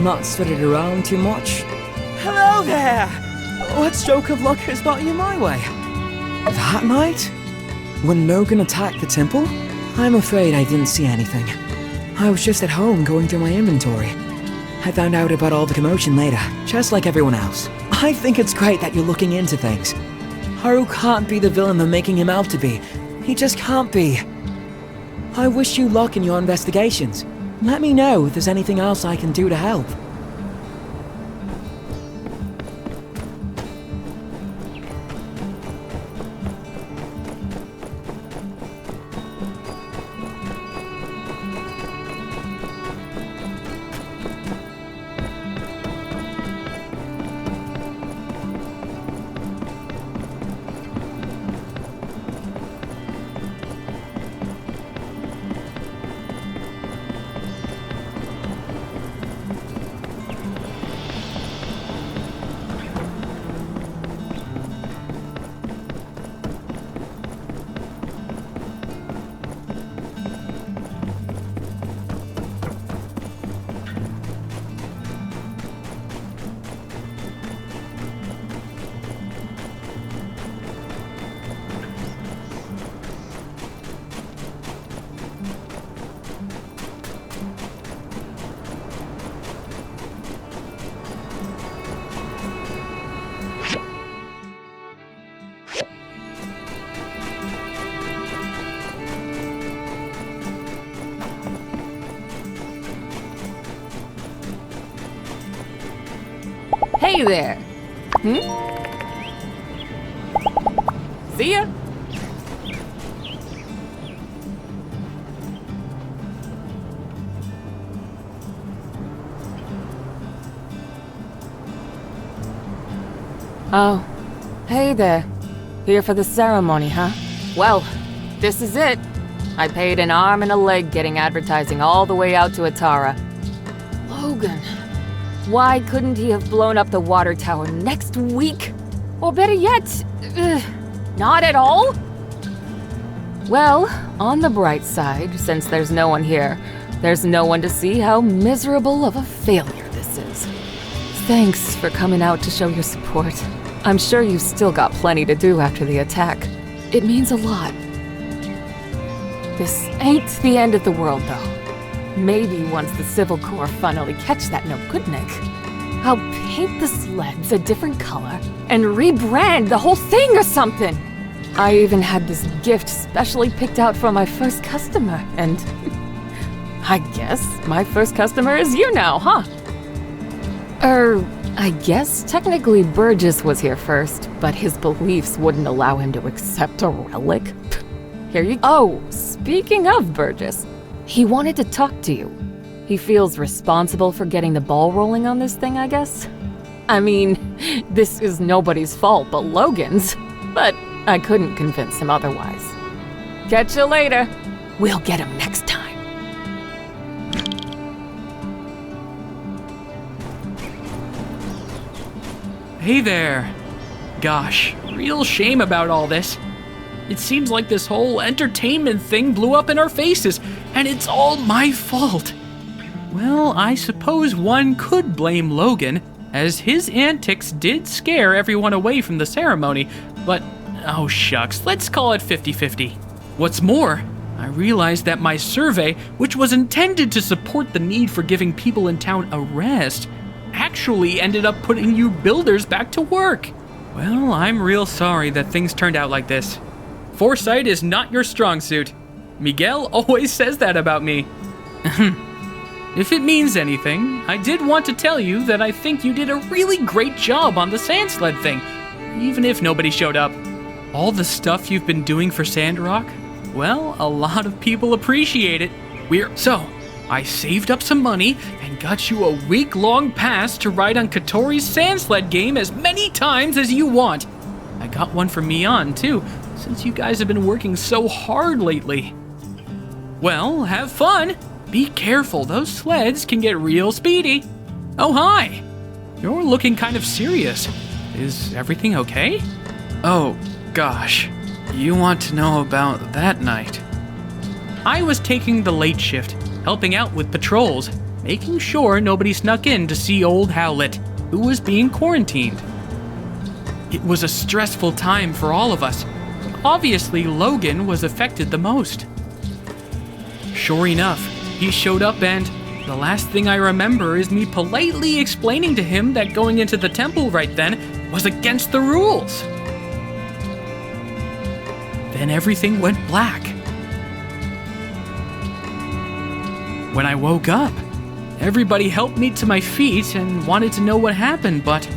not spread it around too much? Hello there! What stroke of luck has brought you my way? That night? When Logan attacked the temple? I'm afraid I didn't see anything. I was just at home going through my inventory. I found out about all the commotion later, just like everyone else. I think it's great that you're looking into things. Haru can't be the villain they're making him out to be. He just can't be. I wish you luck in your investigations. Let me know if there's anything else I can do to help. Hey there. See ya. Oh, hey there. Here for the ceremony, huh? Well, this is it. I paid an arm and a leg getting advertising all the way out to Atara. Logan. Why couldn't he have blown up the water tower next week? Or better yet, not at all? Well, on the bright side, since there's no one here, there's no one to see how miserable of a failure this is. Thanks for coming out to show your support. I'm sure you've still got plenty to do after the attack. It means a lot. This ain't the end of the world, though. Maybe once the Civil Corps finally catch that no-good Nick, I'll paint the sleds a different color and rebrand the whole thing or something. I even had this gift specially picked out for my first customer, and I guess my first customer is you now, huh? I guess technically Burgess was here first, but his beliefs wouldn't allow him to accept a relic. Here you go. Oh, speaking of Burgess, he wanted to talk to you. He feels responsible for getting the ball rolling on this thing, I guess. I mean, this is nobody's fault but Logan's, but I couldn't convince him otherwise. Catch you later. We'll get him next time. Hey there. Gosh, real shame about all this. It seems like this whole entertainment thing blew up in our faces, and it's all my fault. Well, I suppose one could blame Logan, as his antics did scare everyone away from the ceremony, but oh shucks, let's call it 50-50. What's more, I realized that my survey, which was intended to support the need for giving people in town a rest, actually ended up putting you builders back to work. Well, I'm real sorry that things turned out like this. Foresight is not your strong suit. Miguel always says that about me. If it means anything, I did want to tell you that I think you did a really great job on the sand sled thing, even if nobody showed up. All the stuff you've been doing for Sandrock, well, a lot of people appreciate it. So, I saved up some money and got you a week-long pass to ride on Katori's sand sled game as many times as you want. I got one for Mian, too, since you guys have been working so hard lately. Well, have fun. Be careful, those sleds can get real speedy. Oh, hi. You're looking kind of serious. Is everything okay? Oh, gosh. You want to know about that night? I was taking the late shift, helping out with patrols, making sure nobody snuck in to see old Howlett, who was being quarantined. It was a stressful time for all of us. Obviously, Logan was affected the most. Sure enough, he showed up and the last thing I remember is me politely explaining to him that going into the temple right then was against the rules. Then everything went black. When I woke up, everybody helped me to my feet and wanted to know what happened, but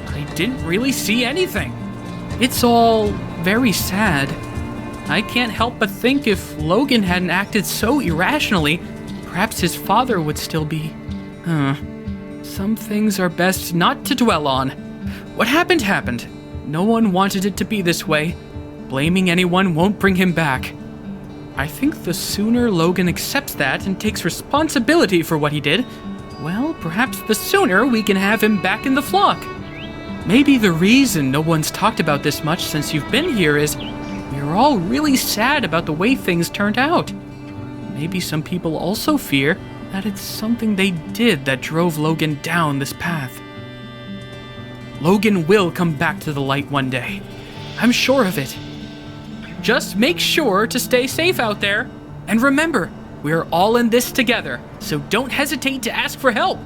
I didn't really see anything. It's all very sad. I can't help but think if Logan hadn't acted so irrationally, perhaps his father would still be... Some things are best not to dwell on. What happened happened. No one wanted it to be this way. Blaming anyone won't bring him back. I think the sooner Logan accepts that and takes responsibility for what he did, well, perhaps the sooner we can have him back in the flock. Maybe the reason no one's talked about this much since you've been here is we're all really sad about the way things turned out. Maybe some people also fear that it's something they did that drove Logan down this path. Logan will come back to the light one day. I'm sure of it. Just make sure to stay safe out there. And remember, we're all in this together, so don't hesitate to ask for help.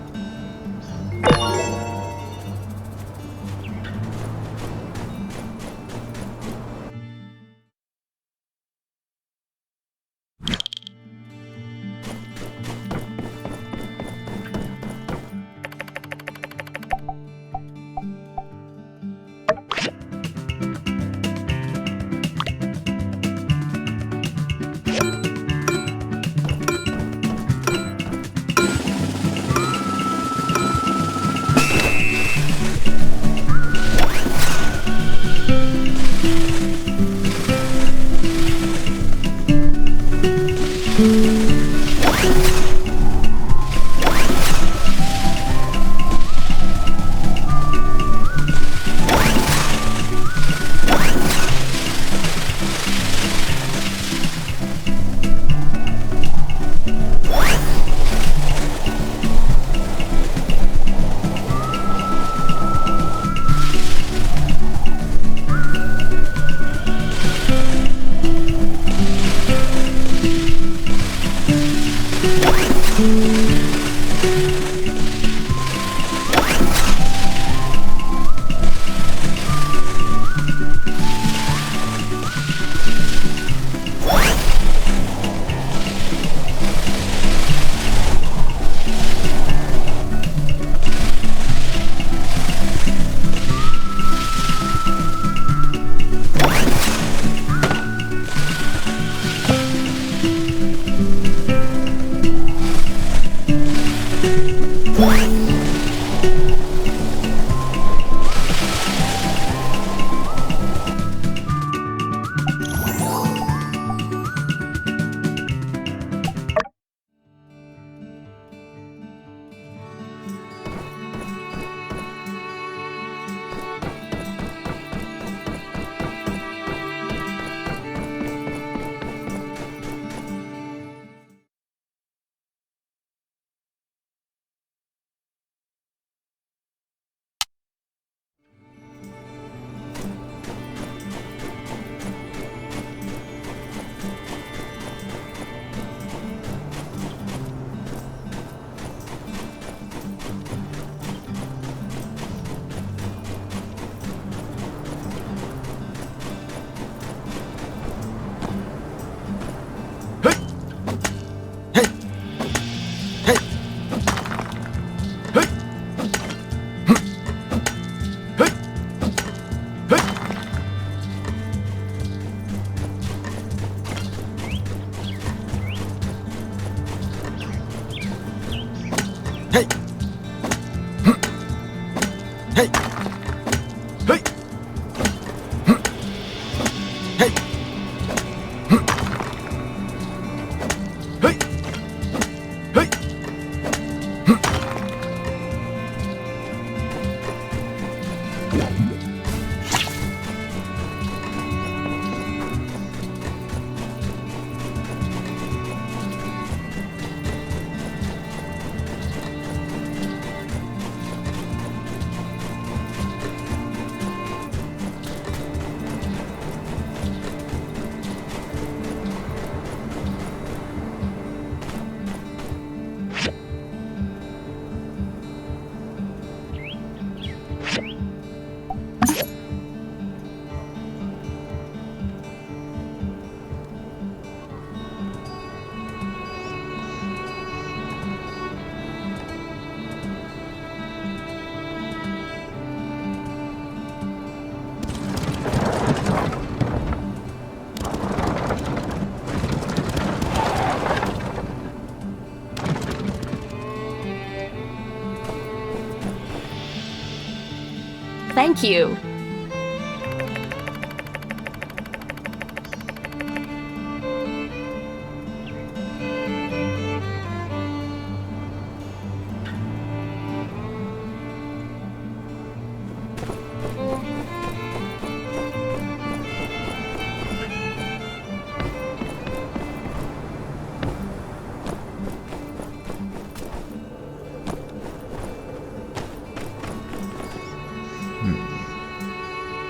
Thank you.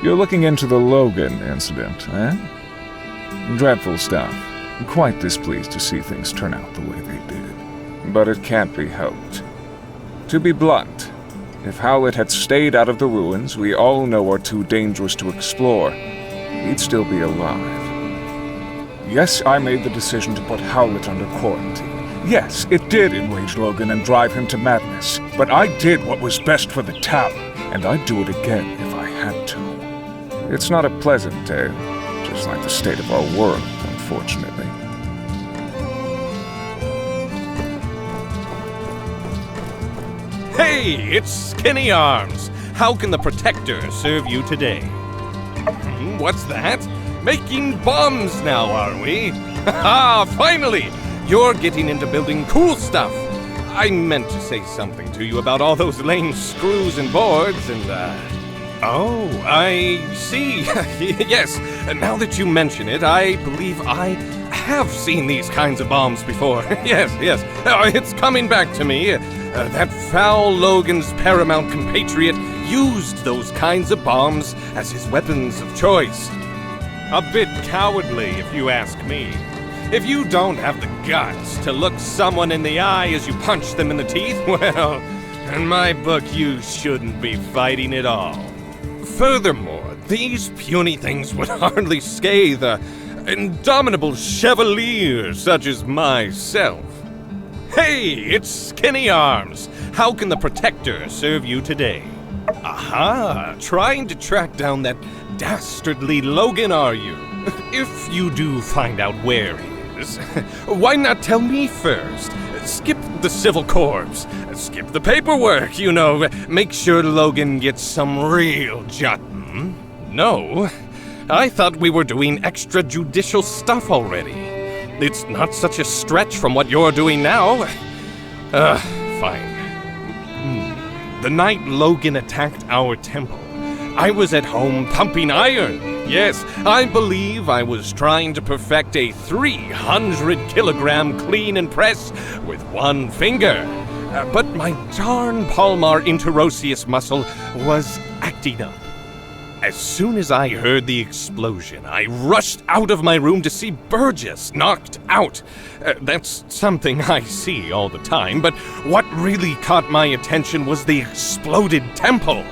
You're looking into the Logan incident, eh? Dreadful stuff. Quite displeased to see things turn out the way they did. But it can't be helped. To be blunt, if Howlett had stayed out of the ruins we all know are too dangerous to explore, he'd still be alive. Yes, I made the decision to put Howlett under quarantine. Yes, it did enrage Logan and drive him to madness. But I did what was best for the town, and I'd do it again if I had to. It's not a pleasant tale, just like the state of our world, unfortunately. Hey, it's Skinny Arms. How can the Protector serve you today? What's that? Making bombs now, are we? Haha, finally! You're getting into building cool stuff. I meant to say something to you about all those lame screws and boards and, Oh, I see. Yes, now that you mention it, I believe I have seen these kinds of bombs before. Yes. It's coming back to me. That foul Logan's paramount compatriot used those kinds of bombs as his weapons of choice. A bit cowardly, if you ask me. If you don't have the guts to look someone in the eye as you punch them in the teeth, well, in my book, you shouldn't be fighting at all. Furthermore, these puny things would hardly scathe an indomitable chevalier such as myself. Hey, it's Skinny Arms. How can the Protector serve you today? Aha, trying to track down that dastardly Logan, are you? If you do find out where he is, why not tell me first? Skip the civil corps. Skip the paperwork, you know. Make sure Logan gets some real juttin'. No, I thought we were doing extrajudicial stuff already. It's not such a stretch from what you're doing now. Fine. The night Logan attacked our temple, I was at home pumping iron. Yes, I believe I was trying to perfect a 300-kilogram clean and press with one finger. But my darn palmar interosseous muscle was acting up. As soon as I heard the explosion, I rushed out of my room to see Burgess knocked out. That's something I see all the time, but what really caught my attention was the exploded temple.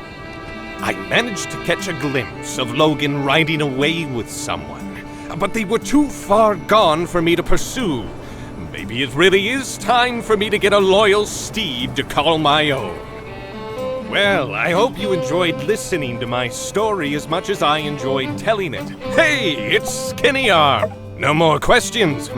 I managed to catch a glimpse of Logan riding away with someone, but they were too far gone for me to pursue. Maybe it really is time for me to get a loyal steed to call my own. Well, I hope you enjoyed listening to my story as much as I enjoyed telling it. Hey, it's Skinny Arm. No more questions,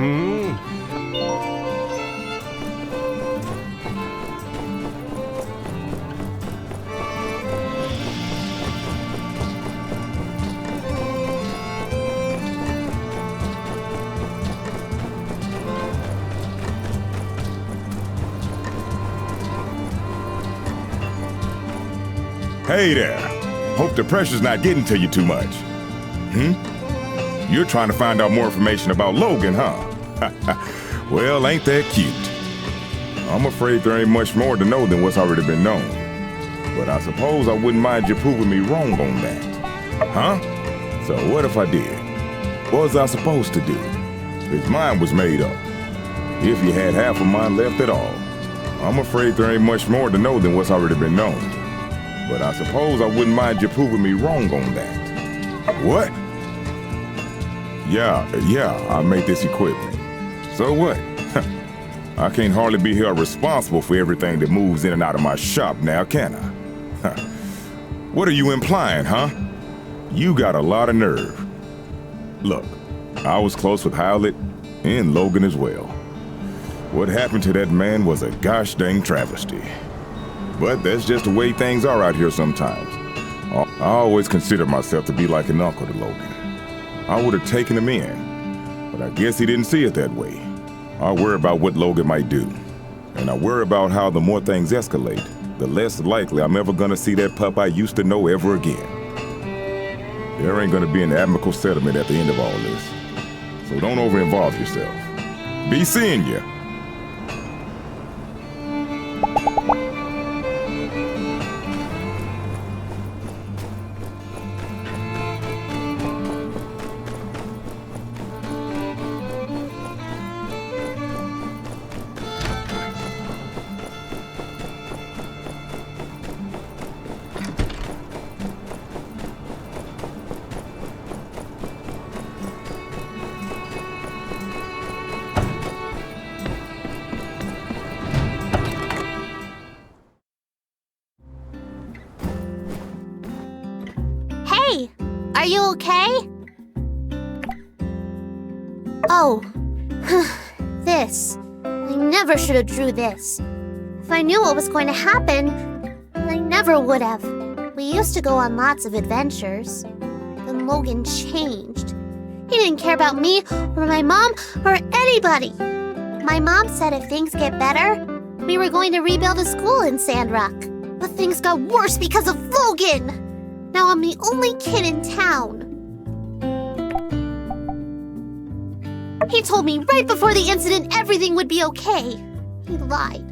Hey there. Hope the pressure's not getting to you too much. You're trying to find out more information about Logan, huh? Well, ain't that cute? I'm afraid there ain't much more to know than what's already been known. But I suppose I wouldn't mind you proving me wrong on that. Huh? So what if I did? What was I supposed to do? His mind was made up. If he had half a mind left at all. I'm afraid there ain't much more to know than what's already been known. But I suppose I wouldn't mind you proving me wrong on that. What? Yeah, I made this equipment. So what? I can't hardly be held responsible for everything that moves in and out of my shop now, can I? What are you implying, huh? You got a lot of nerve. Look, I was close with Howlett and Logan as well. What happened to that man was a gosh dang travesty. But that's just the way things are out here sometimes. I always considered myself to be like an uncle to Logan. I would have taken him in, but I guess he didn't see it that way. I worry about what Logan might do, and I worry about how the more things escalate, the less likely I'm ever gonna see that pup I used to know ever again. There ain't gonna be an amicable settlement at the end of all this, so don't over-involve yourself. Be seeing ya. Hey, are you okay? Oh, this. I never should have drew this. If I knew what was going to happen, I never would have. We used to go on lots of adventures. Then Logan changed. He didn't care about me or my mom or anybody. My mom said if things get better, we were going to rebuild a school in Sandrock. But things got worse because of Logan. Now I'm the only kid in town. He told me right before the incident everything would be okay. He lied.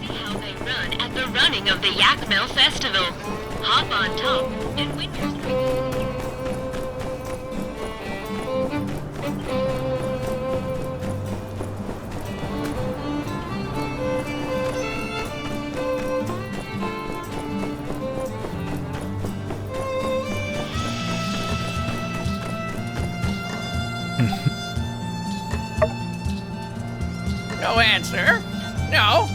See how they run at the running of the Yak Mill Festival. Hop on top and win your No answer. No.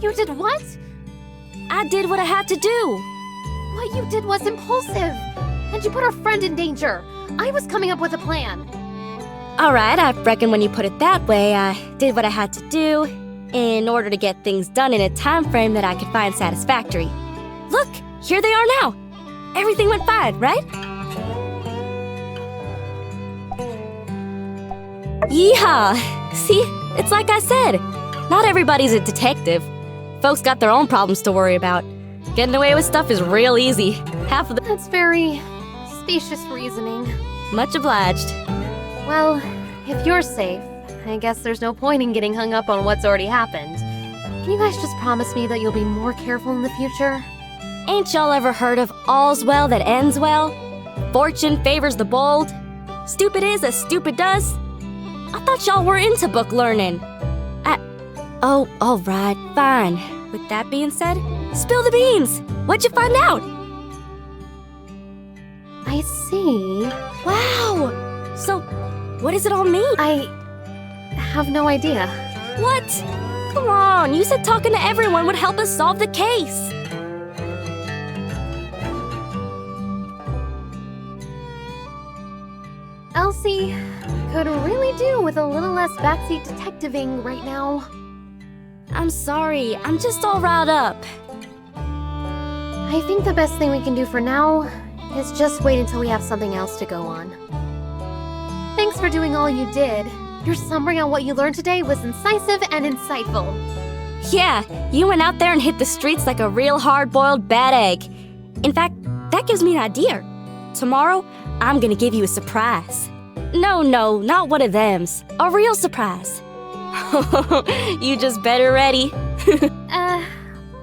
You did what? I did what I had to do. What you did was impulsive. And you put our friend in danger. I was coming up with a plan. Alright, I reckon when you put it that way, I did what I had to do in order to get things done in a time frame that I could find satisfactory. Look, here they are now. Everything went fine, right? Yeehaw! See, it's like I said, not everybody's a detective. Folks got their own problems to worry about. Getting away with stuff is real easy. Half of the— That's very specious reasoning. Much obliged. Well, if you're safe, I guess there's no point in getting hung up on what's already happened. Can you guys just promise me that you'll be more careful in the future? Ain't y'all ever heard of all's well that ends well? Fortune favors the bold. Stupid is as stupid does. I thought y'all were into book learning. Oh, alright, fine. With that being said, spill the beans! What'd you find out? see. Wow! So, what does it all mean? I have no idea. What? Come on, you said talking to everyone would help us solve the case. Elsie could really do with a little less backseat detectiving right now. I'm sorry, I'm just all riled up. I think the best thing we can do for now is just wait until we have something else to go on. Thanks for doing all you did. Your summary on what you learned today was incisive and insightful. Yeah, you went out there and hit the streets like a real hard-boiled bad egg. In fact, that gives me an idea. Tomorrow, I'm gonna give you a surprise. No, not one of thems. A real surprise. You just better ready.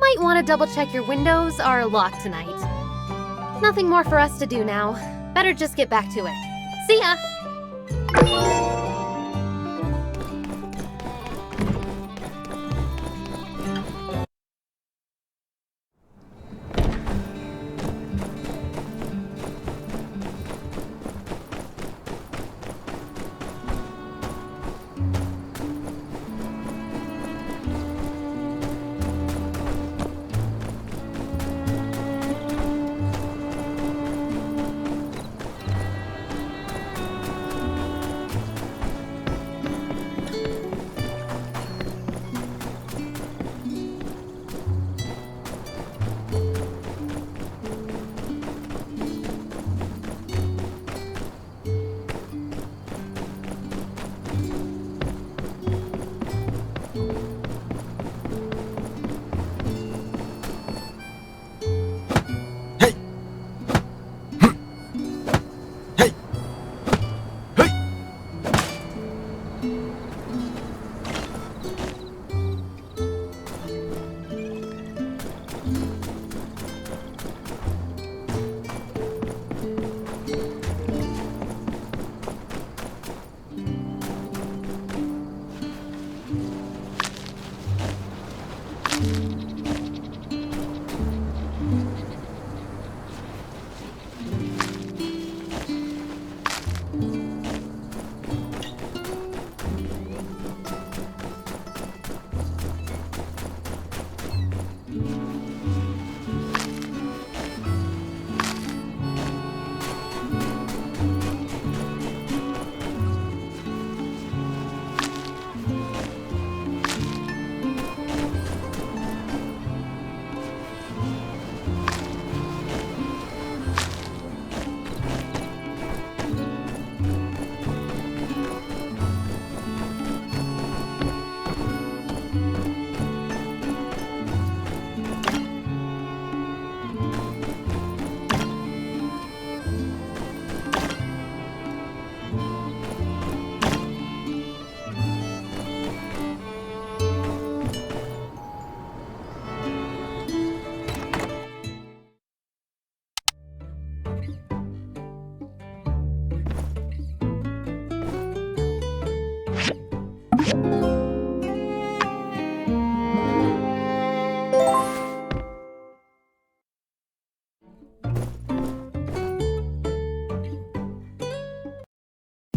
Might want to double check your windows are locked tonight. Nothing more for us to do now. Better just get back to it. See ya!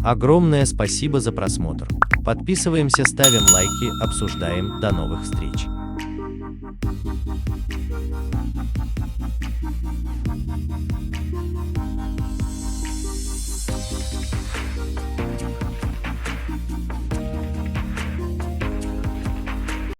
Огромное спасибо за просмотр. Подписываемся, ставим лайки, обсуждаем. До новых встреч.